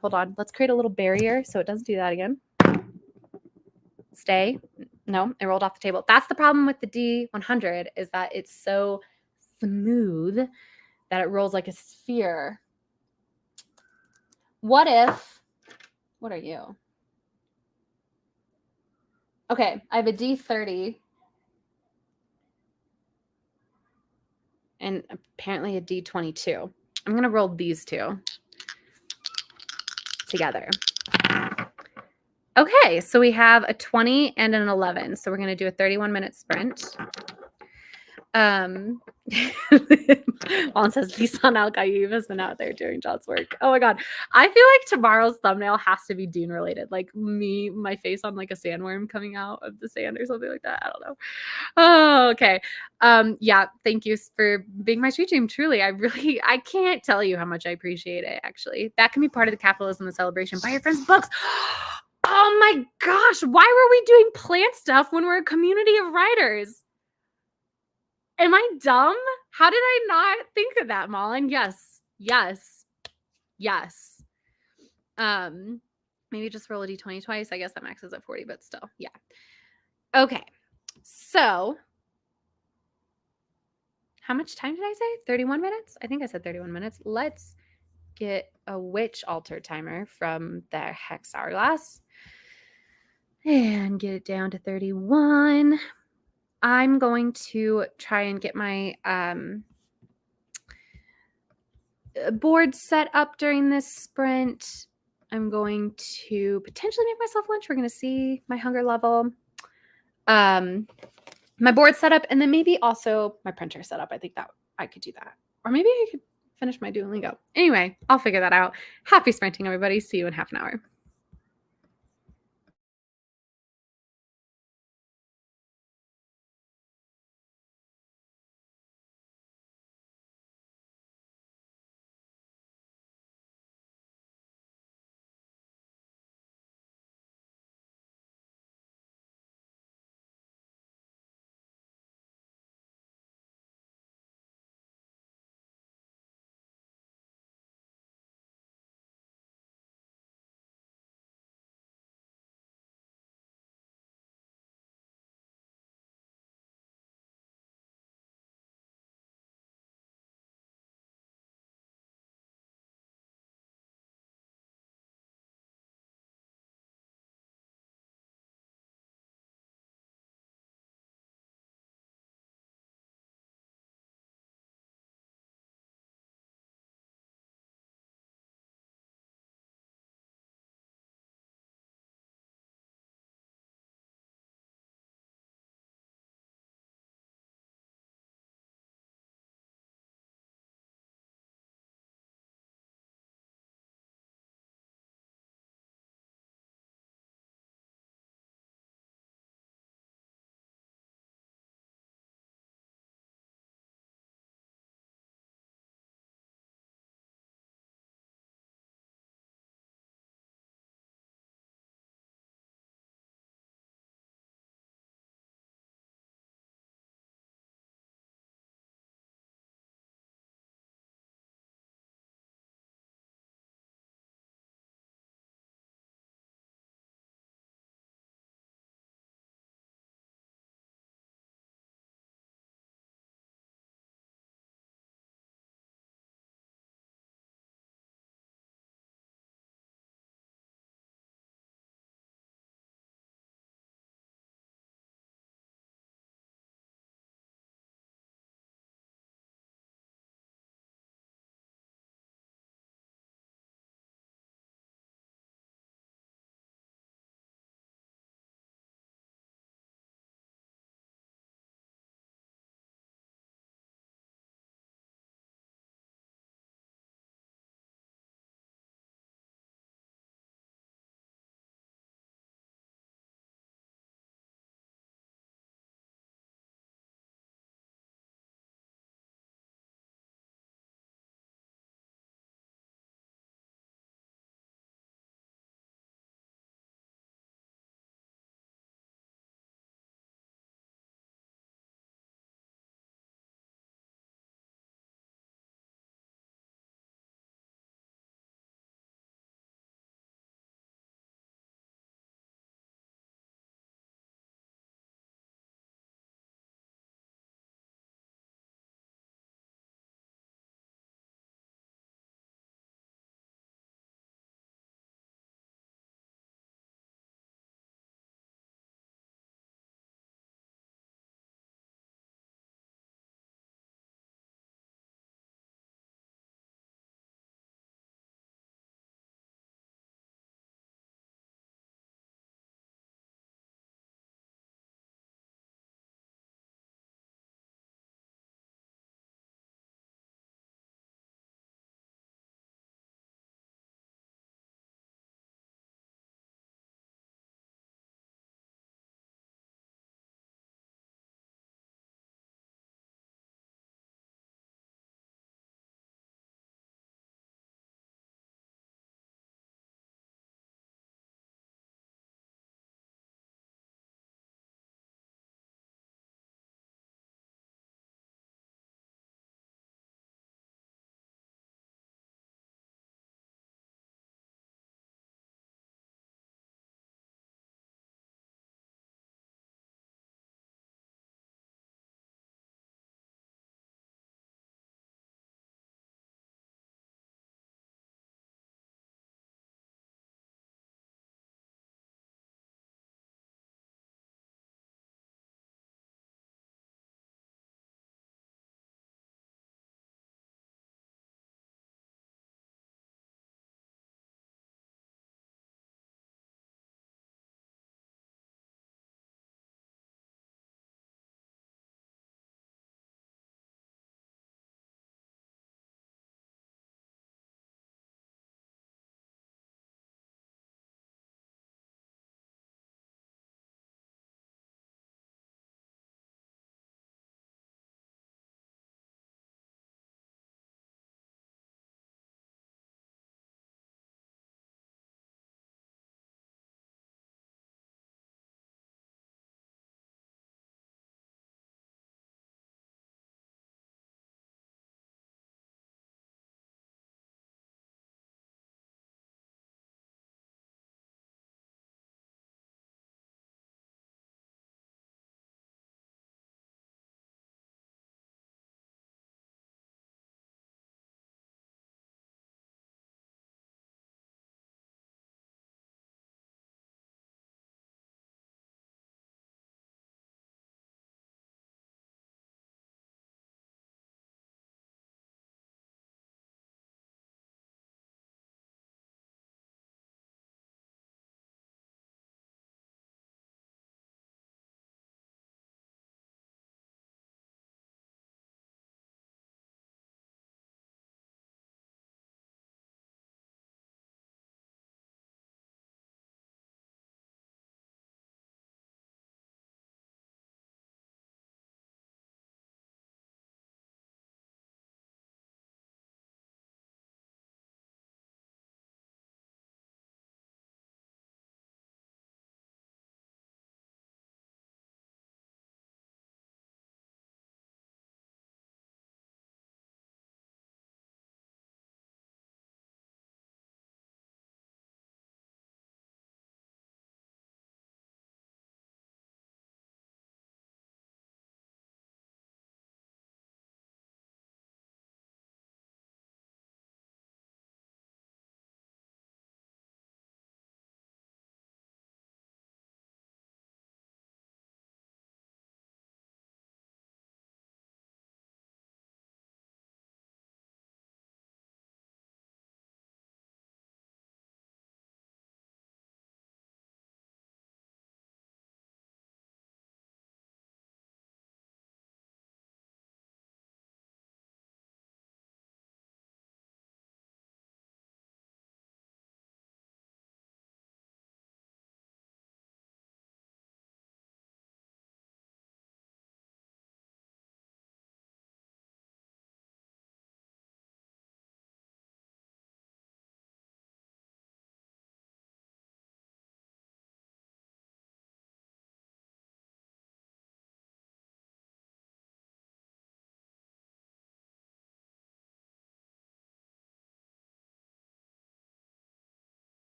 Hold on. Let's create a little barrier so it doesn't do that again. Stay. No, it rolled off the table. That's the problem with the D100, is that it's so smooth that it rolls like a sphere. What are you? Okay, I have a D30. And apparently a D22. I'm going to roll these two together. Okay, so we have a 20 and an 11. So we're going to do a 31-minute sprint. Juan says, Lisan Al-Gaib has been out there doing John's work. Oh my God. I feel like tomorrow's thumbnail has to be Dune related. Like my face on a sandworm coming out of the sand or something like that. I don't know. Oh, okay. Yeah, thank you for being my street team. Truly, I can't tell you how much I appreciate it, actually. That can be part of the capitalism and celebration. Buy your friends' books. Oh my gosh. Why were we doing plant stuff when we're a community of writers? Am I dumb? How did I not think of that, Malin? Yes. Maybe just roll a D20 twice. I guess that maxes at 40, but still, yeah. Okay. So, how much time did I say? 31 minutes? I think I said 31 minutes. Let's get a witch altar timer from the Hex Hourglass and get it down to 31. I'm going to try and get my board set up during this sprint. I'm going to potentially make myself lunch. We're going to see my hunger level. My board set up, and then maybe also my printer set up. I think that I could do that. Or maybe I could finish my Duolingo. Anyway, I'll figure that out. Happy sprinting, everybody. See you in half an hour.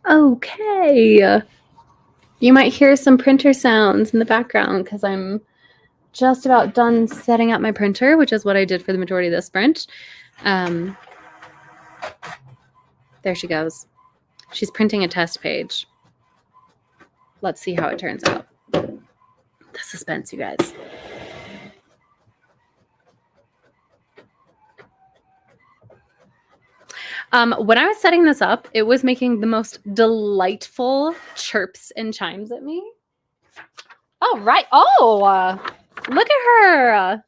Okay. You might hear some printer sounds in the background because I'm just about done setting up my printer, which is what I did for the majority of this sprint. There she goes. She's printing a test page. Let's see how it turns out. The suspense, you guys. When I was setting this up, it was making the most delightful chirps and chimes at me. Oh, right. Oh, look at her.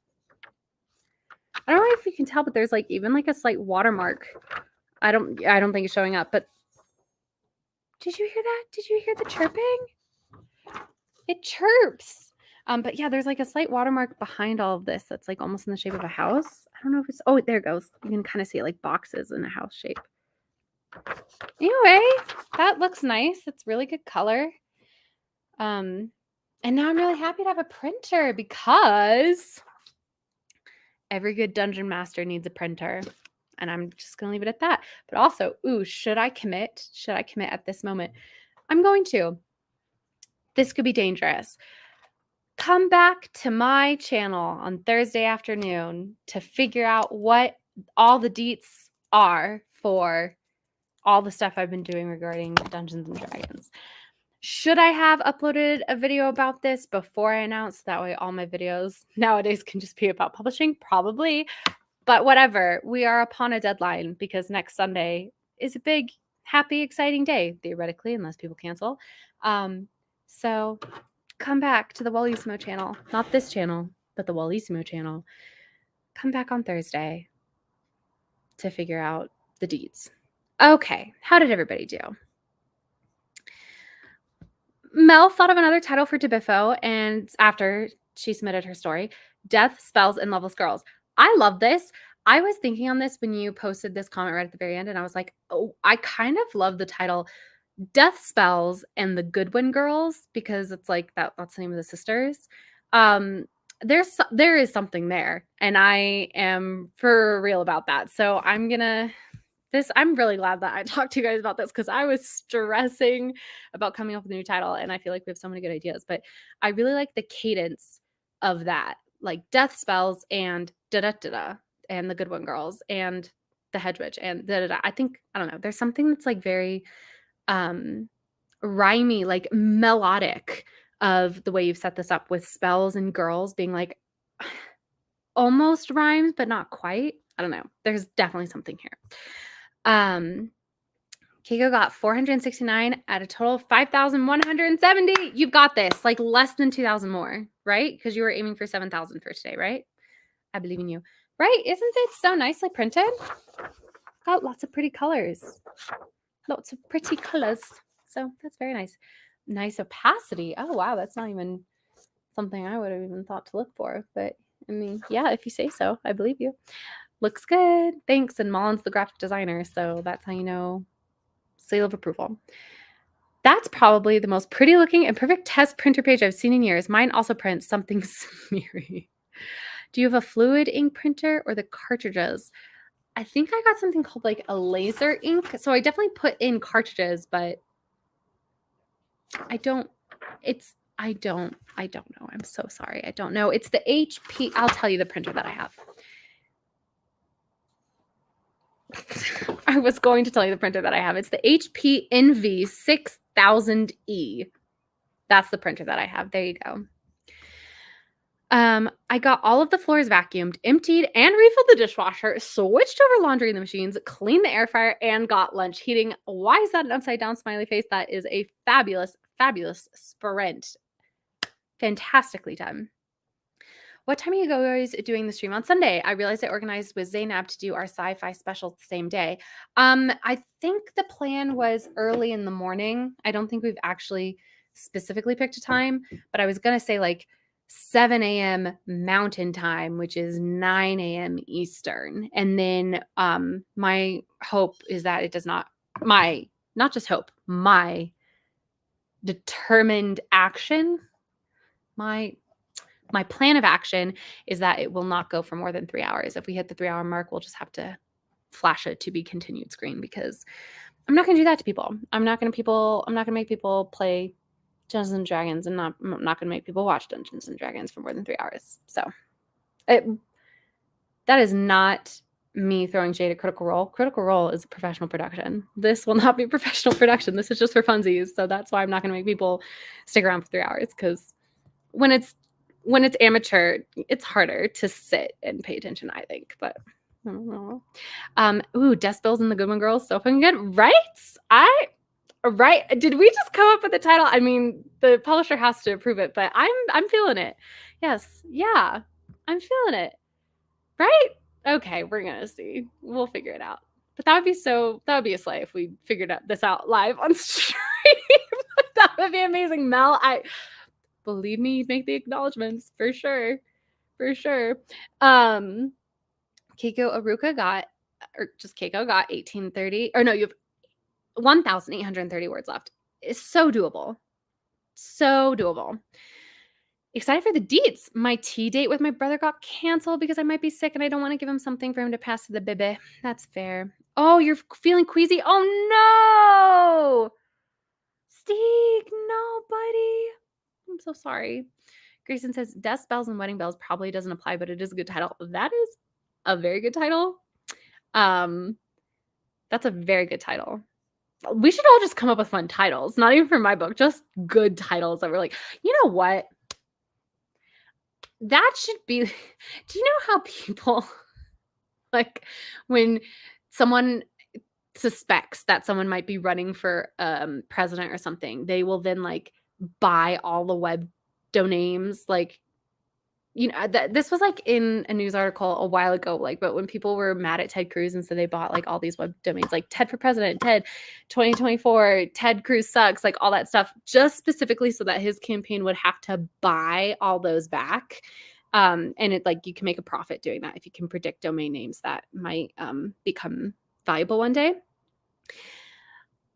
I don't know if you can tell, but there's like even like a slight watermark. I don't think it's showing up, but did you hear that? Did you hear the chirping? It chirps. But yeah, there's like a slight watermark behind all of this that's like almost in the shape of a house. I don't know if it's, oh, there it goes. You can kind of see it like boxes in a house shape. Anyway, that looks nice. It's really good color. And now I'm really happy to have a printer because every good dungeon master needs a printer. And I'm just going to leave it at that. But also, ooh, should I commit? Should I commit at this moment? I'm going to. This could be dangerous. Come back to my channel on Thursday afternoon to figure out what all the deets are for all the stuff I've been doing regarding Dungeons and Dragons. Should I have uploaded a video about this before I announced? That way all my videos nowadays can just be about publishing? Probably. But whatever. We are upon a deadline because next Sunday is a big, happy, exciting day, theoretically, unless people cancel. So come back to the Wallissimo channel. Not this channel, but the Wallissimo channel. Come back on Thursday to figure out the deeds. Okay, how did everybody do? Mel thought of another title for Tabifo, and after she submitted her story, Death, Spells, and Loveless Girls. I love this. I was thinking on this when you posted this comment right at the very end, and I was like, oh, I kind of love the title Death Spells and the Goodwin Girls because it's like that's the name of the sisters. There is something there, and I am for real about that. So I'm really glad that I talked to you guys about this because I was stressing about coming up with a new title, and I feel like we have so many good ideas. But I really like the cadence of that, like Death Spells and da-da-da-da, and the Goodwin Girls and the Hedge Witch and da-da-da. I don't know. There's something that's like very rhymey, like melodic of the way you've set this up with spells and girls being like almost rhymes, but not quite. I don't know. There's definitely something here. Keiko got 469 at a total of 5,170. You've got this, like less than 2,000 more, right? Because you were aiming for 7,000 for today, right? I believe in you. Right? Isn't it so nicely printed? Got lots of pretty colors. Lots of pretty colors. So that's very nice. Nice opacity. Oh, wow. That's not even something I would have even thought to look for. But I mean, yeah, if you say so, I believe you. Looks good. Thanks. And Mullen's the graphic designer. So that's how you know seal of approval. That's probably the most pretty looking and perfect test printer page I've seen in years. Mine also prints something smeary. Do you have a fluid ink printer or the cartridges? I think I got something called like a laser ink. So I definitely put in cartridges, but I don't know. I'm so sorry. I don't know. It's the HP. I'll tell you the printer that I have. I was going to tell you the printer that I have. It's the HP Envy 6000E. That's the printer that I have. There you go. I got all of the floors vacuumed, emptied, and refilled the dishwasher, switched over laundry in the machines, cleaned the air fryer, and got lunch heating. Why is that an upside down smiley face? That is a fabulous, fabulous sprint. Fantastically done. What time are you guys doing the stream on Sunday? I realized I organized with Zainab to do our sci-fi special the same day. I think the plan was early in the morning. I don't think we've actually specifically picked a time, but I was going to say like 7 a.m. Mountain Time, which is 9 a.m. Eastern. And then my hope is that it does not just hope, my determined action my plan of action is that it will not go for more than 3 hours. If we hit the 3-hour mark, we'll just have to flash it to be continued screen because I'm not going to do that to people. I'm not going to make people play Dungeons and Dragons, and I'm not going to make people watch Dungeons and Dragons for more than 3 hours. So that is not me throwing shade at Critical Role. Critical Role is a professional production. This will not be professional production. This is just for funsies. So that's why I'm not going to make people stick around for 3 hours, because when it's amateur, it's harder to sit and pay attention, I think. But I don't know. Decibels and the Goodwin Girls, so fucking good. Right? Did we just come up with the title? I mean, the publisher has to approve it, but I'm feeling it. Yes. Yeah. I'm feeling it. Right? Okay, we're gonna see. We'll figure it out. But that would be a slay if we figured this out live on stream. That would be amazing. Mel, believe me, you'd make the acknowledgments for sure. For sure. Keiko Aruka got 1830. Or no, you have 1,830 words left. It's so doable. So doable. Excited for the deets. My tea date with my brother got canceled because I might be sick and I don't want to give him something for him to pass to the baby. That's fair. Oh, you're feeling queasy? Oh, no. Steek, no, buddy. I'm so sorry. Grayson says, Death Bells and Wedding Bells probably doesn't apply, but it is a good title. That is a very good title. That's a very good title. We should all just come up with fun titles. Not even for my book, just good titles that we're like, you know what? That should be, do you know how people, like, when someone suspects that someone might be running for president or something, they will then like buy all the web domains, like, you know, this was like in a news article a while ago, like, but when people were mad at Ted Cruz and so they bought like all these web domains, like Ted for President, Ted 2024, Ted Cruz sucks, like all that stuff, just specifically so that his campaign would have to buy all those back. And it, like, you can make a profit doing that if you can predict domain names that might become valuable one day.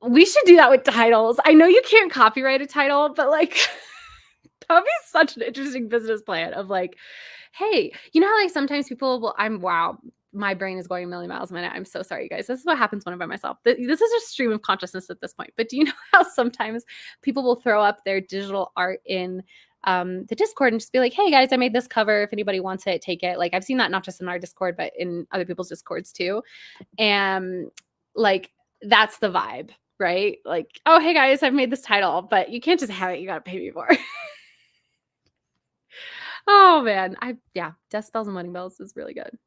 We should do that with titles. I know you can't copyright a title, but like that would be such an interesting business plan of like, hey, you know how like sometimes people will, wow, my brain is going a million miles a minute. I'm so sorry, you guys. This is what happens when I'm by myself. This is a stream of consciousness at this point. But do you know how sometimes people will throw up their digital art in the Discord and just be like, hey guys, I made this cover. If anybody wants it, take it. Like I've seen that not just in our Discord, but in other people's Discords too. And like, that's the vibe, right? Like, oh, hey guys, I've made this title, but you can't just have it. You got to pay me for it. Oh man. Death Spells and Wedding Bells is really good.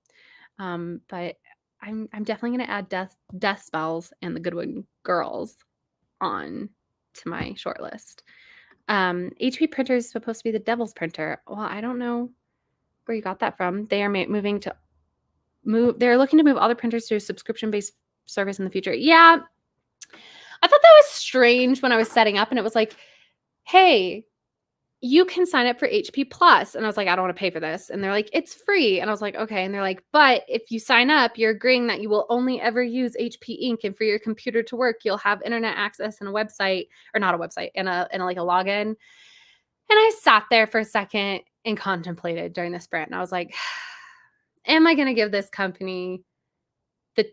But I'm definitely going to add Death Spells and the Goodwin Girls on to my short list. HP printer is supposed to be the devil's printer. Well, I don't know where you got that from. They are they're looking to move all the printers to a subscription-based service in the future. Yeah. I thought that was strange when I was setting up and it was like, hey, you can sign up for HP Plus. And I was like, I don't want to pay for this. And they're like, it's free. And I was like, okay. And they're like, but if you sign up, you're agreeing that you will only ever use HP Ink. And for your computer to work, you'll have internet access and a website, or not a website, and like a login. And I sat there for a second and contemplated during the sprint. And I was like, am I going to give this company the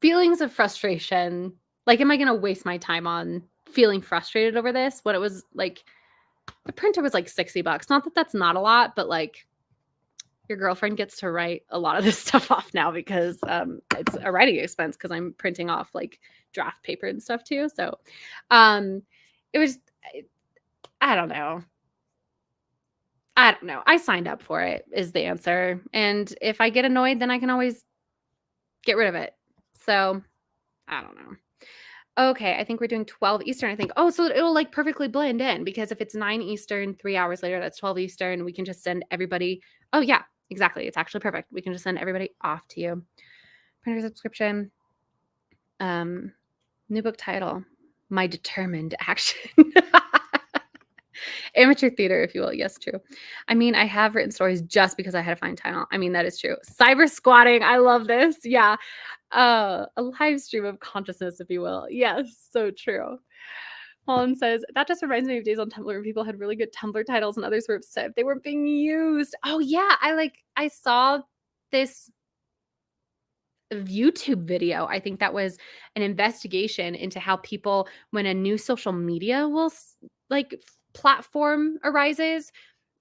feelings of frustration? Like, am I going to waste my time on feeling frustrated over this when it was like, the printer was like $60. Not that that's not a lot, but like your girlfriend gets to write a lot of this stuff off now because it's a writing expense because I'm printing off like draft paper and stuff too. So it was, I don't know. I signed up for it is the answer. And if I get annoyed, then I can always get rid of it. So I don't know. Okay, I think we're doing 12 Eastern, I think. Oh, so it'll like perfectly blend in because if it's 9 Eastern, 3 hours later, that's 12 Eastern. We can just send everybody. Oh, yeah, exactly. It's actually perfect. We can just send everybody off to you. Printer subscription. New book title, My Determined Action. Amateur theater, if you will. Yes, true. I mean, I have written stories just because I had to find title. I mean, that is true. Cyber squatting. I love this. Yeah. A live stream of consciousness, if you will. Yes, so true. Holland says, that just reminds me of days on Tumblr where people had really good Tumblr titles and others were upset if they weren't being used. Oh yeah, I saw this YouTube video. I think that was an investigation into how people, when a new social media platform arises,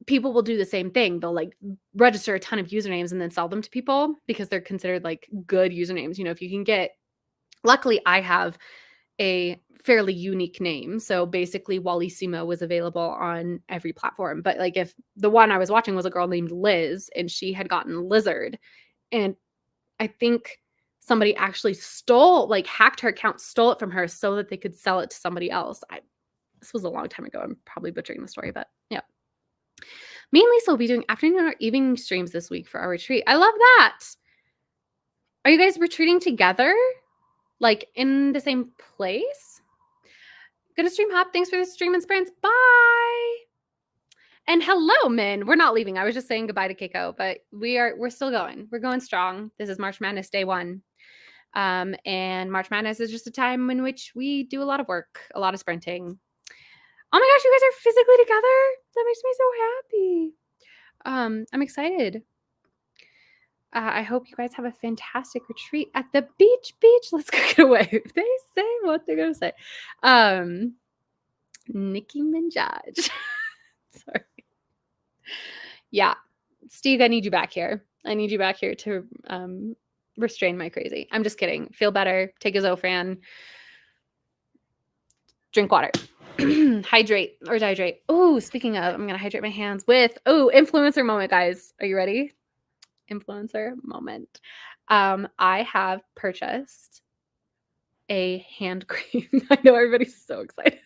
people will do the same thing. They'll like register a ton of usernames and then sell them to people because they're considered like good usernames. You know, if you can get, luckily I have a fairly unique name. So basically Wallissimo was available on every platform. But like if the one I was watching was a girl named Liz and she had gotten Lizard, and I think somebody actually hacked her account, stole it from her so that they could sell it to somebody else. This was a long time ago. I'm probably butchering the story, but yeah. Me and Lisa will be doing afternoon or evening streams this week for our retreat. I love that. Are you guys retreating together? Like in the same place? Gonna stream hop. Thanks for the stream and sprints. Bye. And hello, Min. We're not leaving. I was just saying goodbye to Keiko, but we're still going. We're going strong. This is March Madness Day 1. And March Madness is just a time in which we do a lot of work, a lot of sprinting. Oh my gosh, you guys are physically together. That makes me so happy. I'm excited. I hope you guys have a fantastic retreat at the beach. Let's go get away. If they say what they're going to say. Nicki Minaj. Sorry. Yeah. Steve, I need you back here. I need you back here to restrain my crazy. I'm just kidding. Feel better. Take a Zofran. Drink water. Hydrate or dehydrate. Oh, speaking of, I'm going to hydrate my hands with, influencer moment, guys. Are you ready? Influencer moment. I have purchased a hand cream. I know everybody's so excited.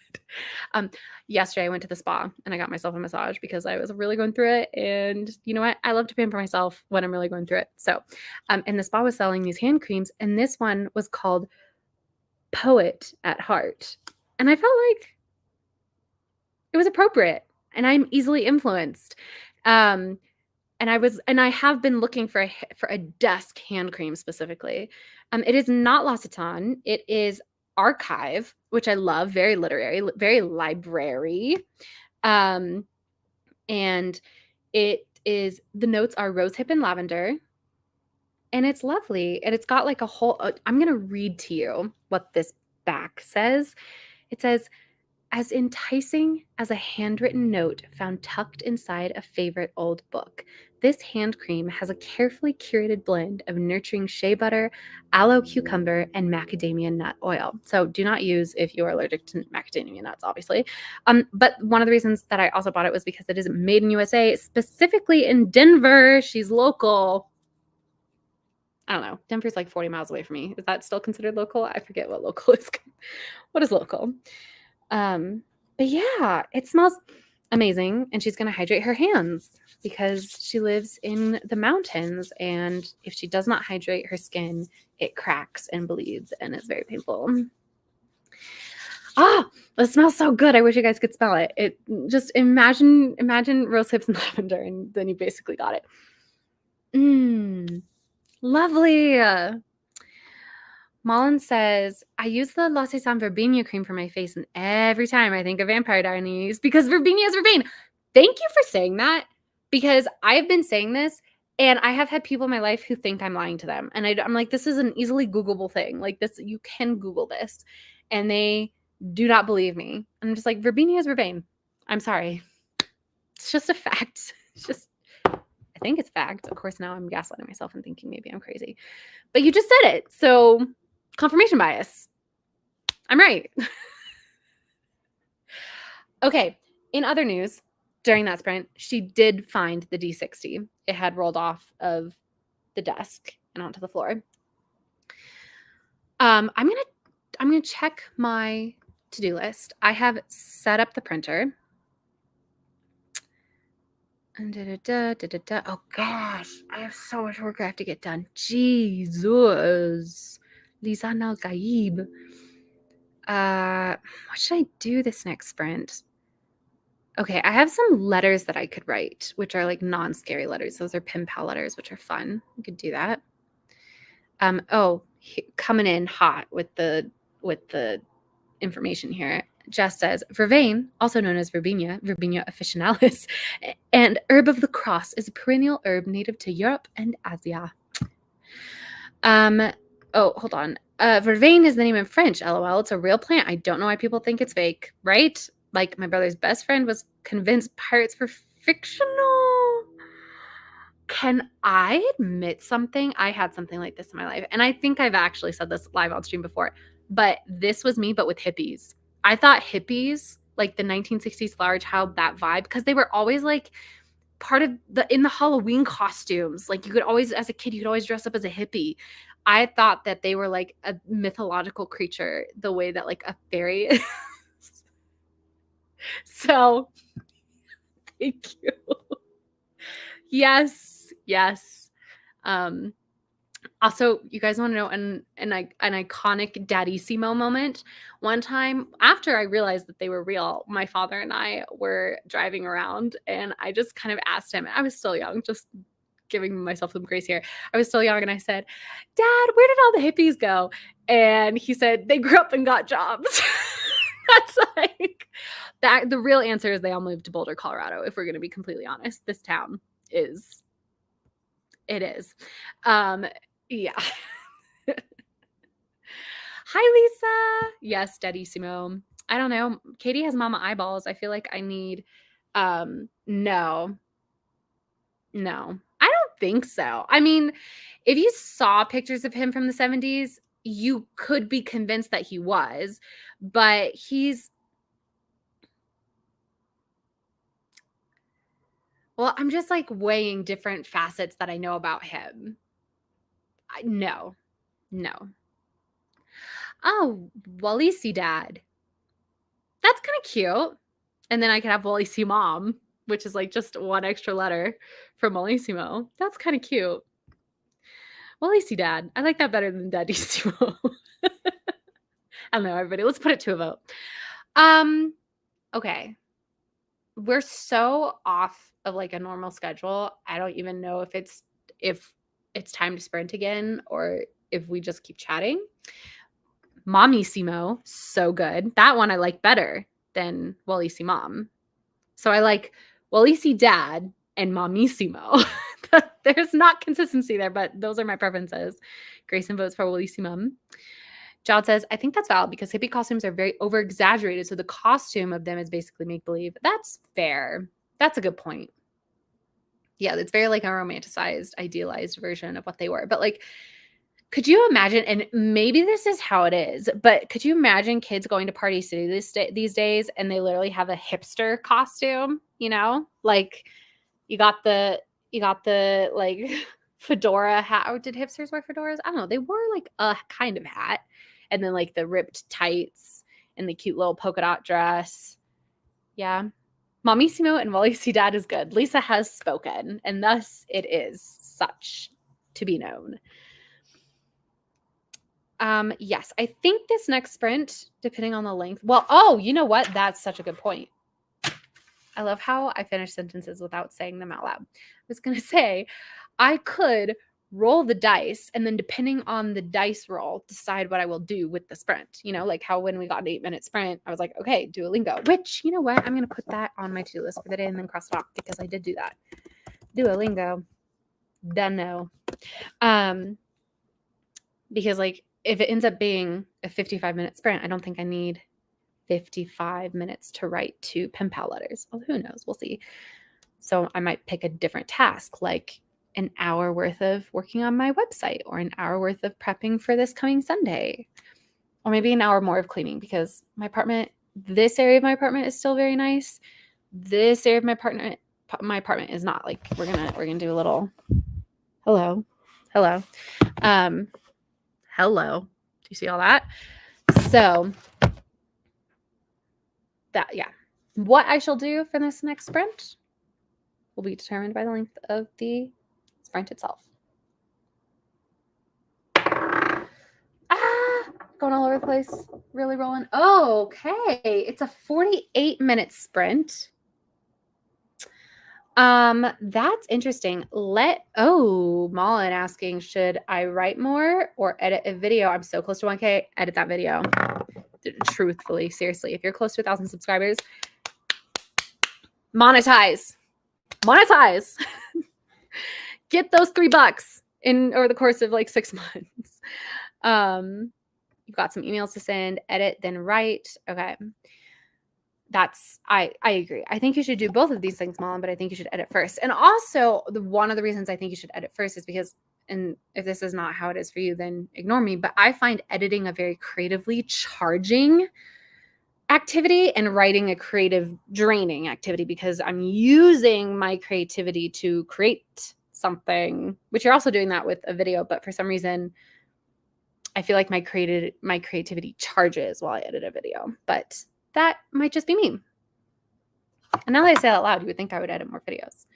Yesterday I went to the spa and I got myself a massage because I was really going through it. And you know what? I love to pamper myself when I'm really going through it. So, and the spa was selling these hand creams, and this one was called Poet at Heart. And I felt like it was appropriate, and I'm easily influenced. And I have been looking for a desk hand cream specifically. It is not L'Occitane. It is Archive, which I love. Very literary, very library. And it is, the notes are rosehip and lavender. And it's lovely. And it's got like a whole, I'm going to read to you what this back says. It says, as enticing as a handwritten note found tucked inside a favorite old book, this hand cream has a carefully curated blend of nurturing shea butter, aloe cucumber, and macadamia nut oil. So do not use if you are allergic to macadamia nuts, obviously. But one of the reasons that I also bought it was because it is made in USA, specifically in Denver. She's local. I don't know. Denver's like 40 miles away from me. Is that still considered local? I forget what local is. What is local? But yeah, it smells amazing. And she's going to hydrate her hands because she lives in the mountains. And if she does not hydrate her skin, it cracks and bleeds and it's very painful. It smells so good. I wish you guys could smell it. It just imagine rose hips and lavender, and then you basically got it. Lovely. Mullen says, I use the L'Occitane Verbena cream for my face, and every time I think of Vampire Diaries because Verbena is verbena. Thank you for saying that, because I've been saying this, and I have had people in my life who think I'm lying to them. And I'm like, this is an easily Googleable thing. Like this, you can Google this. And they do not believe me. I'm just like, Verbena is verbena. I'm sorry. It's just a fact. It's just, I think it's fact. Of course, now I'm gaslighting myself and thinking maybe I'm crazy. But you just said it. So confirmation bias. I'm right. Okay. In other news, during that sprint, she did find the D60. It had rolled off of the desk and onto the floor. I'm gonna check my to-do list. I have set up the printer. And oh gosh, I have so much work I have to get done. Jesus. Lisan Al-Gaib. What should I do this next sprint? Okay, I have some letters that I could write, which are like non-scary letters. Those are pen pal letters, which are fun. I could do that. Coming in hot with the information here. Jess says, vervain, also known as Verbena officinalis, and herb of the cross, is a perennial herb native to Europe and Asia. Oh, hold on. Vervain is the name in French, lol. It's a real plant. I don't know why people think it's fake, right? Like, my brother's best friend was convinced pirates were fictional. Can I admit something? I had something like this in my life, and I think I've actually said this live on stream before, but this was me, but with hippies. I thought hippies, like the 1960s flower child, that vibe, because they were always like part of in the Halloween costumes. Like, you could always, as a kid, you could always dress up as a hippie. I thought that they were like a mythological creature, the way that like a fairy is. So, thank you. Yes. Also, you guys want to know an iconic Dadissimo moment? One time, after I realized that they were real, my father and I were driving around, and I just kind of asked him. I was still young, just giving myself some grace here. I was still young, and I said, "Dad, where did all the hippies go?" And he said, "They grew up and got jobs." That's like that. The real answer is they all moved to Boulder, Colorado. If we're going to be completely honest, this town is. It is. Yeah. Hi, Lisa. Yes, Dadissimo. I don't know. Katie has mama eyeballs. I feel like I need no. I don't think so. I mean, if you saw pictures of him from the 70s, you could be convinced that he was, but well, I'm just like weighing different facets that I know about him. No. Oh, Walisi dad. That's kind of cute. And then I could have Walisi mom, which is like just one extra letter from Wallissimo. That's kind of cute. Walisi dad. I like that better than Dadissimo. I don't know, everybody. Let's put it to a vote. Okay. We're so off of like a normal schedule. I don't even know if it's time to sprint again or if we just keep chatting. Mommissimo, so good. That one I like better than Wallisi mom. So I like Wallisi dad and Mommissimo. There's not consistency there, but those are my preferences. Grayson votes for Wallisi mom. John says, I think that's valid because hippie costumes are very over-exaggerated, so the costume of them is basically make-believe. That's fair. That's a good point. Yeah, it's very like a romanticized, idealized version of what they were. But like, could you imagine, and maybe this is how it is, but could you imagine kids going to Party City these days and they literally have a hipster costume, you know? Like, you got the like fedora hat. Or did hipsters wear fedoras? I don't know. They wore like a kind of hat. And then like the ripped tights and the cute little polka dot dress. Yeah. Mommissimo and Wallisi dad is good. Lisa has spoken, and thus it is such to be known. Yes, I think this next sprint, depending on the length. Well, oh, you know what? That's such a good point. I love how I finish sentences without saying them out loud. I was going to say, I could roll the dice and then depending on the dice roll, decide what I will do with the sprint. You know, like how when we got an 8-minute sprint, I was like, okay, Duolingo, which, you know what? I'm going to put that on my to-do list for the day and then cross it off because I did do that. Duolingo. Dunno. Because like, if it ends up being a 55-minute sprint, I don't think I need 55 minutes to write 2 pen pal letters. Well, who knows? We'll see. So I might pick a different task, like an hour worth of working on my website or an hour worth of prepping for this coming Sunday, or maybe an hour more of cleaning because this area of my apartment is still very nice. This area of my apartment is not. Like we're gonna do a little hello. Hello. Do you see all that? So that, yeah. What I shall do for this next sprint will be determined by the length of the sprint itself. Going all over the place. Really rolling. Oh, okay. It's a 48-minute sprint. That's interesting. Malin asking, should I write more or edit a video? I'm so close to 1K. Edit that video. truthfully, seriously, if you're close to 1,000 subscribers, monetize. Get those $3 in over the course of like 6 months. You've got some emails to send, edit, then write. Okay. I agree. I think you should do both of these things, Mom, but I think you should edit first. And also, one of the reasons I think you should edit first is because, and if this is not how it is for you, then ignore me, but I find editing a very creatively charging activity and writing a creative draining activity, because I'm using my creativity to create something, which you're also doing that with a video, but for some reason I feel like my creativity charges while I edit a video, but that might just be me. And now that I say it out loud, you would think I would edit more videos,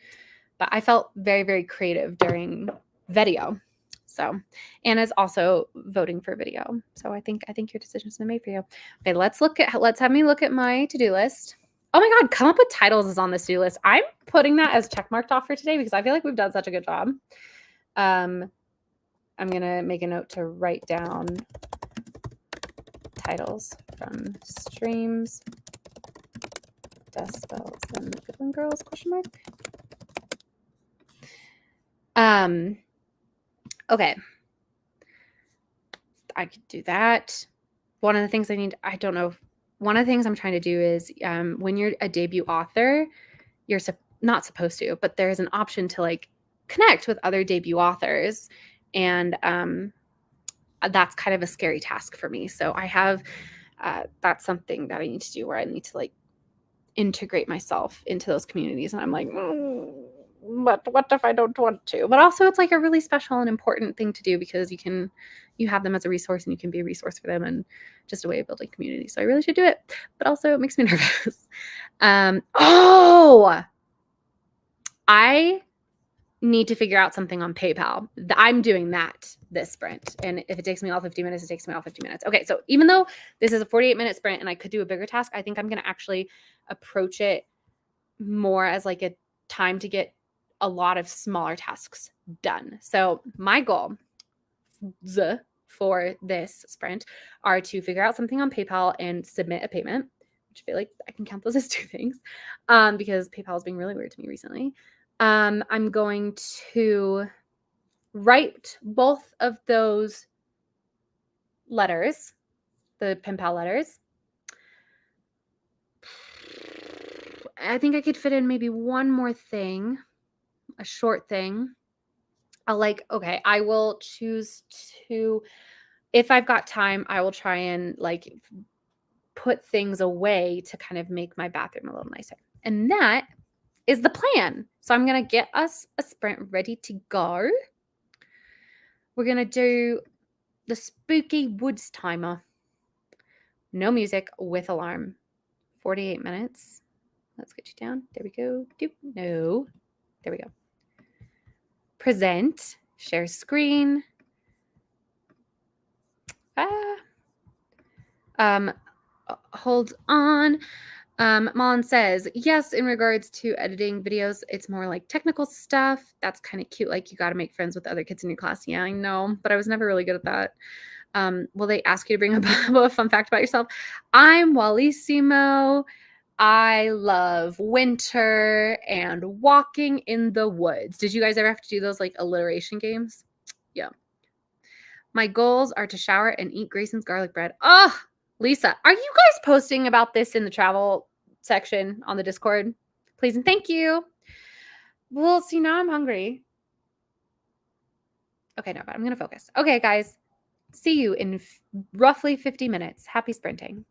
but I felt very, very creative during video. So Anna's also voting for video. So I think your decision's been made for you. Okay, let's have me look at my to-do list. Oh my God, come up with titles is on this to-do list. I'm putting that as checkmarked off for today because I feel like we've done such a good job. I'm gonna make a note to write down titles from streams, decibels, and the Goodwin Girls ? Okay. I could do that. One of the things one of the things I'm trying to do is when you're a debut author, you're not supposed to, but there's an option to like connect with other debut authors. And that's kind of a scary task for me. So I have, that's something that I need to do where I need to like integrate myself into those communities. And I'm like, but what if I don't want to? But also it's like a really special and important thing to do because you have them as a resource and you can be a resource for them and just a way of building community. So I really should do it, but also it makes me nervous. I need to figure out something on PayPal. I'm doing that this sprint. And if it takes me all 50 minutes, it takes me all 50 minutes. Okay. So even though this is a 48-minute sprint and I could do a bigger task, I think I'm going to actually approach it more as like a time to get a lot of smaller tasks done. So my goal for this sprint are to figure out something on PayPal and submit a payment, which I feel like I can count those as 2 things because PayPal is being really weird to me recently. I'm going to write both of those letters, the pen pal letters. I think I could fit in maybe one more thing, a short thing. I will choose to, if I've got time, I will try and like put things away to kind of make my bathroom a little nicer. And that is the plan. So I'm going to get us a sprint ready to go. We're going to do the spooky woods timer. No music with alarm. 48 minutes. Let's get you down. There we go. No. There we go. Present. Share screen. Hold on. Malin says, yes, in regards to editing videos, it's more like technical stuff. That's kind of cute. Like you got to make friends with other kids in your class. Yeah, I know, but I was never really good at that. Will they ask you to bring a fun fact about yourself? I'm Wallissimo. I love winter and walking in the woods. Did you guys ever have to do those like alliteration games? Yeah. My goals are to shower and eat Grayson's garlic bread. Oh, Lisa, are you guys posting about this in the travel section on the Discord? Please and thank you. Well, see, now I'm hungry. Okay, no, but I'm going to focus. Okay, guys. See you in roughly 50 minutes. Happy sprinting.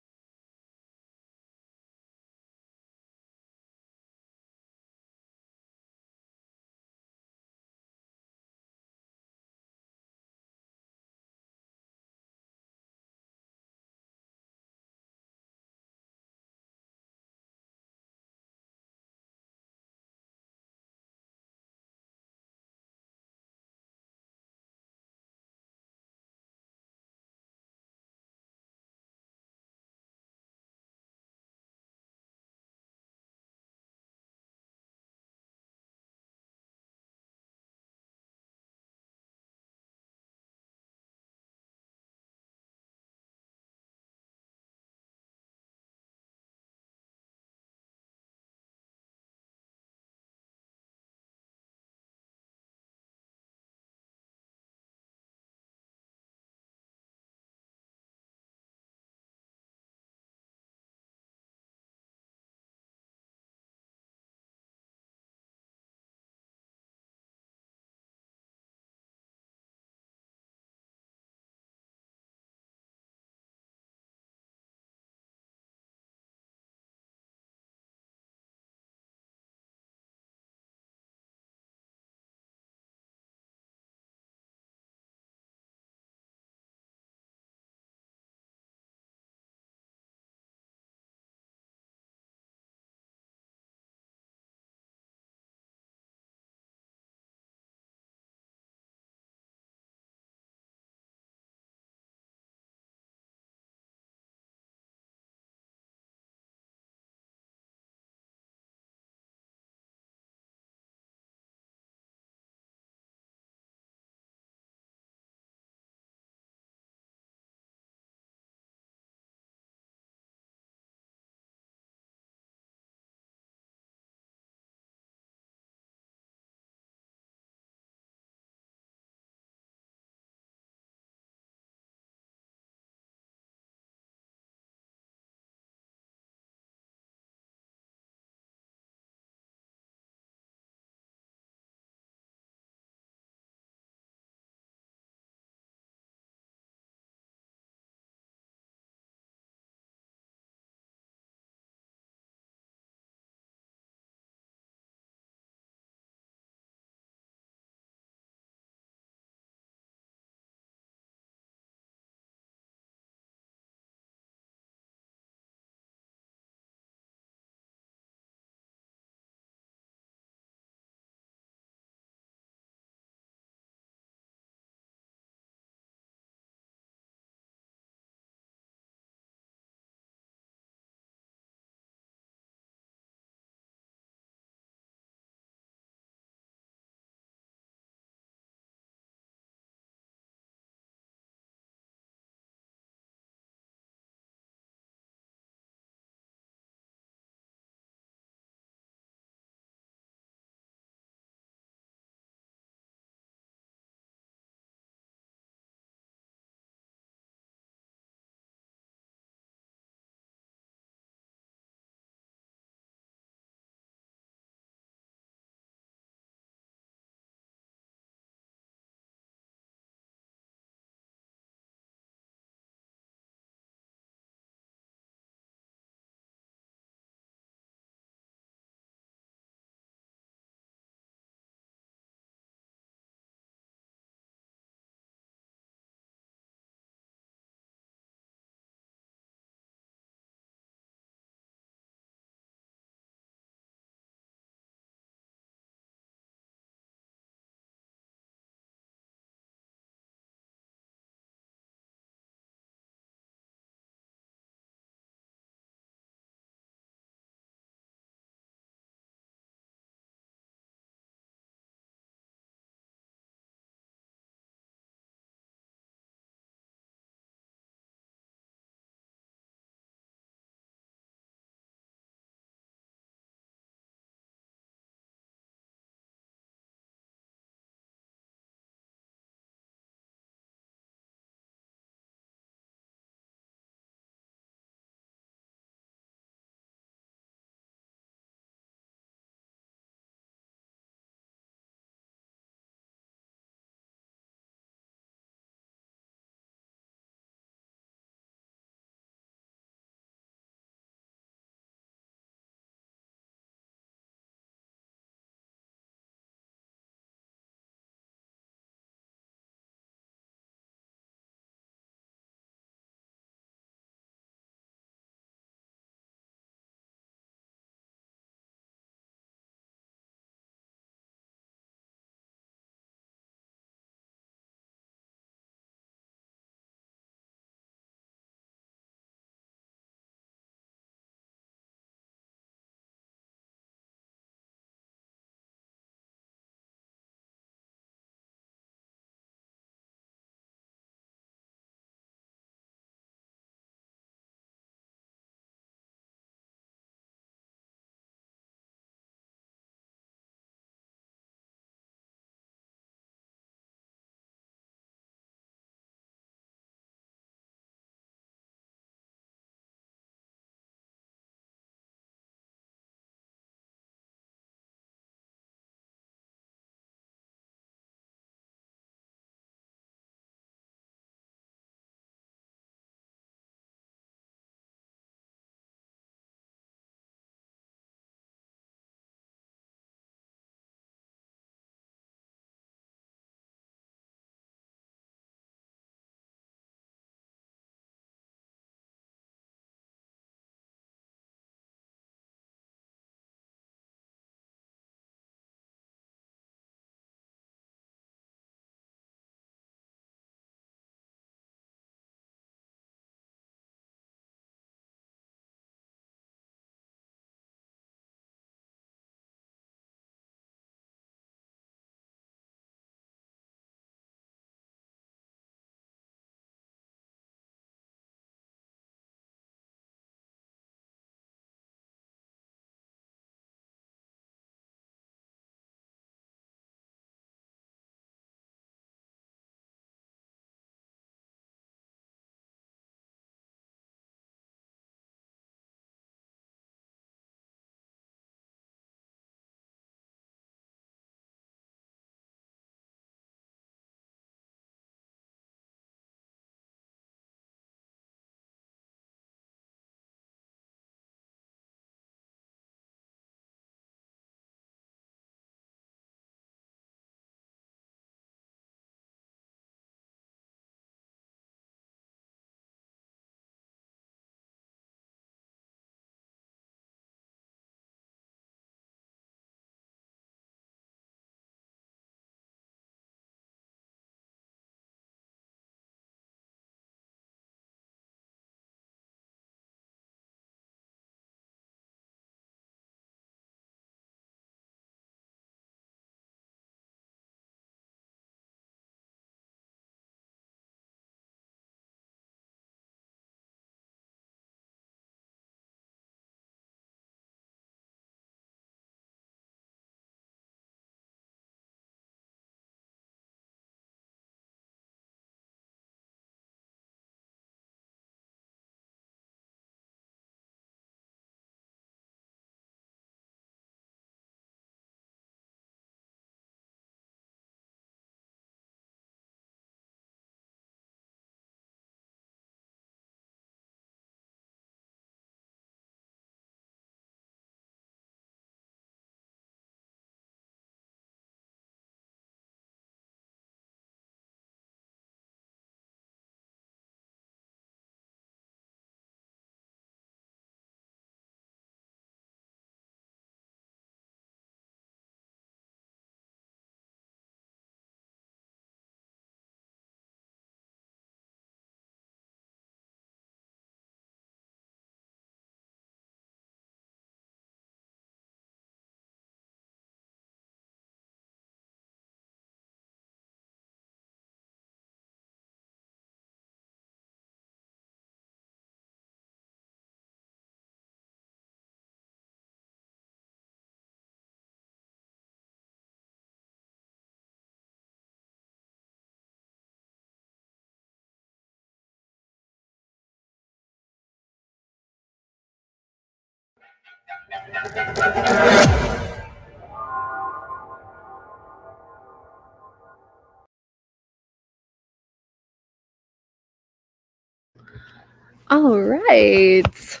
All right.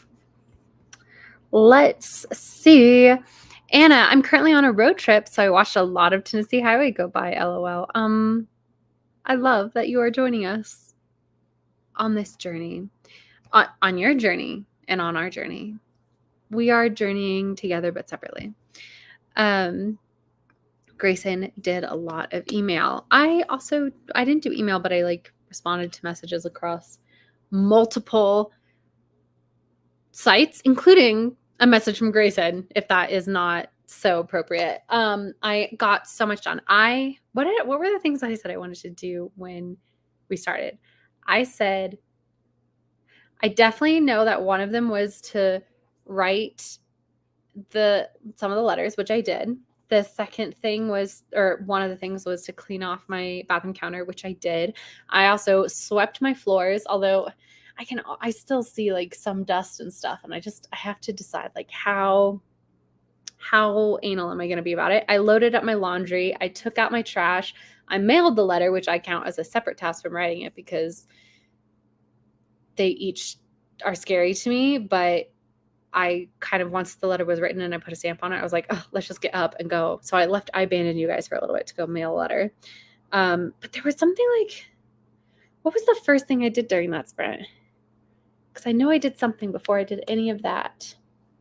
Let's see. Anna, I'm currently on a road trip, so I watched a lot of Tennessee Highway go by, LOL. I love that you are joining us on this journey, on your journey and on our journey. We are journeying together, but separately. Grayson did a lot of email. I didn't do email, but I responded to messages across multiple sites, including a message from Grayson, if that is not so appropriate. I got so much done. What were the things I said I wanted to do when we started? I said, I definitely know that one of them was to write some of the letters, which I did. The second thing was, or one of the things was to clean off my bathroom counter, which I did. I also swept my floors, although I still see some dust and stuff. And I have to decide how anal am I going to be about it? I loaded up my laundry. I took out my trash. I mailed the letter, which I count as a separate task from writing it because they each are scary to me. But I kind of, once the letter was written and I put a stamp on it, I was like, oh, let's just get up and go. So I abandoned you guys for a little bit to go mail a letter. But there was something what was the first thing I did during that sprint? Because I know I did something before I did any of that.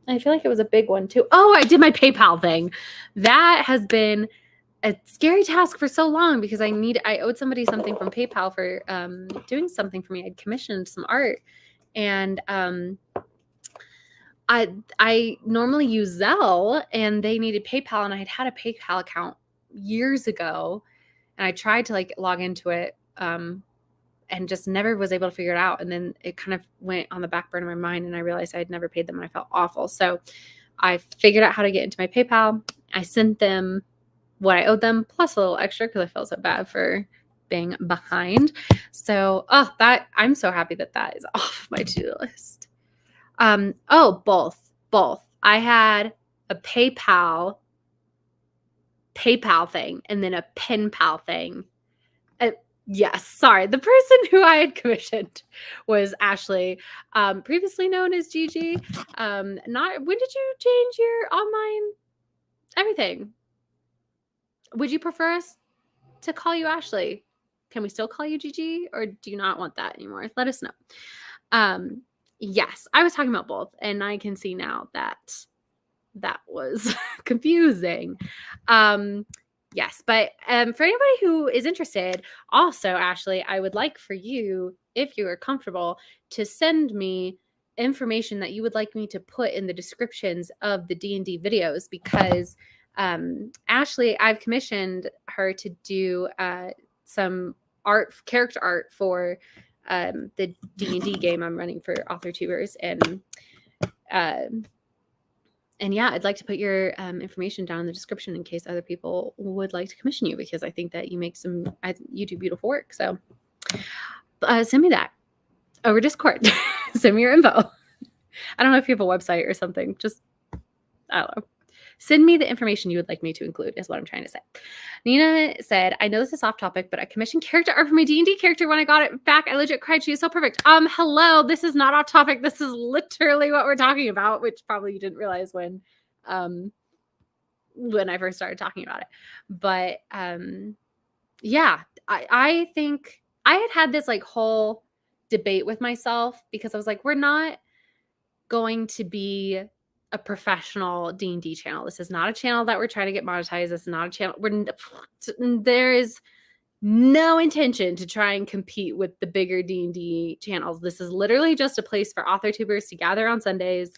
I feel like it was a big one too. Oh, I did my PayPal thing. That has been a scary task for so long because I owed somebody something from PayPal for doing something for me. I'd commissioned some art, and I normally use Zelle, and they needed PayPal, and I had a PayPal account years ago, and I tried to log into it and just never was able to figure it out. And then it kind of went on the back burner of my mind, and I realized I had never paid them, and I felt awful. So I figured out how to get into my PayPal. I sent them what I owed them plus a little extra because I felt so bad for being behind. So I'm so happy that is off my to-do list. Both. I had a PayPal thing and then a PenPal thing. Yes, sorry. The person who I had commissioned was Ashley, previously known as Gigi. When did you change your online everything? Would you prefer us to call you Ashley? Can we still call you Gigi, or do you not want that anymore? Let us know. Yes, I was talking about both, and I can see now that was confusing. Yes, but for anybody who is interested, also, Ashley, I would like for you, if you are comfortable, to send me information that you would like me to put in the descriptions of the D&D videos, because Ashley, I've commissioned her to do some character art for the D&D game I'm running for AuthorTubers, and yeah, I'd like to put your information down in the description in case other people would like to commission you, because I think that you you do beautiful work. So send me that over Discord. Send me your info. I don't know if you have a website or something. Just, I don't know. Send me the information you would like me to include is what I'm trying to say. Nina said, I know this is off topic, but I commissioned character art for my D&D character. When I got it back, I legit cried. She is so perfect. Hello, this is not off topic. This is literally what we're talking about, which probably you didn't realize when I first started talking about it. But yeah, I think I had this whole debate with myself, because I was like, we're not going to be a professional D&D channel. This is not a channel that we're trying to get monetized. This is not a channel. There is no intention to try and compete with the bigger D&D channels. This is literally just a place for AuthorTubers to gather on Sundays,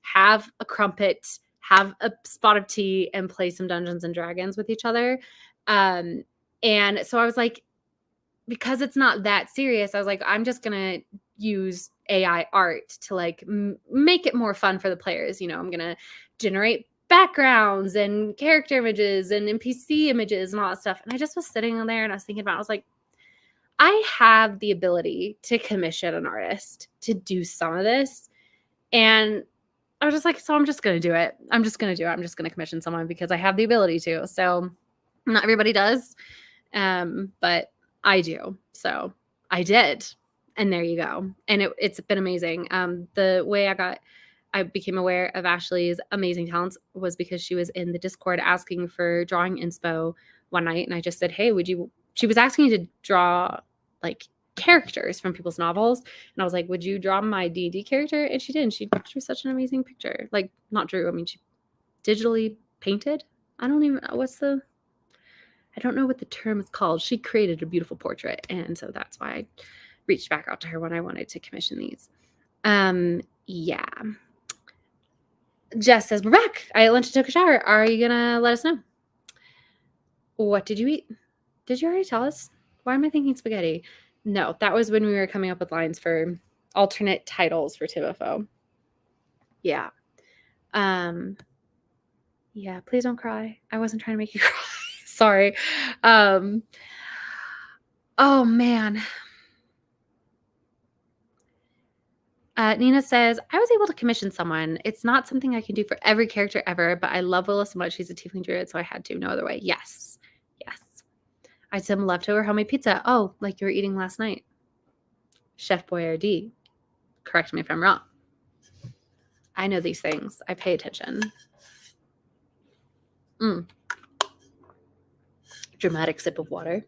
have a crumpet, have a spot of tea, and play some Dungeons and Dragons with each other. And so I was like, because it's not that serious, I was like, I'm just going to use AI art to make it more fun for the players. I'm going to generate backgrounds and character images and NPC images and all that stuff. And I just was sitting there and I was thinking about it. I was like, I have the ability to commission an artist to do some of this. And I was just like, so I'm just going to do it. I'm just going to do it. I'm just going to commission someone because I have the ability to. So not everybody does, but I do. So I did. And there you go. And it's been amazing. The way I became aware of Ashley's amazing talents was because she was in the Discord asking for drawing inspo one night. And I just said, hey, she was asking me to draw like characters from people's novels. And I was like, would you draw my D&D character? And she did. And she drew such an amazing picture. Like not drew. I mean, she digitally painted. I don't know what the term is called. She created a beautiful portrait. And so that's why I reached back out to her when I wanted to commission these. Yeah. Jess says, we're back. I ate lunch and took a shower. Are you going to let us know? What did you eat? Did you already tell us? Why am I thinking spaghetti? No, that was when we were coming up with lines for alternate titles for Timofo. Yeah. Yeah, please don't cry. I wasn't trying to make you cry. Sorry. Oh, man. Nina says, I was able to commission someone. It's not something I can do for every character ever, but I love Willa so much. She's a tiefling druid, so I had to. No other way. Yes. Yes. I had some leftover homemade pizza. Oh, like you were eating last night. Chef Boyardee. Correct me if I'm wrong. I know these things. I pay attention. Dramatic sip of water.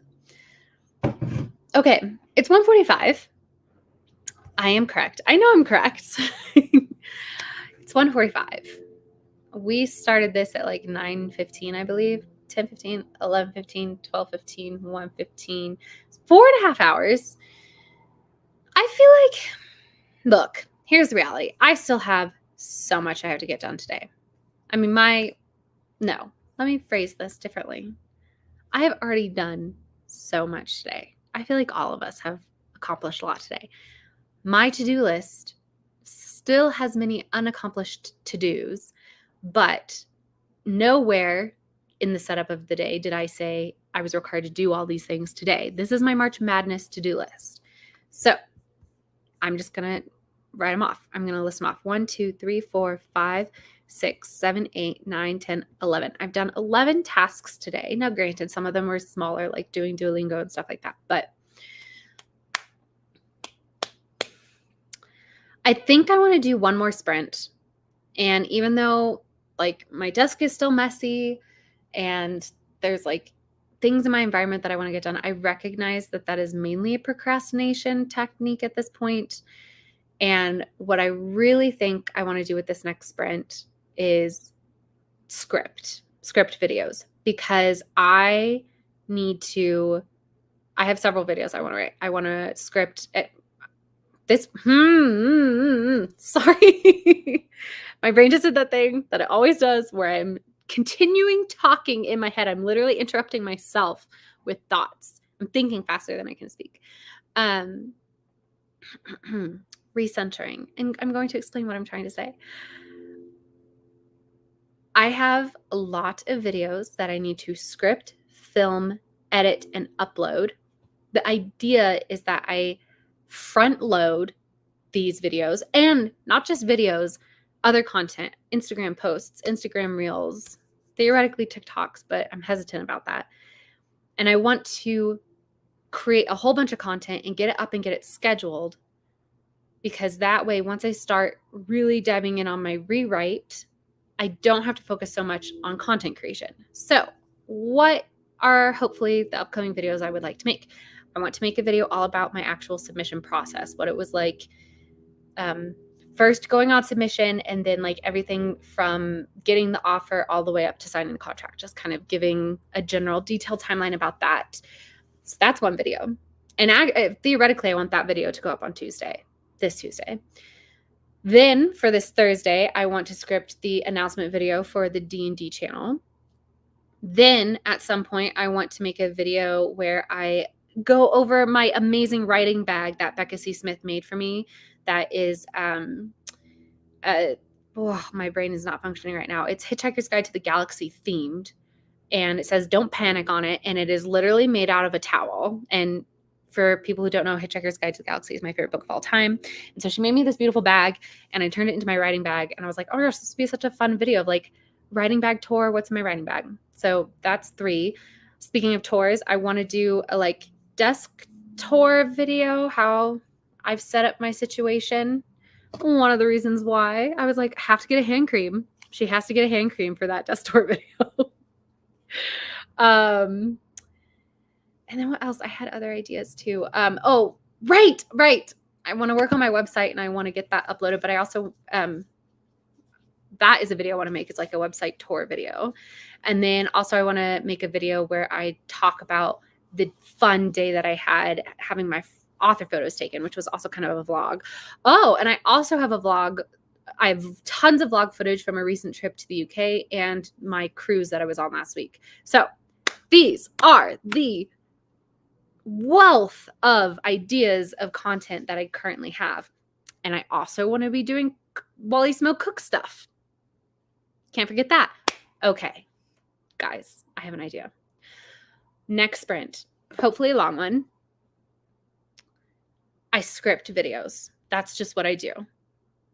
Okay, it's 1:45. I am correct. I know I'm correct. It's 1:45. We started this at like 9:15, I believe. 10:15, 11:15, 12:15, 1:15. 4.5 hours. I feel like, look, here's the reality. I still have so much I have to get done today. I mean, no, let me phrase this differently. I have already done so much today. I feel like all of us have accomplished a lot today. My to-do list still has many unaccomplished to-dos, but nowhere in the setup of the day did I say I was required to do all these things today. This is my March Madness to-do list. So I'm just going to write them off. I'm going to list them off. 1, 2, 3, 4, 5, 6, 7, 8, 9, 10, 11. I've done 11 tasks today. Now, granted, some of them were smaller, like doing Duolingo and stuff like that, but I think I want to do one more sprint. And even though like my desk is still messy and there's like things in my environment that I want to get done, I recognize that that is mainly a procrastination technique at this point. And what I really think I want to do with this next sprint is script videos, because I have several videos I want to write. I want to script this. Sorry. My brain just did that thing that it always does where I'm continuing talking in my head. I'm literally interrupting myself with thoughts. I'm thinking faster than I can speak. Recentering. And I'm going to explain what I'm trying to say. I have a lot of videos that I need to script, film, edit, and upload. The idea is that I front load these videos, and not just videos, other content, Instagram posts, Instagram reels, theoretically TikToks, but I'm hesitant about that. And I want to create a whole bunch of content and get it up and get it scheduled, because that way, once I start really diving in on my rewrite, I don't have to focus so much on content creation. So what are hopefully the upcoming videos I would like to make? I want to make a video all about my actual submission process, what it was like first going on submission, and then like everything from getting the offer all the way up to signing the contract, just kind of giving a general detailed timeline about that. So that's one video. And theoretically, I want that video to go up on this Tuesday. Then for this Thursday, I want to script the announcement video for the D&D channel. Then at some point, I want to make a video where I go over my amazing writing bag that Becca C. Smith made for me. That is, my brain is not functioning right now. It's Hitchhiker's Guide to the Galaxy themed. And it says, don't panic on it. And it is literally made out of a towel. And for people who don't know, Hitchhiker's Guide to the Galaxy is my favorite book of all time. And so she made me this beautiful bag, and I turned it into my writing bag. And I was like, oh my gosh, this would be such a fun video of like writing bag tour. What's in my writing bag? So that's 3. Speaking of tours, I want to do a like desk tour video, how I've set up my situation. One of the reasons why I was like, I have to get a hand cream. She has to get a hand cream for that desk tour video. And then what else? I had other ideas too. Oh, right. I want to work on my website and I want to get that uploaded, but I also, that is a video I want to make. It's like a website tour video. And then also I want to make a video where I talk about the fun day that I had having my author photos taken, which was also kind of a vlog. Oh, and I also have a vlog. I have tons of vlog footage from a recent trip to the UK and my cruise that I was on last week. So these are the wealth of ideas of content that I currently have. And I also want to be doing Wally's Milk Cook stuff. Can't forget that. Okay, guys, I have an idea. Next sprint, hopefully a long one. I script videos. That's just what I do.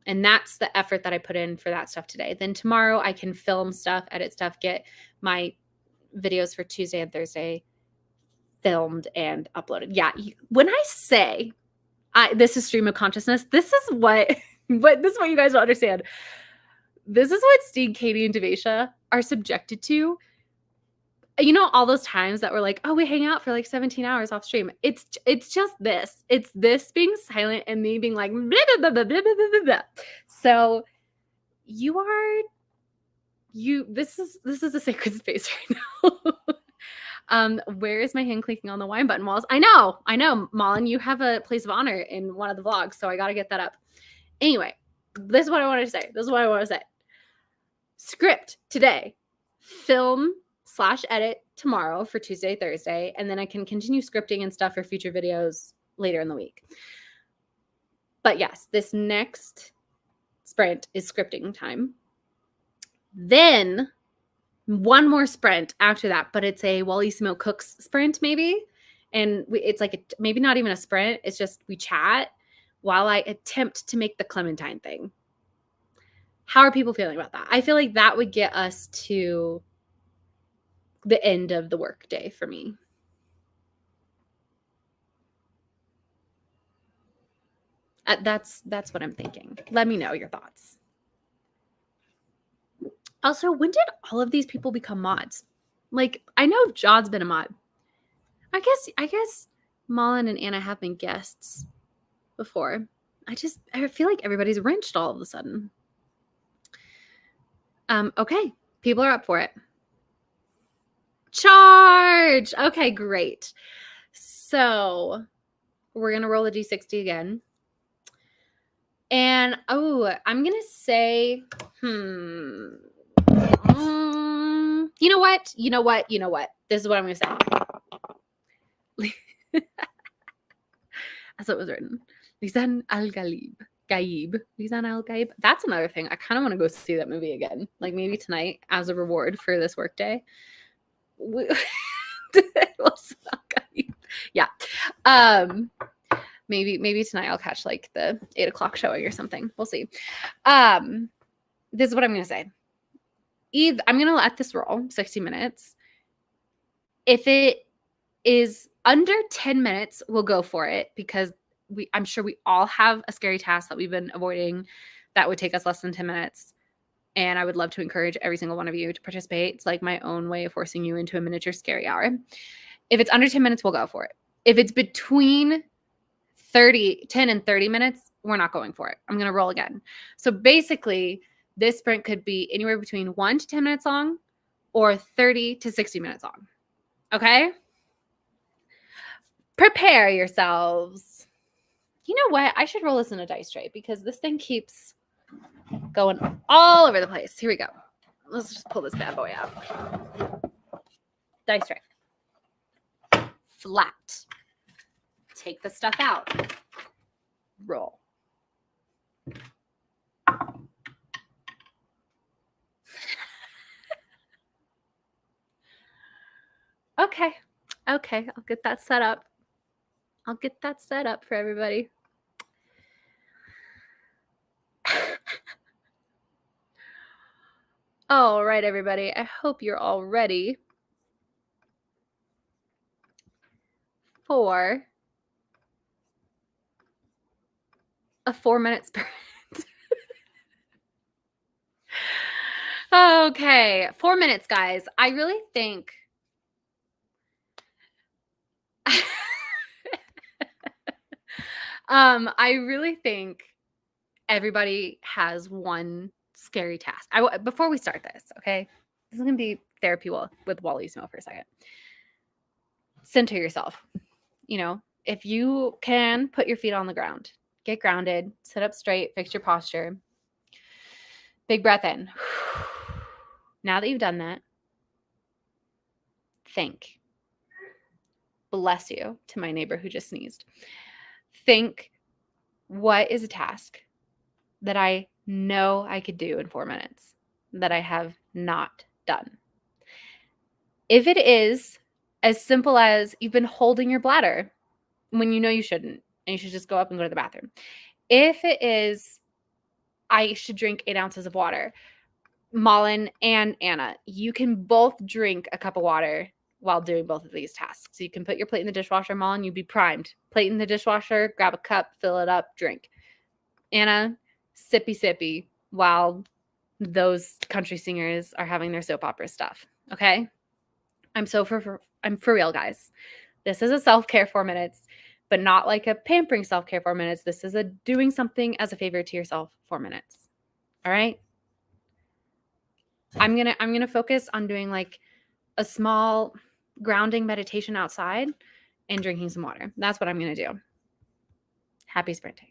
And that's the effort that I put in for that stuff today. Then tomorrow I can film stuff, edit stuff, get my videos for Tuesday and Thursday filmed and uploaded. Yeah, when I say this is stream of consciousness, this is what this is what you guys don't understand. This is what Steve, Katie, and Devasia are subjected to. You know, all those times that we're like, oh, we hang out for like 17 hours off stream. It's just this. It's this being silent and me being like, blah, blah, blah, blah, blah, blah, blah. So this is a sacred space right now. Where is my hand clicking on the wine button walls? I know, Malin, you have a place of honor in one of the vlogs, so I got to get that up. Anyway, this is what I wanted to say. Script today, film/edit tomorrow for Tuesday, Thursday, and then I can continue scripting and stuff for future videos later in the week. But yes, this next sprint is scripting time. Then one more sprint after that, but it's a Wally's Milk Cooks sprint maybe. And it's like maybe not even a sprint. It's just we chat while I attempt to make the Clementine thing. How are people feeling about that? I feel like that would get us to the end of the work day for me. That's what I'm thinking. Let me know your thoughts. Also, when did all of these people become mods? Like, I know John's been a mod. I guess Malin and Anna have been guests before. I feel like everybody's wrenched all of a sudden. Okay, people are up for it. Charge! Okay, great. So we're going to roll the D60 again. And, I'm going to say, you know what? This is what I'm going to say. That's what was written. Lisan Al-Gaib. Lisan Al-Gaib. That's another thing. I kind of want to go see that movie again. Like maybe tonight as a reward for this work day. Yeah. Maybe tonight I'll catch like the 8 o'clock showing or something. We'll see. This is what I'm going to say. I'm going to let this roll 60 minutes. If it is under 10 minutes, we'll go for it because I'm sure we all have a scary task that we've been avoiding that would take us less than 10 minutes. And I would love to encourage every single one of you to participate. It's like my own way of forcing you into a miniature scary hour. If it's under 10 minutes, we'll go for it. If it's between 10 and 30 minutes, we're not going for it. I'm going to roll again. So basically, this sprint could be anywhere between 1 to 10 minutes long or 30 to 60 minutes long. Okay? Prepare yourselves. You know what? I should roll this in a dice tray because this thing keeps going all over the place. Here we go. Let's just pull this bad boy out. Dice tray. Flat. Take the stuff out. Roll. Okay, I'll get that set up. I'll get that set up for everybody. All right, everybody. I hope you're all ready for a 4-minute sprint. Okay, 4 minutes, guys. I really think I really think everybody has one scary task. Before we start this, okay? This is gonna be therapy with Wally Smo for a second. Center yourself. You know, if you can, put your feet on the ground. Get grounded, sit up straight, fix your posture. Big breath in. Now that you've done that, think. Bless you to my neighbor who just sneezed. Think, what is a task that I know I could do in 4 minutes that I have not done? If it is as simple as you've been holding your bladder when you know you shouldn't, and you should just go up and go to the bathroom. If it is, I should drink 8 ounces of water. Malin and Anna, you can both drink a cup of water while doing both of these tasks. So you can put your plate in the dishwasher, Malin, you'd be primed. Plate in the dishwasher, grab a cup, fill it up, drink. Anna, sippy while those country singers are having their soap opera stuff. Okay? I'm for real, guys. This is a self-care 4 minutes, but not like a pampering self-care 4 minutes. This is a doing something as a favor to yourself 4 minutes. All right? I'm gonna focus on doing like a small grounding meditation outside and drinking some water. That's what I'm gonna do. Happy sprinting.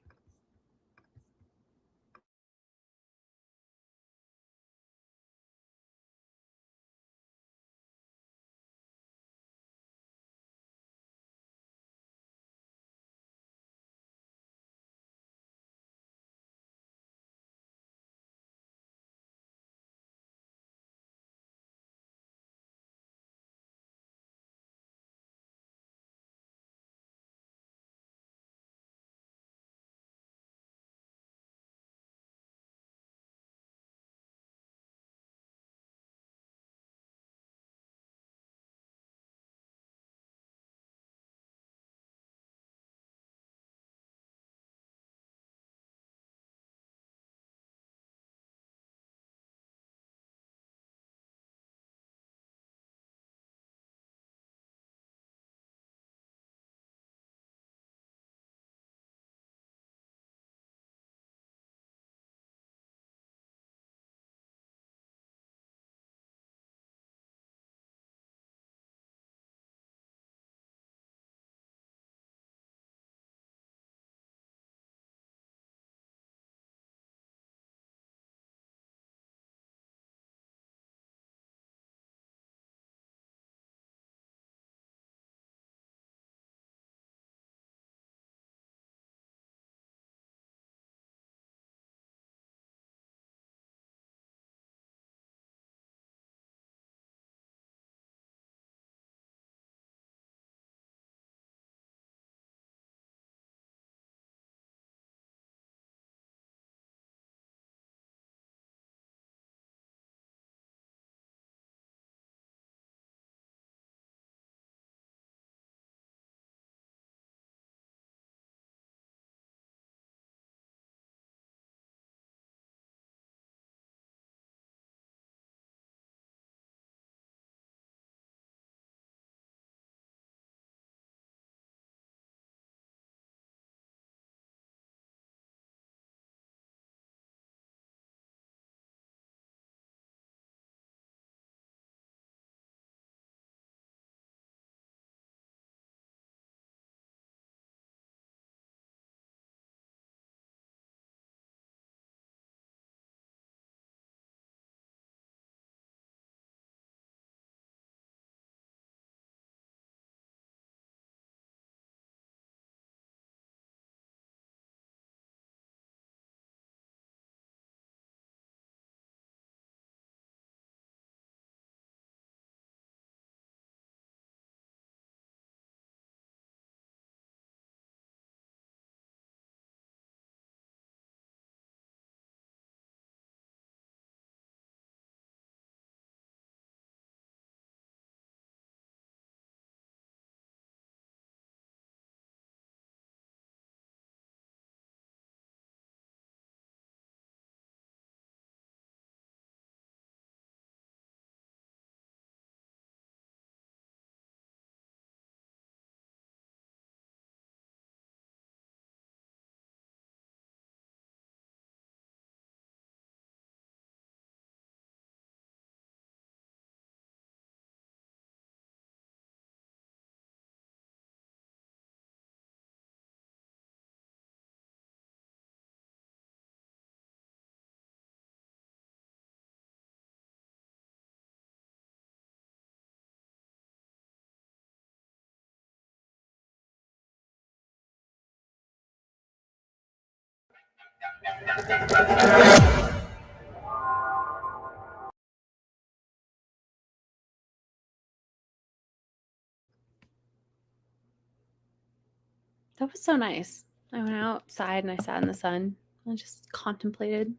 That was so nice. I went outside and I sat in the sun. I just contemplated.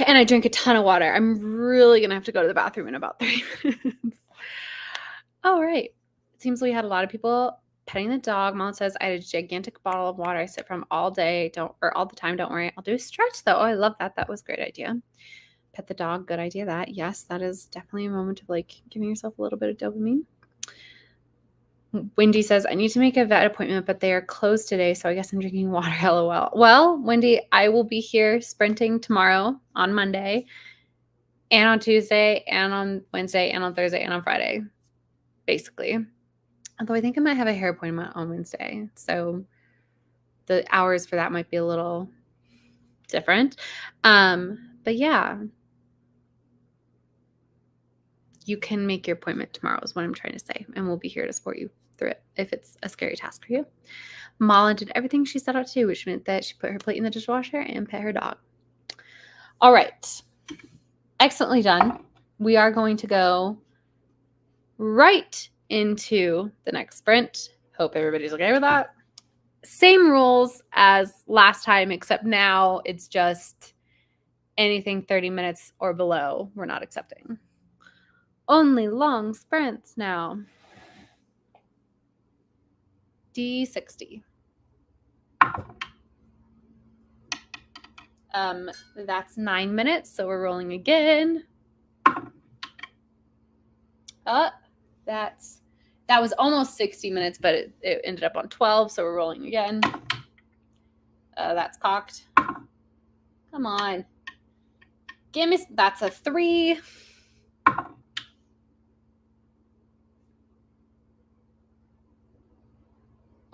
And I drank a ton of water. I'm really going to have to go to the bathroom in about 30 minutes. All right. It seems we had a lot of people petting the dog. Mom says I had a gigantic bottle of water I sit from all day, all the time. Don't worry. I'll do a stretch though. Oh, I love that. That was a great idea. Pet the dog. Good idea. That. Yes, that is definitely a moment of like giving yourself a little bit of dopamine. Wendy says, I need to make a vet appointment, but they are closed today, so I guess I'm drinking water. LOL. Well, Wendy, I will be here sprinting tomorrow on Monday and on Tuesday and on Wednesday and on Thursday and on Friday, basically. Although I think I might have a hair appointment on Wednesday, so the hours for that might be a little different. But yeah, you can make your appointment tomorrow is what I'm trying to say, and we'll be here to support you through it if it's a scary task for you. Mala did everything she set out to do, which meant that she put her plate in the dishwasher and pet her dog. All right. Excellently done. We are going to go right into the next sprint. Hope everybody's okay with that. Same rules as last time, except now it's just anything 30 minutes or below we're not accepting. Only long sprints now. D60. That's 9 minutes, so we're rolling again. That was almost 60 minutes, but it ended up on 12, so we're rolling again. That's cocked. Come on. Give me, that's a 3.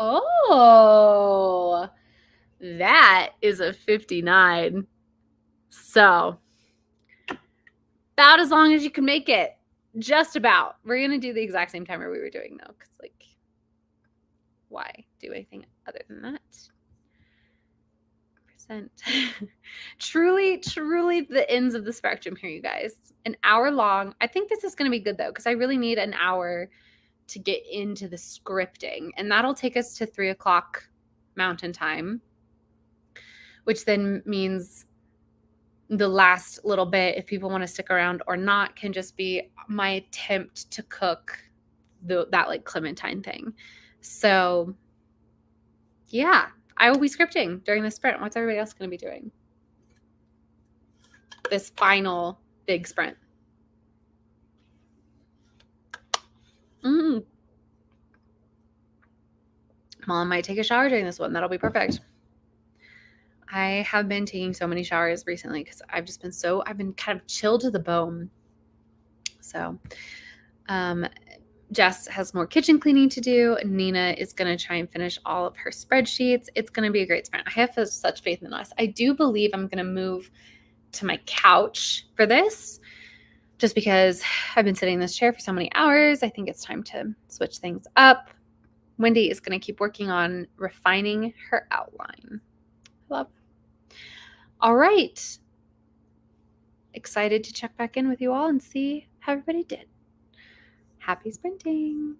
Oh, that is a 59. So about as long as you can make it. Just about. We're going to do the exact same timer we were doing, though, because, like, why do anything other than that? Truly the ends of the spectrum here, you guys. An hour long. I think this is going to be good, though, because I really need an hour to get into the scripting. And that'll take us to 3 o'clock Mountain Time, which then means the last little bit, if people want to stick around or not, can just be my attempt to cook that like Clementine thing. So yeah, I will be scripting during the sprint. What's everybody else going to be doing? This final big sprint. Mom might take a shower during this one. That'll be perfect. I have been taking so many showers recently because I've been kind of chilled to the bone. So, Jess has more kitchen cleaning to do. Nina is going to try and finish all of her spreadsheets. It's going to be a great sprint. I have such faith in us. I do believe I'm going to move to my couch for this just because I've been sitting in this chair for so many hours. I think it's time to switch things up. Wendy is going to keep working on refining her outline. Love. All right. Excited to check back in with you all and see how everybody did. Happy sprinting.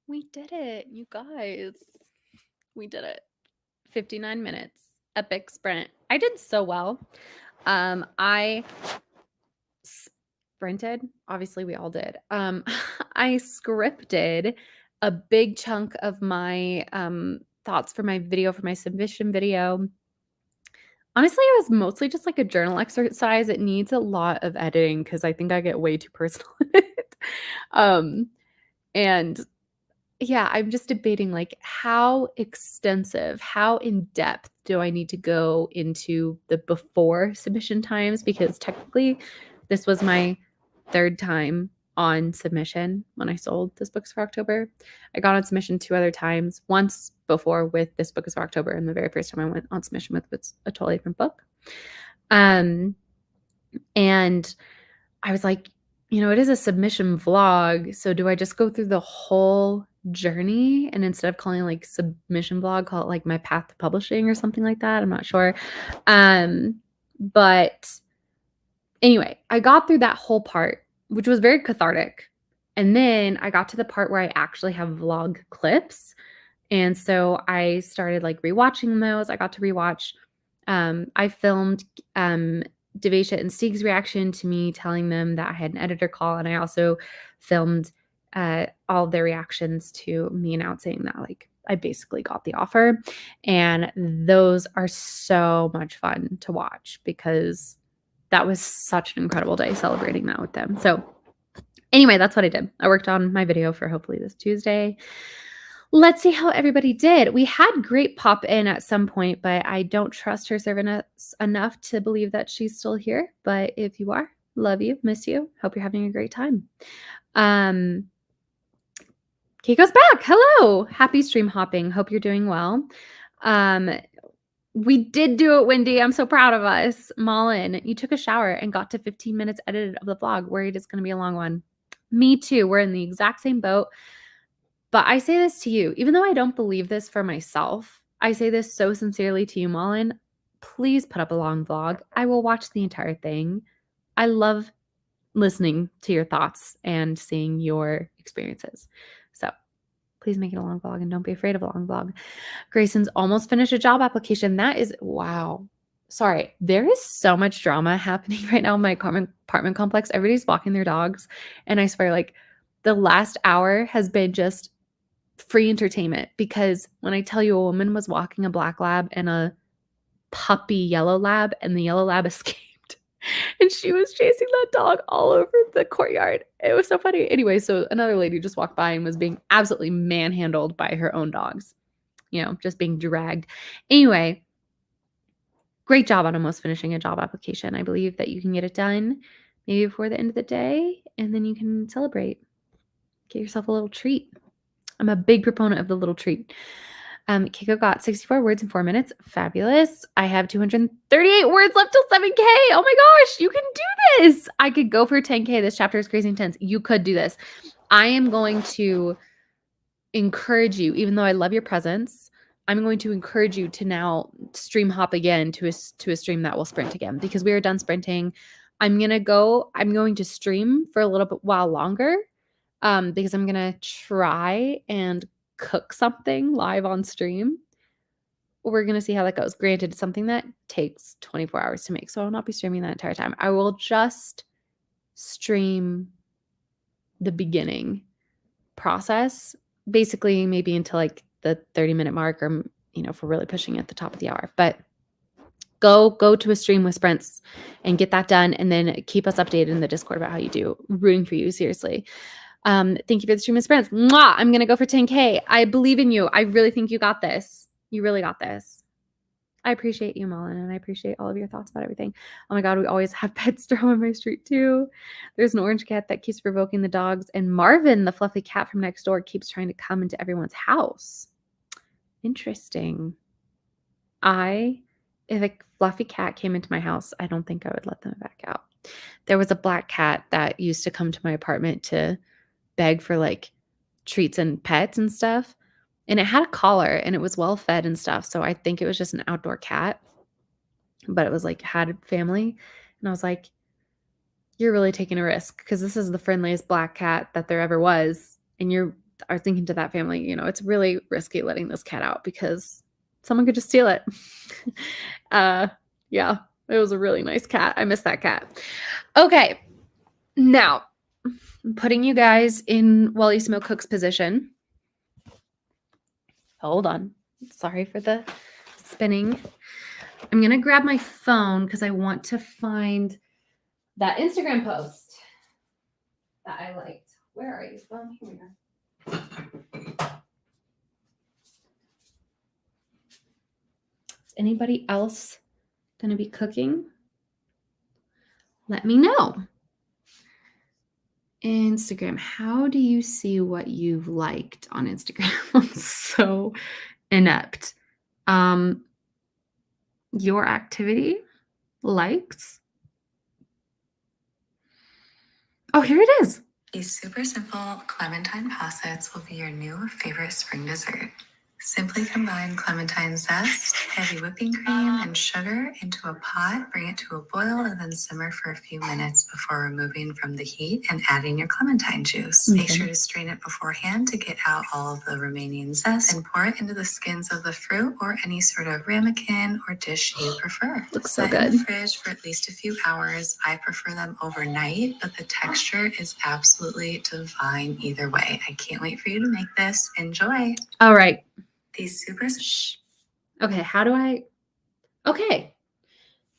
We did it, you guys. We did it. 59 minutes. Epic sprint. I did so well. I sprinted. Obviously, we all did. I scripted a big chunk of my thoughts for my video, for my submission video. Honestly, it was mostly just like a journal exercise. It needs a lot of editing because I think I get way too personal in it. And yeah, I'm just debating like how extensive, how in depth do I need to go into the before submission times? Because technically, this was my third time on submission when I sold This Book is for October. I got on submission 2 other times, once before with This Book is for October, and the very first time I went on submission with a totally different book. And I was like, it is a submission vlog. So do I just go through the whole journey and instead of calling it like submission vlog, call it like my path to publishing or something like that? I'm not sure. But anyway, I got through that whole part, which was very cathartic. And then I got to the part where I actually have vlog clips. And so I started like rewatching those. I got to rewatch. I filmed Devasia and Steeg's reaction to me telling them that I had an editor call. And I also filmed all of their reactions to me announcing that like I basically got the offer. And those are so much fun to watch because that was such an incredible day celebrating that with them. So anyway, that's what I did. I worked on my video for hopefully this Tuesday. Let's see how everybody did. We had Great pop in at some point, but I don't trust her serving us enough to believe that she's still here. But if you are, love you, miss you. Hope you're having a great time. Keiko's back. Hello. Happy stream hopping. Hope you're doing well. We did do it, Wendy. I'm so proud of us. Malin, you took a shower and got to 15 minutes edited of the vlog. Worried it's going to be a long one. Me too. We're in the exact same boat. But I say this to you, even though I don't believe this for myself, I say this so sincerely to you, Malin. Please put up a long vlog. I will watch the entire thing. I love listening to your thoughts and seeing your experiences. So please make it a long vlog and don't be afraid of a long vlog. Grayson's almost finished a job application. That is, wow. Sorry, there is so much drama happening right now in my apartment complex. Everybody's walking their dogs. And I swear, like, the last hour has been just free entertainment because when I tell you a woman was walking a black lab and a puppy yellow lab and the yellow lab escaped and she was chasing that dog all over the courtyard. It was so funny. Anyway, so another lady just walked by and was being absolutely manhandled by her own dogs, just being dragged. Anyway, great job on almost finishing a job application. I believe that you can get it done maybe before the end of the day and then you can celebrate. Get yourself a little treat. I'm a big proponent of the little treat. Keiko got 64 words in 4 minutes. Fabulous. I have 238 words left till 7K. Oh my gosh, you can do this. I could go for 10K. This chapter is crazy intense. You could do this. I am going to encourage you, even though I love your presence, I'm going to encourage you to now stream hop again to a stream that will sprint again because we are done sprinting. I'm going to stream for a little bit while longer. Because I'm going to try and cook something live on stream. We're going to see how that goes. Granted, it's something that takes 24 hours to make, so I will not be streaming that entire time. I will just stream the beginning process, basically maybe until like the 30-minute mark or, if we're really pushing at the top of the hour. But go to a stream with sprints and get that done and then keep us updated in the Discord about how you do. Rooting for you, seriously. Thank you for the stream with sprints. Mwah! I'm going to go for 10K. I believe in you. I really think you got this. You really got this. I appreciate you, Mullen, and I appreciate all of your thoughts about everything. Oh my God, we always have pets throw on my street too. There's an orange cat that keeps provoking the dogs, and Marvin, the fluffy cat from next door, keeps trying to come into everyone's house. Interesting. If a fluffy cat came into my house, I don't think I would let them back out. There was a black cat that used to come to my apartment to beg for like treats and pets and stuff. And it had a collar and it was well fed and stuff. So I think it was just an outdoor cat, but it was like had family. And I was like, you're really taking a risk because this is the friendliest black cat that there ever was. And you are thinking to that family, you know, it's really risky letting this cat out because someone could just steal it. Yeah, it was a really nice cat. I miss that cat. Okay, now I'm putting you guys in Wellissimo Cook's position. Hold on. Sorry for the spinning. I'm going to grab my phone because I want to find that Instagram post that I liked. Where are you? Phone? Here we are. Is anybody else going to be cooking? Let me know. Instagram. How do you see what you've liked on Instagram? I'm so inept. Your activity likes. Oh, here it is. These super simple clementine possets will be your new favorite spring dessert. Simply combine clementine zest, heavy whipping cream, and sugar into a pot, bring it to a boil, and then simmer for a few minutes before removing from the heat and adding your clementine juice. Make sure to strain it beforehand to get out all of the remaining zest and pour it into the skins of the fruit or any sort of ramekin or dish you prefer. Looks so Set good. in the fridge for at least a few hours. I prefer them overnight, but the texture is absolutely divine either way. I can't wait for you to make this. Enjoy. All right. These super. Shh. Okay, how do I? Okay.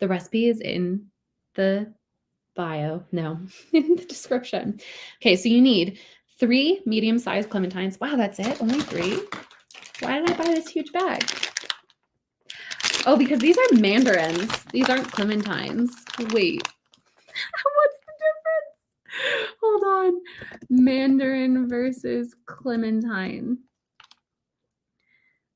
The recipe is in the bio. No, in the description. Okay, so you need 3 medium-sized clementines. Wow, that's it? Only 3? Why did I buy this huge bag? Oh, because these are mandarins. These aren't clementines. Wait. What's the difference? Hold on. Mandarin versus clementine.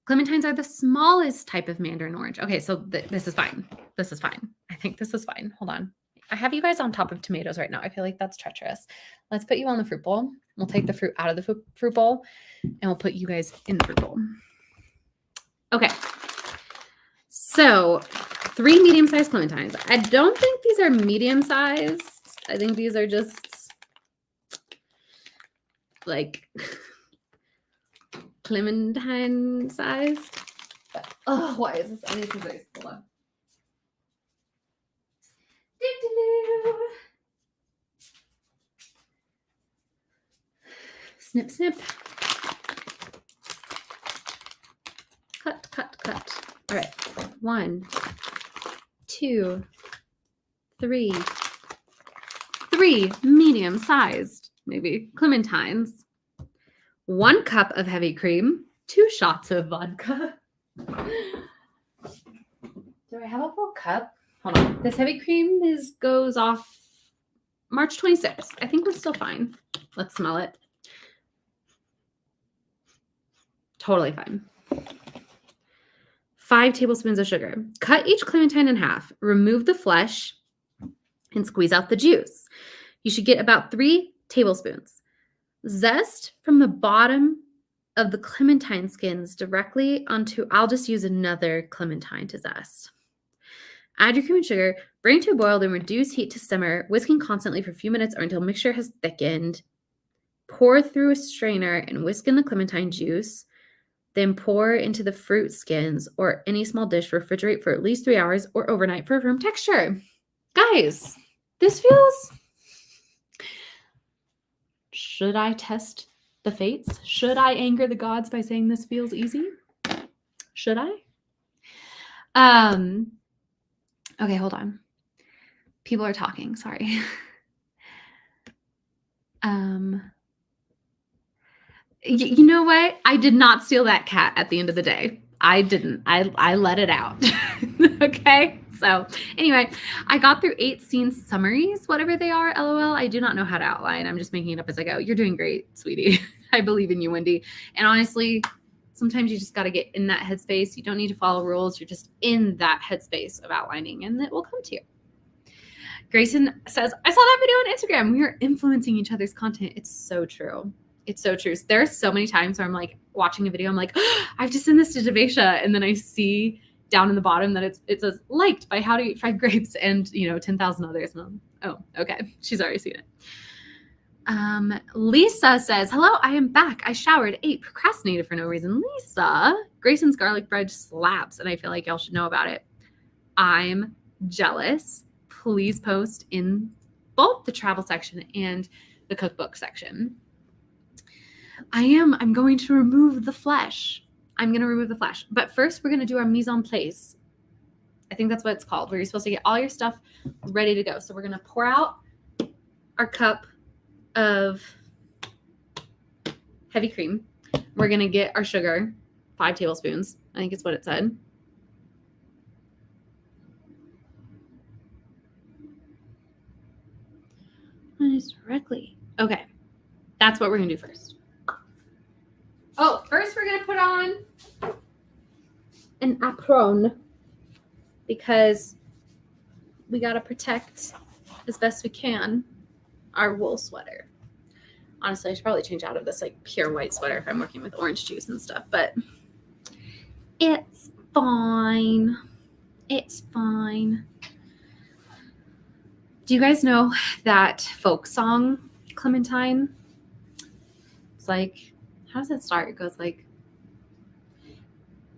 Clementines are the smallest type of mandarin orange. Okay, so this is fine. This is fine. I think this is fine. Hold on. I have you guys on top of tomatoes right now. I feel like that's treacherous. Let's put you on the fruit bowl. We'll take the fruit out of the fruit bowl, and we'll put you guys in the fruit bowl. Okay. So 3 medium-sized clementines. I don't think these are medium-sized. I think these are just like clementine sized. Oh, why is this? I need some scissors. Hold on. Snip, snip. Cut, cut, cut. All right. 1, 2, 3. 3 medium sized, maybe clementines. 1 cup of heavy cream, 2 shots of vodka. Do I have a full cup? Hold on. This heavy cream goes off March 26th. I think we're still fine. Let's smell it. Totally fine. 5 tablespoons of sugar. Cut each clementine in half. Remove the flesh and squeeze out the juice. You should get about 3 tablespoons. Zest from the bottom of the clementine skins directly onto, I'll just use another clementine to zest. Add your cream and sugar, bring to a boil, then reduce heat to simmer, whisking constantly for a few minutes or until mixture has thickened. Pour through a strainer and whisk in the clementine juice. Then pour into the fruit skins or any small dish. Refrigerate for at least 3 hours or overnight for a firm texture. Guys, this feels... Should I test the fates? Should I anger the gods by saying this feels easy? Should I? Okay, hold on. People are talking. Sorry. You know what? I did not steal that cat at the end of the day. I didn't. I let it out. Okay? So anyway, I got through 8 scene summaries, whatever they are, LOL. I do not know how to outline. I'm just making it up as I go. You're doing great, sweetie. I believe in you, Wendy. And honestly, sometimes you just got to get in that headspace. You don't need to follow rules. You're just in that headspace of outlining, and it will come to you. Grayson says, I saw that video on Instagram. We are influencing each other's content. It's so true. It's so true. There are so many times where I'm like watching a video. I'm like, oh, I've just sent this to Devasia. And then I see down in the bottom that it says liked by How to Eat Fried Grapes and 10,000 others. Oh, okay. She's already seen it. Lisa says, hello, I am back. I showered, ate, procrastinated for no reason. Lisa, Grayson's garlic bread slaps, and I feel like y'all should know about it. I'm jealous. Please post in both the travel section and the cookbook section. I'm going to remove the flesh. But first we're going to do our mise en place. I think that's what it's called, where you're supposed to get all your stuff ready to go. So we're going to pour out our cup of heavy cream. We're going to get our sugar, 5 tablespoons. I think it's what it said. Directly. Okay. That's what we're going to do first. Oh, first we're going to put on an apron because we got to protect as best we can our wool sweater. Honestly, I should probably change out of this like pure white sweater if I'm working with orange juice and stuff, but it's fine. It's fine. Do you guys know that folk song, Clementine? It's like, how does it start? It goes like,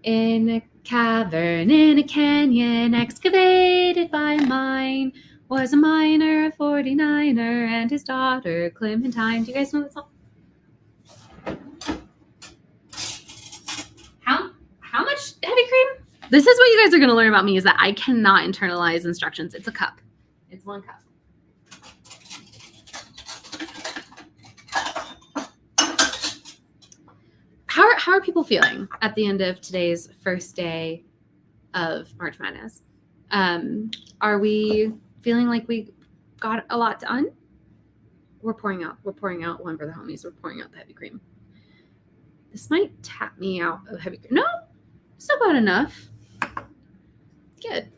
in a cavern, in a canyon, excavated by mine, was a miner, a 49er, and his daughter, Clementine. Do you guys know that song? How much heavy cream? This is what you guys are going to learn about me, is that I cannot internalize instructions. It's a cup. It's 1 cup. How are people feeling at the end of today's first day of March Madness? Are we feeling like we got a lot done? We're pouring out one for the homies. We're pouring out the heavy cream. This might tap me out of heavy cream. No, still got enough. Good.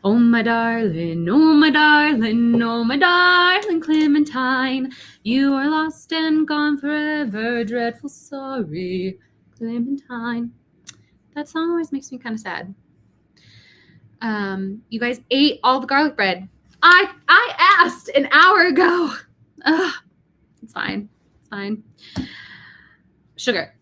Oh my darling, oh my darling, oh my darling Clementine, you are lost and gone forever, dreadful sorry, Clementine. That song always makes me kind of sad. You guys ate all the garlic bread. I asked an hour ago. Ugh, it's fine. It's fine. Sugar.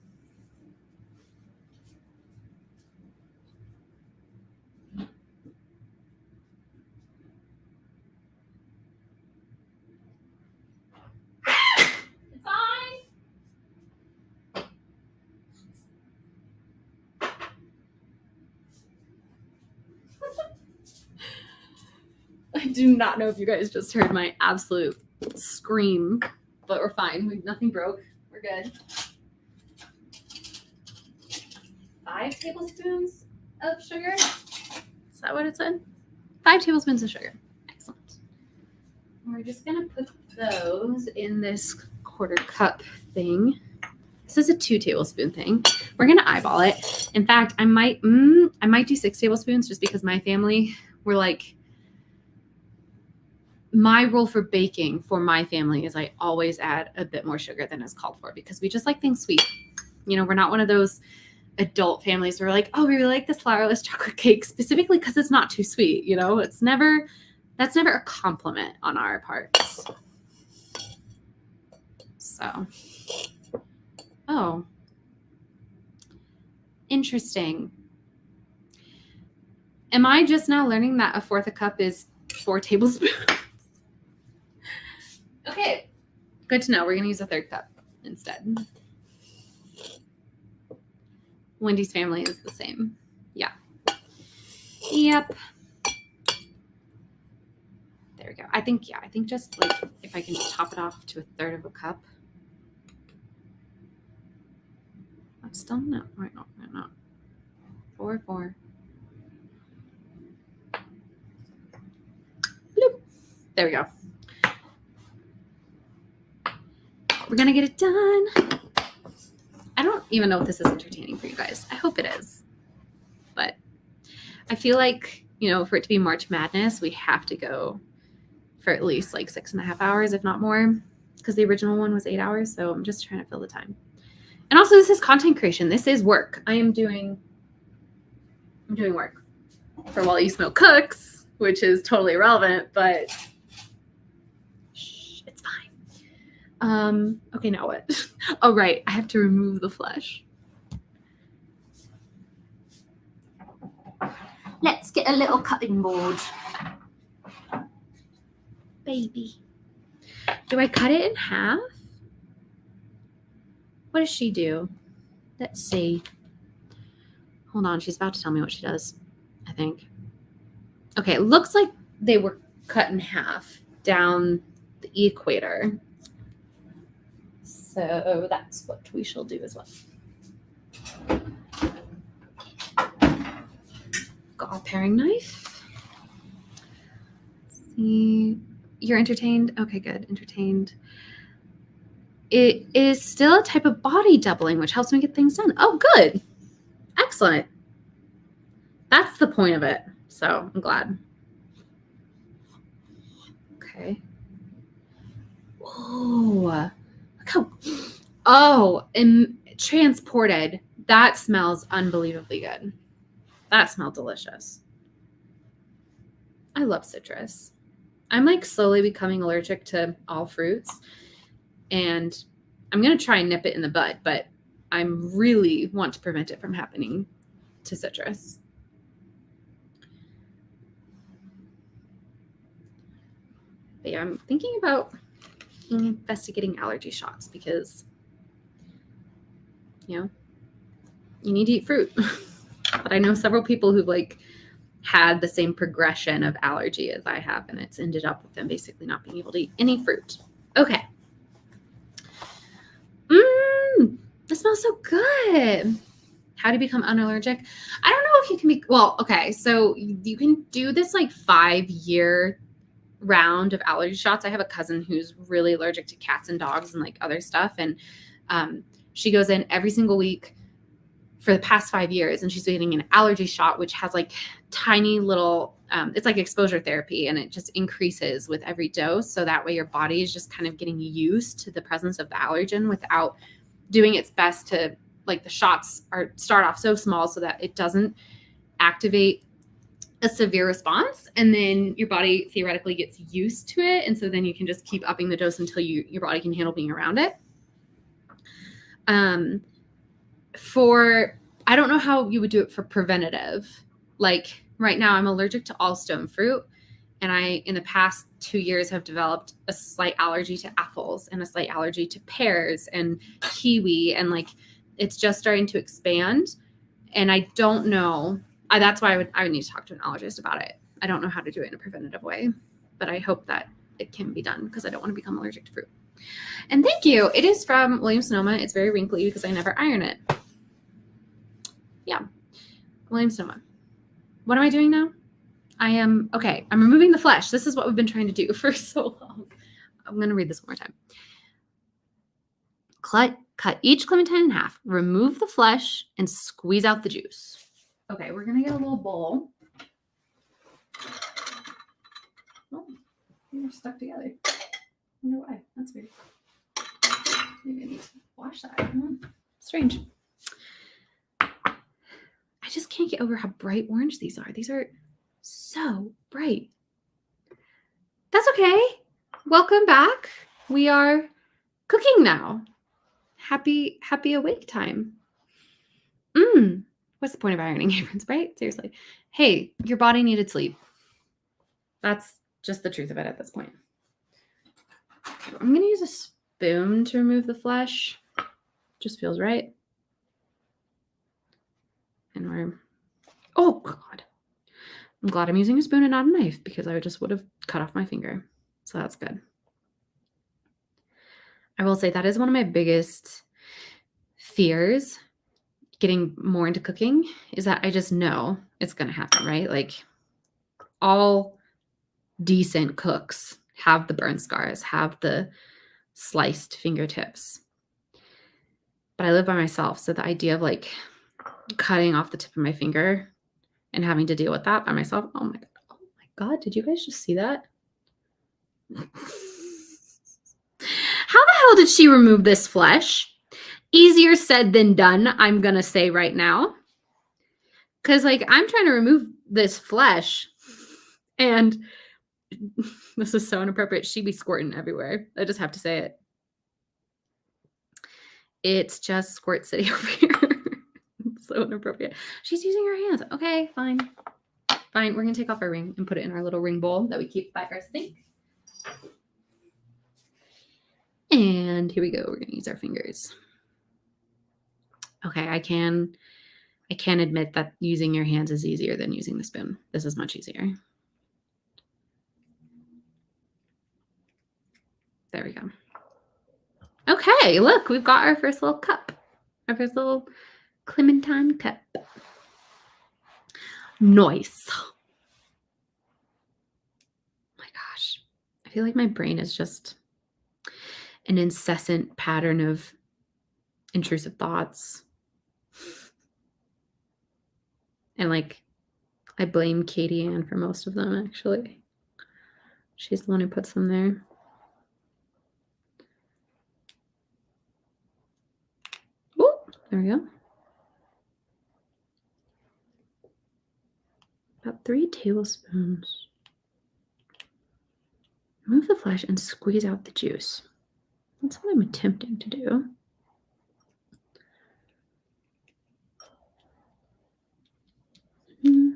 I do not know if you guys just heard my absolute scream, but we're fine. Nothing broke. We're good. 5 tablespoons of sugar. Is that what it said? 5 tablespoons of sugar. Excellent. And we're just going to put those in this 1/4 cup thing. This is a 2 tablespoon thing. We're going to eyeball it. In fact, I might do 6 tablespoons just because my family, we're like, my rule for baking for my family is I always add a bit more sugar than is called for because we just like things sweet. We're not one of those adult families where we're like, oh, we really like this flourless chocolate cake specifically because it's not too sweet. That's never a compliment on our parts. So, oh, interesting. Am I just now learning that 1/4 cup is 4 tablespoons? Okay, good to know. We're going to use a 1/3 cup instead. Wendy's family is the same. Yeah. Yep. There we go. I think just like if I can just top it off to 1/3 of a cup. That's still no. Right, no. 4. Bloop. There we go. We're going to get it done. I don't even know if this is entertaining for you guys. I hope it is. But I feel like, for it to be March Madness, we have to go for at least like 6.5 hours, if not more, because the original one was 8 hours. So I'm just trying to fill the time. And also, this is content creation. This is work. I'm doing work for While You Smoke Cooks, which is totally irrelevant, but shh, it's fine. Okay, now what? Oh, right. I have to remove the flesh. Let's get a little cutting board. Baby. Do I cut it in half? What does she do? Let's see. Hold on. She's about to tell me what she does, I think. Okay, it looks like they were cut in half down the equator. So that's what we shall do as well. Got a paring knife. Let's see. You're entertained? Okay, good. Entertained. It is still a type of body doubling, which helps me get things done. Oh, good. Excellent. That's the point of it. So I'm glad. Okay. Whoa. Look how. Oh, and transported. That smells unbelievably good. That smelled delicious. I love citrus. I'm like slowly becoming allergic to all fruits. And I'm going to try and nip it in the bud, but I really want to prevent it from happening to citrus. But yeah, I'm thinking about investigating allergy shots because, you need to eat fruit. But I know several people who've like had the same progression of allergy as I have, and it's ended up with them basically not being able to eat any fruit. Okay. This smells so good. How to become unallergic? I don't know if you can be, well, okay. So you can do this like 5-year round of allergy shots. I have a cousin who's really allergic to cats and dogs and like other stuff. And she goes in every single week for the past 5 years, and she's getting an allergy shot, which has like tiny little, it's like exposure therapy, and it just increases with every dose. So that way your body is just kind of getting used to the presence of the allergen without doing its best to, like, the shots start off so small so that it doesn't activate a severe response, and then your body theoretically gets used to it, and so then you can just keep upping the dose until your body can handle being around it. I don't know how you would do it for preventative. Like right now I'm allergic to all stone fruit, and I in the past 2 years have developed a slight allergy to apples and a slight allergy to pears and kiwi, and like it's just starting to expand, and I don't know. That's why I would need to talk to an allergist about it. I don't know how to do it in a preventative way, but I hope that it can be done because I don't want to become allergic to fruit. And thank you. It is from Williams-Sonoma. It's very wrinkly because I never iron it. Yeah. Williams-Sonoma. What am I doing now? I'm removing the flesh. This is what we've been trying to do for so long. I'm going to read this one more time. Cut each clementine in half, remove the flesh, and squeeze out the juice. Okay, we're going to get a little bowl. Oh, they're stuck together. I wonder why. That's weird. Maybe I need to wash that. Strange. I just can't get over how bright orange these are. These are so bright. That's okay. Welcome back. We are cooking now. Happy awake time. What's the point of ironing aprons, right? Seriously. Hey, your body needed sleep. That's just the truth of it at this point. I'm going to use a spoon to remove the flesh. Just feels right. And oh God. I'm glad I'm using a spoon and not a knife because I just would have cut off my finger. So that's good. I will say that is one of my biggest fears getting more into cooking is that I just know it's going to happen, right? Like all decent cooks have the burn scars, have the sliced fingertips. But I live by myself. So the idea of like cutting off the tip of my finger and having to deal with that by myself. Oh my God. Did you guys just see that? How the hell did she remove this flesh? Easier said than done, I'm going to say right now. Because, like, I'm trying to remove this flesh. And this is so inappropriate. She be squirting everywhere. I just have to say it. It's just Squirt City over here. So inappropriate. She's using her hands. Okay, fine. Fine. We're going to take off our ring and put it in our little ring bowl that we keep by our sink. And here we go. We're going to use our fingers. Okay, I can admit that using your hands is easier than using the spoon. This is much easier. There we go. Okay, look, we've got our first little cup. Our first little Clementine cup. Nice. Oh my gosh. I feel like my brain is just an incessant pattern of intrusive thoughts. And like, I blame Katie Ann for most of them, actually. She's the one who puts them there. Oh, there we go. About 3 tablespoons. Remove the flesh and squeeze out the juice. That's what I'm attempting to do.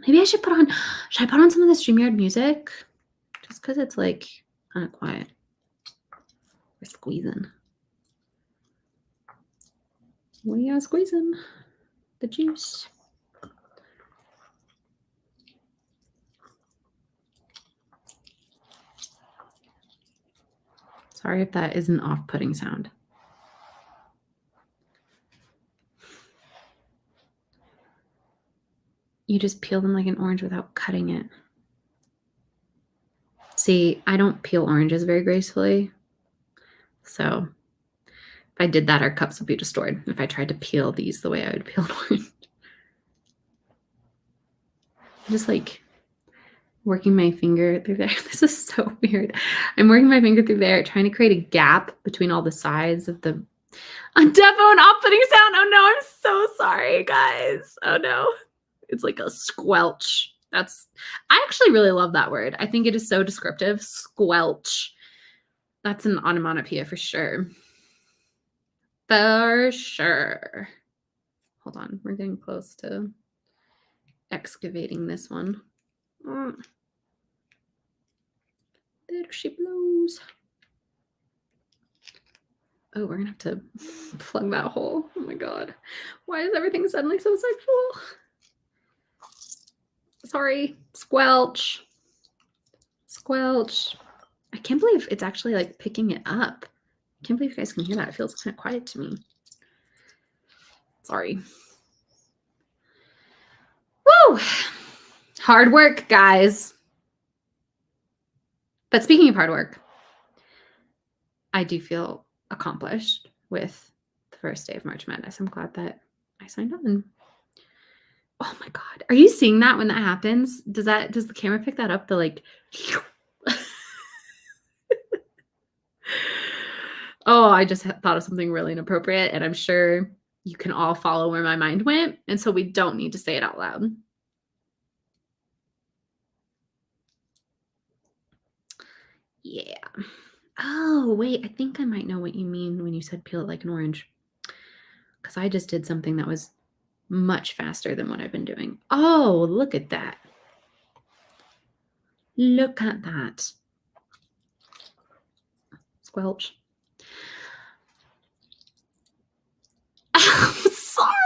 Maybe I should put on some of the StreamYard music? Just because it's like kind of quiet. We're squeezing. We are squeezing the juice. Sorry if that is an off-putting sound. You just peel them like an orange without cutting it. See, I don't peel oranges very gracefully. So if I did that, our cups would be destroyed. If I tried to peel these the way I would peel an orange. I'm just like working my finger through there. This is so weird. I'm working my finger through there, trying to create a gap between all the sides of the... Defo an off-putting sound. Oh no, I'm so sorry, guys. Oh no. It's like a squelch. I actually really love that word. I think it is so descriptive. Squelch. That's an onomatopoeia for sure. For sure. Hold on. We're getting close to excavating this one. There she blows. Oh, we're going to have to plug that hole. Oh my God. Why is everything suddenly so sexual? Sorry. Squelch. Squelch. I can't believe it's actually like picking it up. I can't believe you guys can hear that. It feels kind of quiet to me. Sorry. Woo! Hard work, guys. But speaking of hard work, I do feel accomplished with the first day of March Madness. I'm glad that I signed on. Oh my God. Are you seeing that when that happens? Does the camera pick that up? The like, oh, I just thought of something really inappropriate, and I'm sure you can all follow where my mind went. And so we don't need to say it out loud. Yeah. Oh, wait. I think I might know what you mean when you said peel it like an orange. Because I just did something that was much faster than what I've been doing. Oh, look at that. Look at that. Squelch. Sorry.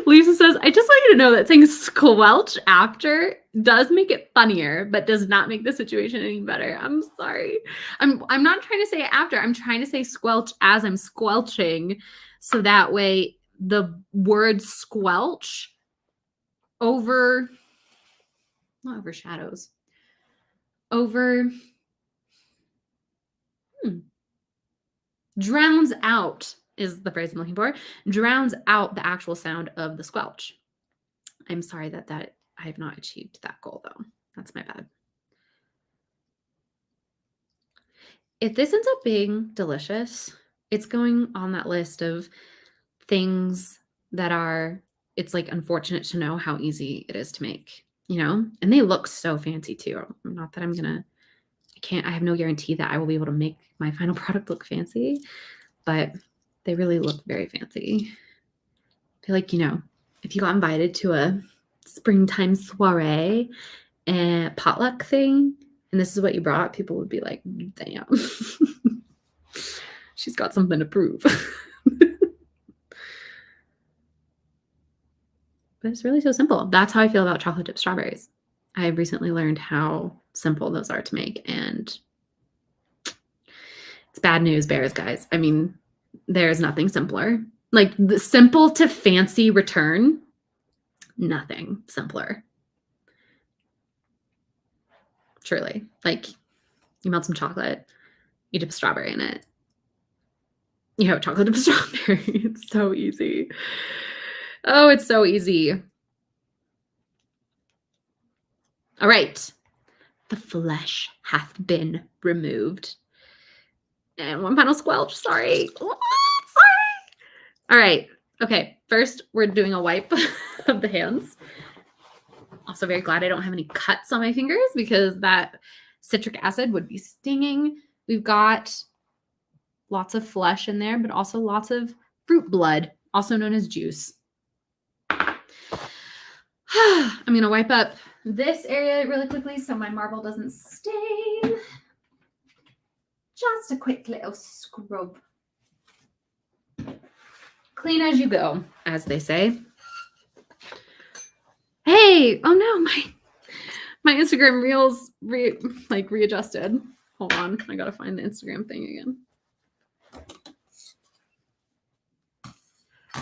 Lisa says, I just want you to know that saying squelch after does make it funnier, but does not make the situation any better. I'm sorry. I'm not trying to say it after. I'm trying to say squelch as I'm squelching. So that way the word squelch not overshadows. Drowns out is the phrase I'm looking for. Drowns out the actual sound of the squelch. I'm sorry that I have not achieved that goal, though. That's my bad. If this ends up being delicious, it's going on that list of things that are, it's like unfortunate to know how easy it is to make, and they look so fancy too. Not that I have no guarantee that I will be able to make my final product look fancy, but they really look very fancy. I feel like, if you got invited to a springtime soiree and potluck thing, and this is what you brought, people would be like, damn, she's got something to prove. But it's really so simple. That's how I feel about chocolate dipped strawberries. I have recently learned how simple those are to make, and it's bad news bears, guys. I mean, there's nothing simpler. Like the simple to fancy return, nothing simpler. Truly. Like you melt some chocolate, you dip a strawberry in it. You have chocolate dipped strawberry. It's so easy. Oh, it's so easy. All right. The flesh hath been removed. And one final squelch. Sorry. Sorry. All right. Okay. First, we're doing a wipe of the hands. Also very glad I don't have any cuts on my fingers because that citric acid would be stinging. We've got lots of flesh in there, but also lots of fruit blood, also known as juice. I'm going to wipe up this area really quickly so my marble doesn't stain. Just a quick little scrub. Clean as you go, as they say. Hey, oh no, my Instagram reels readjusted. Hold on, I gotta find the Instagram thing again.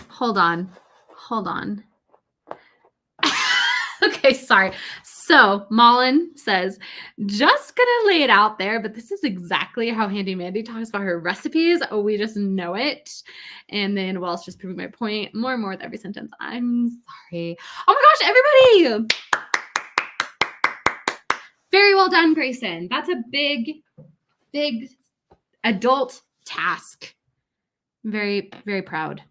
Hold on. Okay, sorry. So Malin says, just gonna lay it out there, but this is exactly how Handy Mandy talks about her recipes. Oh, we just know it. And then Wells just proving my point more and more with every sentence. I'm sorry. Oh my gosh, everybody! Very well done, Grayson. That's a big adult task. I'm very, very proud.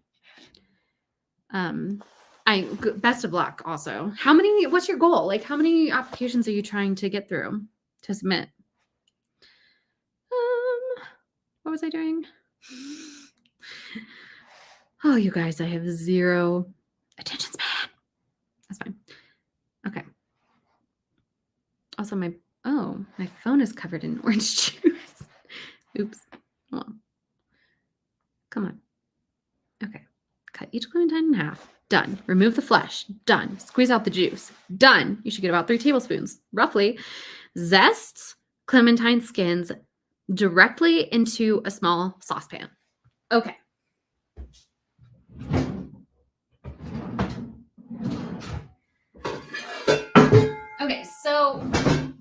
Best of luck also. What's your goal? Like how many applications are you trying to get through to submit? What was I doing? Oh, you guys, I have zero attention span. That's fine. Okay. Also my phone is covered in orange juice. Oops. Hold on. Come on. Okay. Cut each clementine in half. Done. Remove the flesh. Done. Squeeze out the juice. Done. You should get about 3 tablespoons, roughly. Zest clementine skins directly into a small saucepan. Okay. Okay, so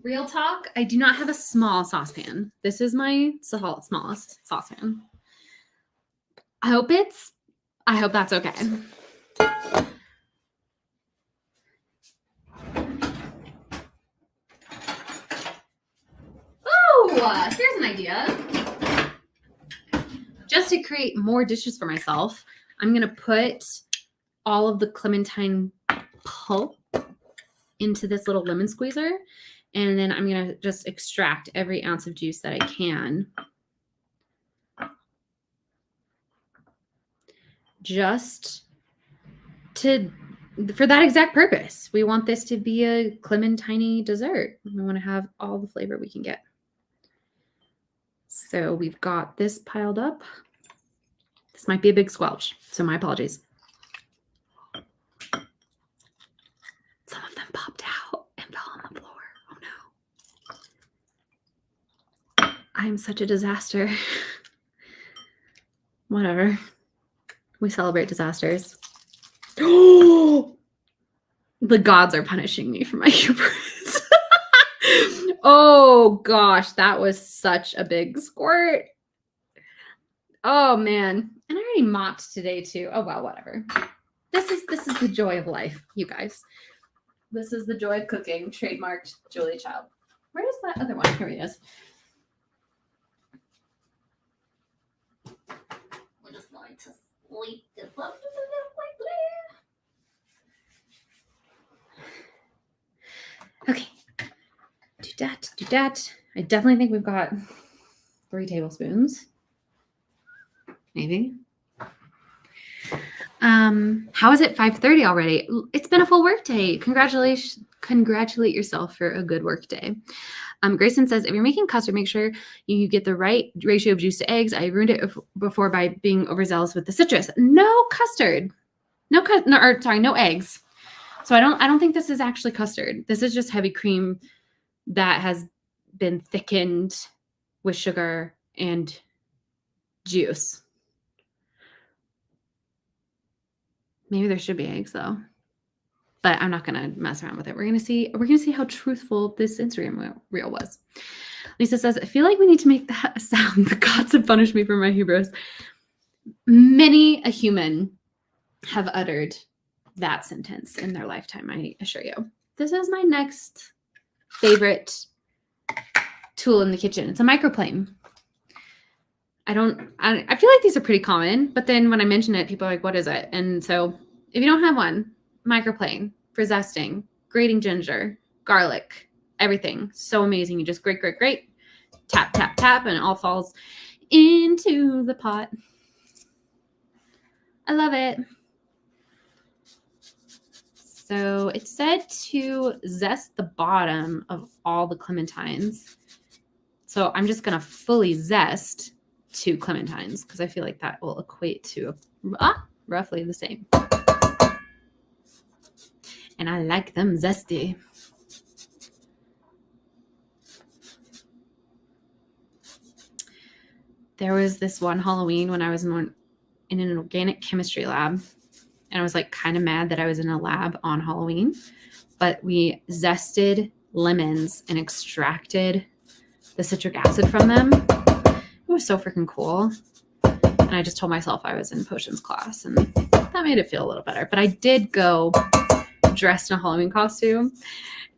real talk, I do not have a small saucepan. This is my smallest saucepan. I hope that's okay. Oh, here's an idea. Just to create more dishes for myself, I'm going to put all of the clementine pulp into this little lemon squeezer. And then I'm going to just extract every ounce of juice that I can. Just for that exact purpose. We want this to be a clementine dessert. We want to have all the flavor we can get. So we've got this piled up. This might be a big squelch, so my apologies. Some of them popped out and fell on the floor. Oh no. I'm such a disaster. Whatever. We celebrate disasters. Oh, the gods are punishing me for my hubris. Oh gosh, that was such a big squirt. Oh man, and I already mopped today too. Oh well, whatever. This is the joy of life, you guys. This is the joy of cooking. Trademarked Julia Child. Where is that other one? Here he is. We're just going to Leap this up just a little quickly. Okay. Do that. I definitely think we've got 3 tablespoons. Maybe. How is it 5:30 already? It's been a full work day. Congratulate yourself for a good work day. Grayson says, if you're making custard, make sure you get the right ratio of juice to eggs. I ruined it before by being overzealous with the citrus. No custard. No eggs. So I don't think this is actually custard. This is just heavy cream that has been thickened with sugar and juice. Maybe there should be eggs though, but I'm not gonna mess around with it. We're gonna see how truthful this Instagram reel was. Lisa says, I feel like we need to make that sound. The gods have punished me for my hubris. Many a human have uttered that sentence in their lifetime, I assure you. This is my next favorite tool in the kitchen. It's a microplane. I feel like these are pretty common, but then when I mention it, people are like, what is it? And so if you don't have one, microplane for zesting, grating ginger, garlic, everything. So amazing. You just grate, tap, tap, tap, and it all falls into the pot. I love it. So it said to zest the bottom of all the clementines. So I'm just going to fully zest 2 clementines because I feel like that will equate to roughly the same. And I like them zesty. There was this one Halloween when I was in an organic chemistry lab, and I was like kind of mad that I was in a lab on Halloween, but we zested lemons and extracted the citric acid from them. It was so freaking cool. And I just told myself I was in potions class, and that made it feel a little better. But I did go dressed in a Halloween costume,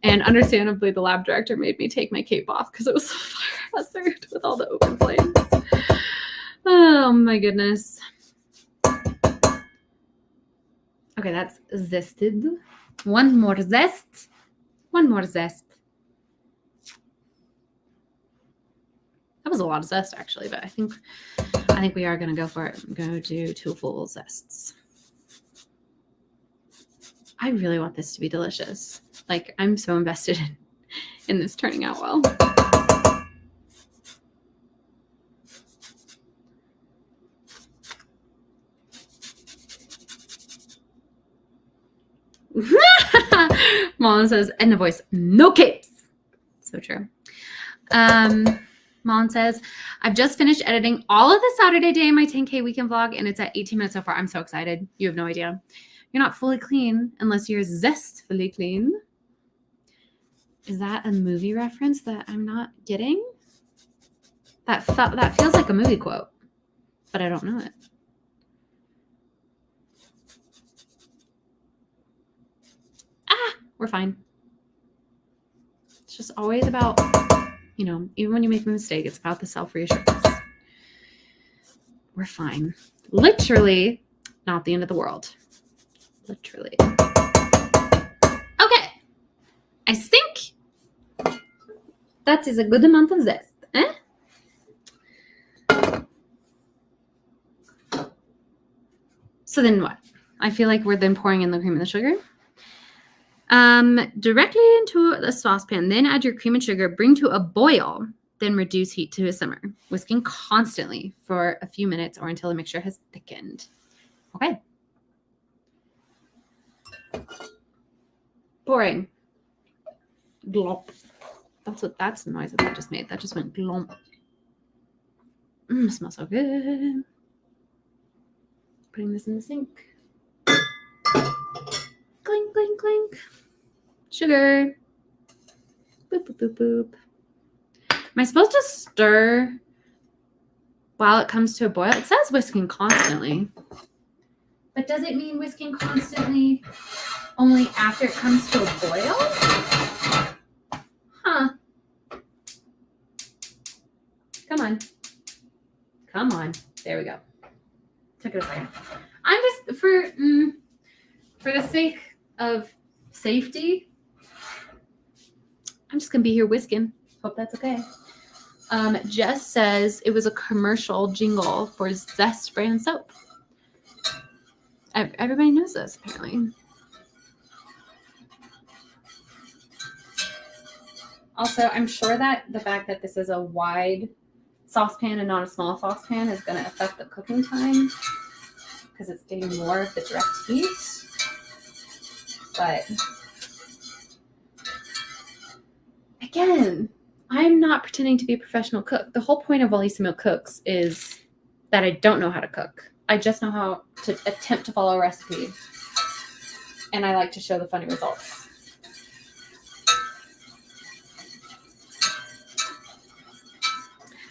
and understandably the lab director made me take my cape off because it was so fire hazard with all the open flames. Oh my goodness. Okay, that's zested. One more zest. That was a lot of zest actually, but I think we are gonna go for it. I'm gonna do 2 full zests. I really want this to be delicious. Like, I'm so invested in this turning out well. Mullen says, and the voice, no capes. So true. Mullen says, I've just finished editing all of the Saturday day in my 10K weekend vlog, and it's at 18 minutes so far. I'm so excited. You have no idea. You're not fully clean unless you're zestfully clean. Is that a movie reference that I'm not getting? That feels like a movie quote, but I don't know it. We're fine. It's just always about, even when you make a mistake, it's about the self-reassurance. We're fine. Literally not the end of the world. Literally. Okay. I think that is a good amount of zest. So then what? I feel like we're then pouring in the cream and the sugar. Directly into the saucepan, then add your cream and sugar, bring to a boil, then reduce heat to a simmer, whisking constantly for a few minutes or until the mixture has thickened. Okay. Pouring. Glop. That's the noise that I just made. That just went glomp. Smells so good. Putting this in the sink. Clink, clink, clink. Sugar. Boop, boop, boop, boop. Am I supposed to stir while it comes to a boil? It says whisking constantly. But does it mean whisking constantly only after it comes to a boil? Huh. Come on. Come on. There we go. took it aside. I'm just for the sake of safety, I'm just gonna be here whisking. Hope that's okay. Jess says it was a commercial jingle for Zest brand soap. Everybody knows this, apparently. Also, I'm sure that the fact that this is a wide saucepan and not a small saucepan is going to affect the cooking time because it's getting more of the direct heat. But again, I'm not pretending to be a professional cook. The whole point of Wellissimo Cooks is that I don't know how to cook. I just know how to attempt to follow a recipe. And I like to show the funny results.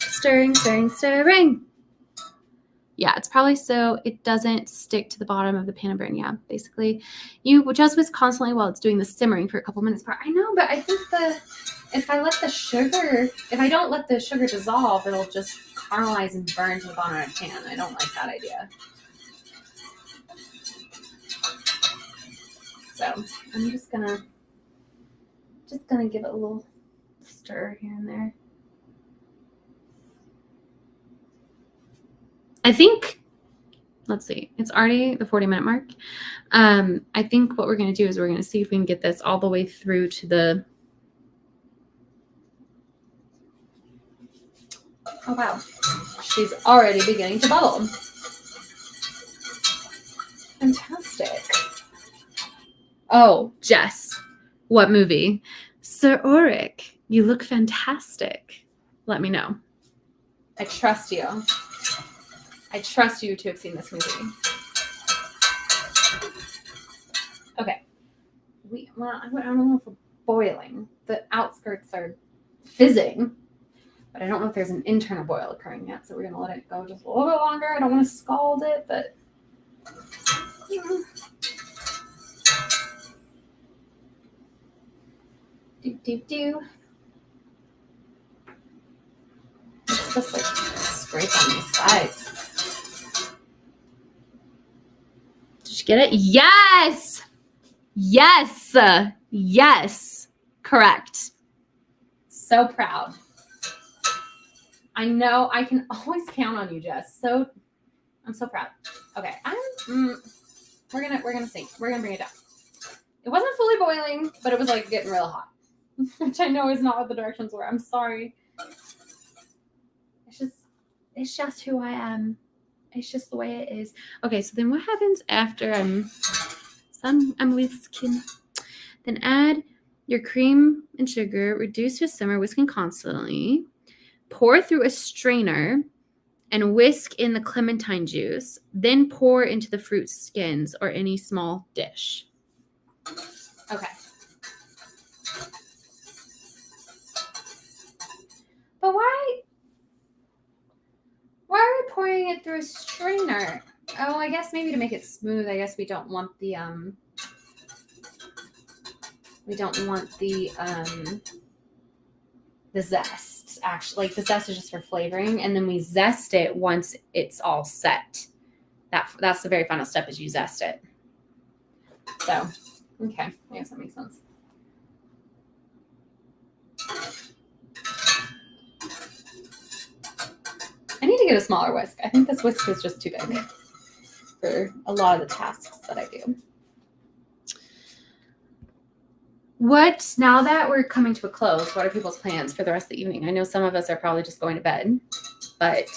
Stirring, stirring, stirring. Yeah, it's probably so it doesn't stick to the bottom of the pan and burn. Yeah, basically, you just whisk constantly while it's doing the simmering for a couple minutes. I know, but I think if I don't let the sugar dissolve, it'll just caramelize and burn to the bottom of the pan. I don't like that idea. So I'm just gonna give it a little stir here and there. I think, let's see, it's already the 40-minute mark. I think what we're going to do is we're going to see if we can get this all the way through to the, oh wow, she's already beginning to bubble. Fantastic. Oh, Jess, what movie? Sir Auric, you look fantastic. Let me know. I trust you. I trust you to have seen this movie. Okay. I don't know if we're boiling. The outskirts are fizzing, but I don't know if there's an internal boil occurring yet, so we're going to let it go just a little bit longer. I don't want to scald it, but... Do. It's just like scrape on these sides. Did you get it? Yes! Yes! Yes! Correct. So proud. I know I can always count on you, Jess. I'm so proud. Okay, we're gonna see. We're gonna bring it down. It wasn't fully boiling, but it was like getting real hot, which I know is not what the directions were. I'm sorry. It's just who I am. It's just the way it is. Okay, so then what happens after I'm whisking? Then add your cream and sugar, reduce to a simmer, whisking constantly. Pour through a strainer and whisk in the clementine juice. Then pour into the fruit skins or any small dish. Okay. But why are we pouring it through a strainer? Oh, I guess maybe to make it smooth. I guess we don't want the zest. Actually, like the zest is just for flavoring, and then we zest it once it's all set. That's the very final step is you zest it. So, okay, I guess that makes sense. I need to get a smaller whisk. I think this whisk is just too big for a lot of the tasks that I do. Now that we're coming to a close, what are people's plans for the rest of the evening? I know some of us are probably just going to bed, but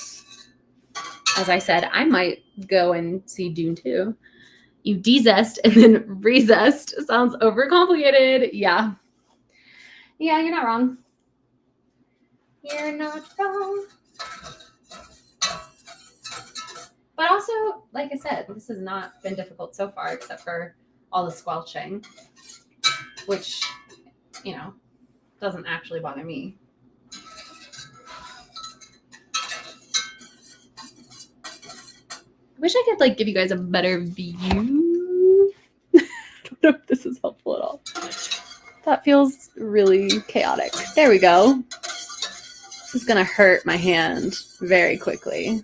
as I said, I might go and see Dune 2. You de-zest and then re-zest. Sounds overcomplicated. Yeah. Yeah, you're not wrong. You're not wrong. But also, like I said, this has not been difficult so far, except for all the squelching, which, doesn't actually bother me. I wish I could, give you guys a better view. I don't know if this is helpful at all. That feels really chaotic. There we go. This is going to hurt my hand very quickly.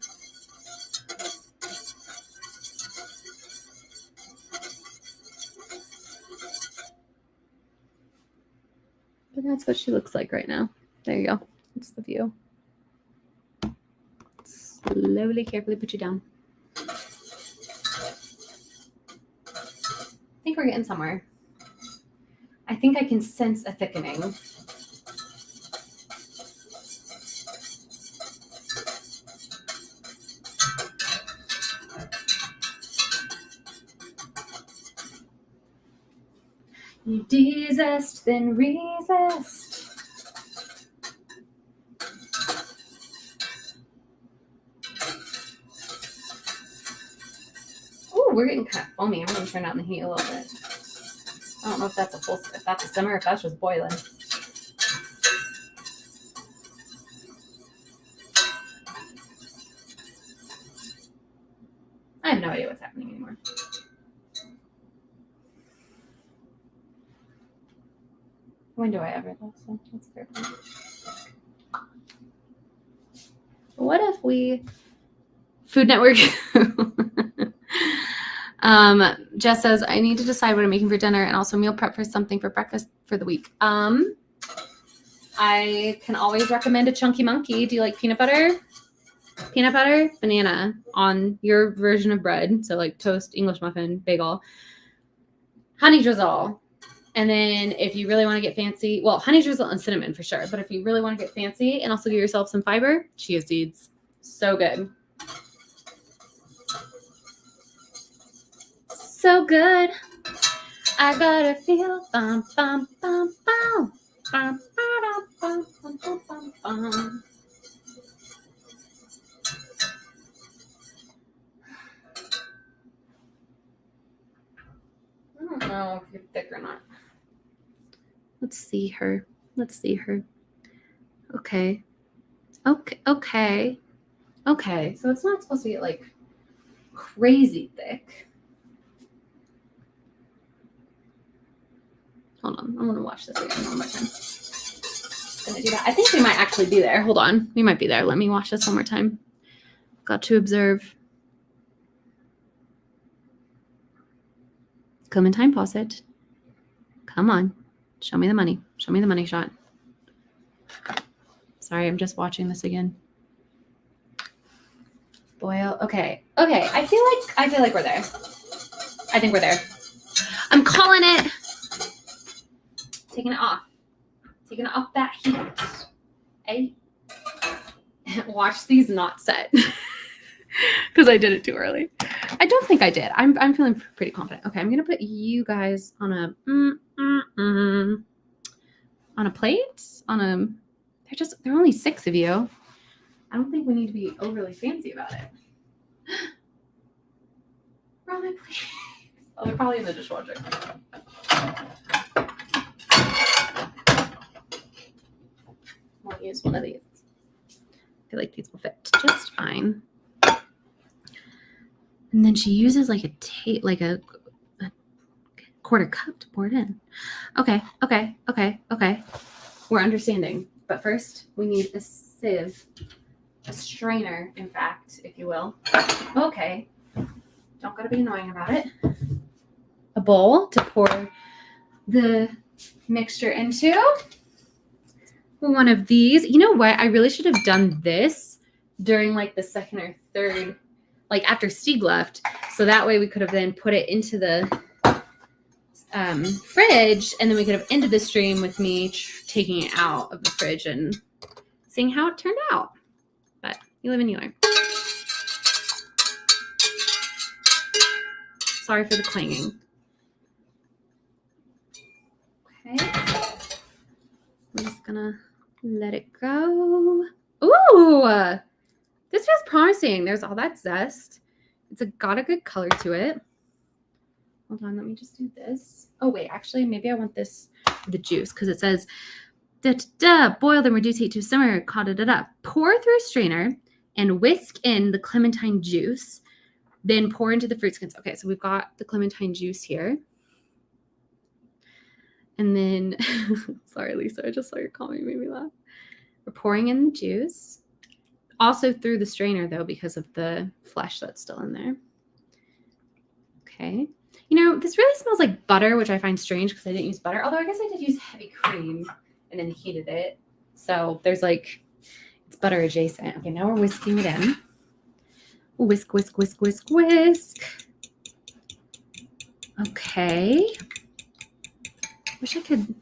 But that's what she looks like right now. There you go. That's the view. Slowly, carefully put you down. I think we're getting somewhere. I think I can sense a thickening. You desist, then resist. Oh, we're getting kind of foamy. I'm going to turn down the heat a little bit. I don't know if that's a simmer, if that's just boiling. I have no idea what's happening anymore. When do I ever? That's fair. What if we Food Network? Jess says, I need to decide what I'm making for dinner and also meal prep for something for breakfast for the week. I can always recommend a Chunky Monkey. Do you like peanut butter? Peanut butter, banana on your version of bread. So like toast, English muffin, bagel, honey drizzle. And then if you really want to get fancy, well, honey drizzle and cinnamon for sure. But if you really want to get fancy and also give yourself some fiber, chia seeds. So good. So good. I gotta feel bum, bum, bum, bum. Bum, bum, bum, bum, bum, bum, bum. I don't know if you're thick or not. Let's see her. Let's see her. Okay. Okay. Okay. Okay. So it's not supposed to get like crazy thick. Hold on. I'm going to watch this again one more time. Just going to do that. I think we might actually be there. Hold on. We might be there. Let me watch this one more time. Got to observe. Clementine Posset. Come on. Show me the money. Show me the money shot. Sorry, I'm just watching this again. Boil. Okay. Okay. I feel like we're there. I think we're there. I'm calling it. Taking it off. Taking it off that heat. Hey. Watch these not set. Because I did it too early. I don't think I did. I'm feeling pretty confident. Okay, I'm gonna put you guys on a plate. There are only 6 of you. I don't think we need to be overly fancy about it. Where are my plates? Oh, they're probably in the dishwasher. I'll use one of these. I feel like these will fit just fine. And then she uses like a quarter cup to pour it in. Okay. We're understanding. But first, we need a sieve, a strainer, in fact, if you will. Okay. Don't gotta be annoying about it. A bowl to pour the mixture into. One of these. You know what? I really should have done this during like the second or third, like after Stieg left. So that way we could have then put it into the fridge, and then we could have ended the stream with me taking it out of the fridge and seeing how it turned out. But you live and you learn. Sorry for the clanging. Okay. I'm just gonna let it go. Ooh, this feels promising. There's all that zest. It's got a good color to it. Hold on, let me just do this. Oh wait, actually, maybe I want this the juice because it says boil then reduce heat to simmer. Pour through a strainer and whisk in the clementine juice. Then pour into the fruit skins. Okay, so we've got the clementine juice here. And then, sorry, Lisa, I just saw your comment, made me laugh. We're pouring in the juice. Also through the strainer, though, because of the flesh that's still in there. Okay. You know, this really smells like butter, which I find strange because I didn't use butter. Although I guess I did use heavy cream and then heated it. So there's like, it's butter adjacent. Okay, now we're whisking it in. Whisk, whisk, whisk, whisk, whisk. Okay. Wish I could,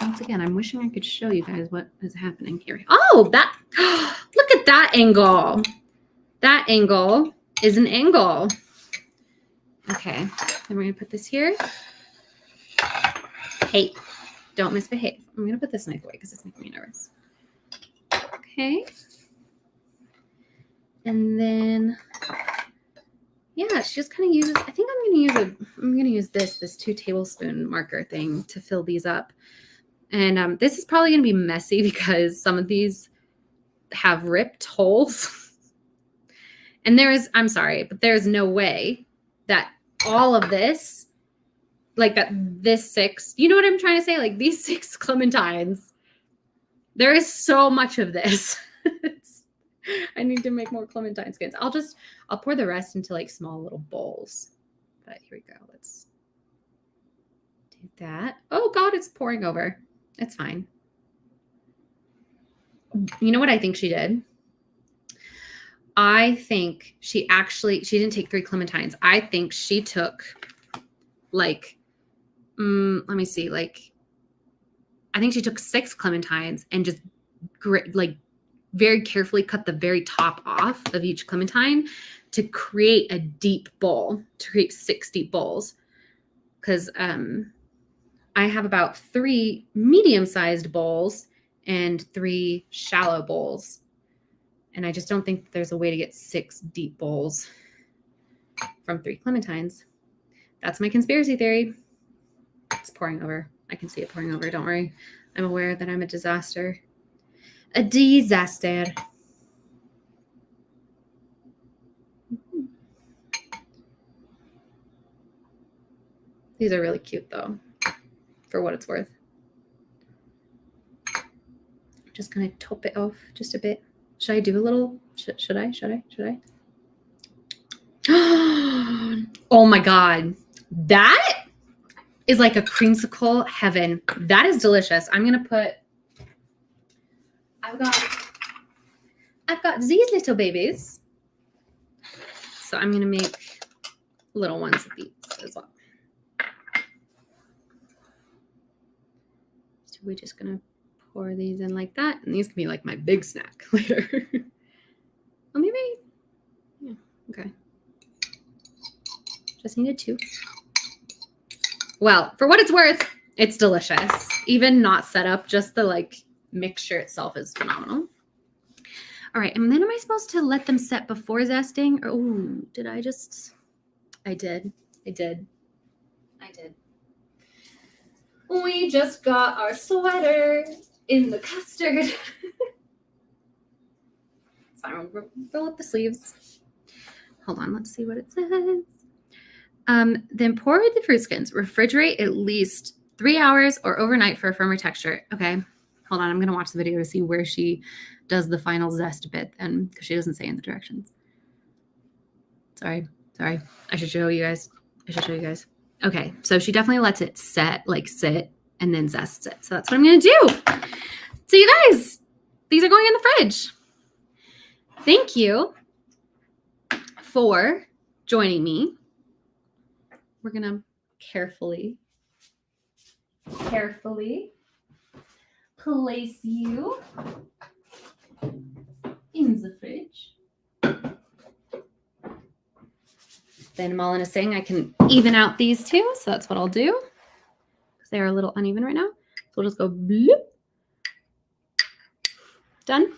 once again, I'm wishing I could show you guys what is happening here. Oh, that, look at that angle. That angle is an angle. Okay, then we're gonna put this here. Hey, don't misbehave. I'm gonna put this knife away because it's making me nervous. Okay. And then, yeah, she just kind of uses, I think I'm gonna use this 2 tablespoon marker thing to fill these up. And this is probably gonna be messy because some of these have ripped holes. And I'm sorry, but there's no way that all of this, like this 6, you know what I'm trying to say? Like these 6 clementines, there is so much of this. I need to make more clementine skins. I'll pour the rest into like small little bowls. But here we go. Let's do that. Oh God, it's pouring over. It's fine. You know what I think she did? I think she didn't take 3 clementines. I think she took like, let me see, like, I think she took 6 clementines and just like very carefully cut the very top off of each clementine to create a deep bowl, to create 6 deep bowls. Because I have about 3 medium-sized bowls and 3 shallow bowls. And I just don't think there's a way to get 6 deep bowls from 3 clementines. That's my conspiracy theory. It's pouring over. I can see it pouring over. Don't worry. I'm aware that I'm a disaster. A disaster. These are really cute though, for what it's worth. I'm just gonna top it off just a bit. Should I do a little, should I? Oh my God. That is like a creamsicle heaven. That is delicious. I'm going to put, I've got these little babies. So I'm going to make little ones of these as well. So we're just going to pour these in like that. And these can be like my big snack later. Well, maybe, yeah, okay. Just needed 2. Well, for what it's worth, it's delicious. Even not set up, just the like mixture itself is phenomenal. All right, and then am I supposed to let them set before zesting? Or, oh, did I just? I did. We just got our sweater in the custard. Sorry, we'll roll up the sleeves. Hold on, let's see what it says. Then pour the fruit skins. Refrigerate at least 3 hours or overnight for a firmer texture. Okay, hold on. I'm going to watch the video to see where she does the final zest bit then, because she doesn't say in the directions. Sorry. I should show you guys. Okay, so she definitely lets it set, like sit, and then zests it. So that's what I'm going to do. So you guys, these are going in the fridge. Thank you for joining me. We're going to carefully place you in the fridge. Then Malin is saying I can even out these 2, so that's what I'll do. Because they are a little uneven right now. So we'll just go bloop. Done. And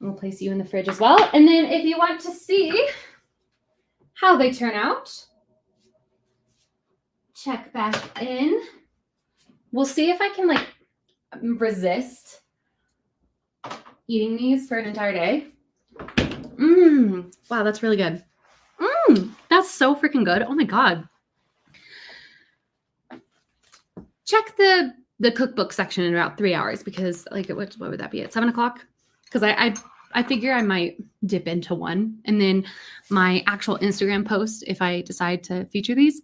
we'll place you in the fridge as well. And then if you want to see how they turn out, check back in. We'll see if I can like resist eating these for an entire day. Wow, that's really good. That's so freaking good. Oh my God. Check the cookbook section in about 3 hours because like what would that be at 7 o'clock? Because I figure I might dip into 1, and then my actual Instagram post, if I decide to feature these,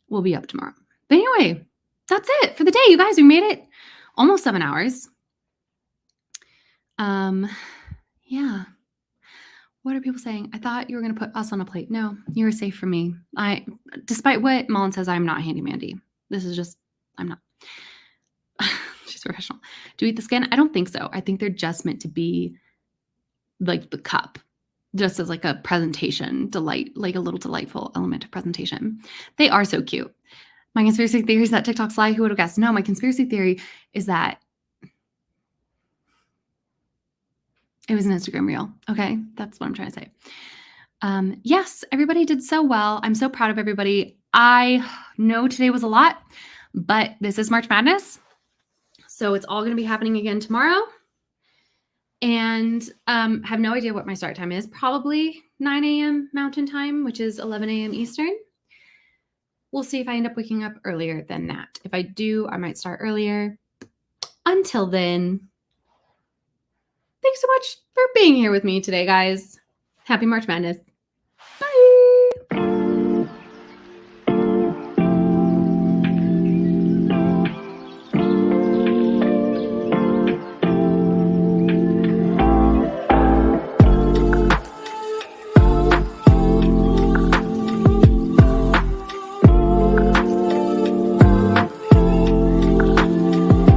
will be up tomorrow. But anyway, that's it for the day. You guys, we made it almost 7 hours. Yeah. What are people saying? I thought you were going to put us on a plate. No, you were safe from me. Despite what Mullen says, I'm not Handy Mandy. This is just, I'm not. She's professional. Do you eat the skin? I don't think so. I think they're just meant to be like the cup, just as like a presentation delight, like a little delightful element of presentation. They are so cute. My conspiracy theory is that TikTok's lie. Who would have guessed? No, my conspiracy theory is that it was an Instagram reel. Okay, that's what I'm trying to say. Yes, everybody did so well. I'm so proud of everybody. I know today was a lot, but this is March Madness. So it's all going to be happening again tomorrow. And have no idea what my start time is. Probably 9 a.m. Mountain Time, which is 11 a.m. Eastern. We'll see if I end up waking up earlier than that. If I do, I might start earlier. Until then, thanks so much for being here with me today, guys. Happy March Madness.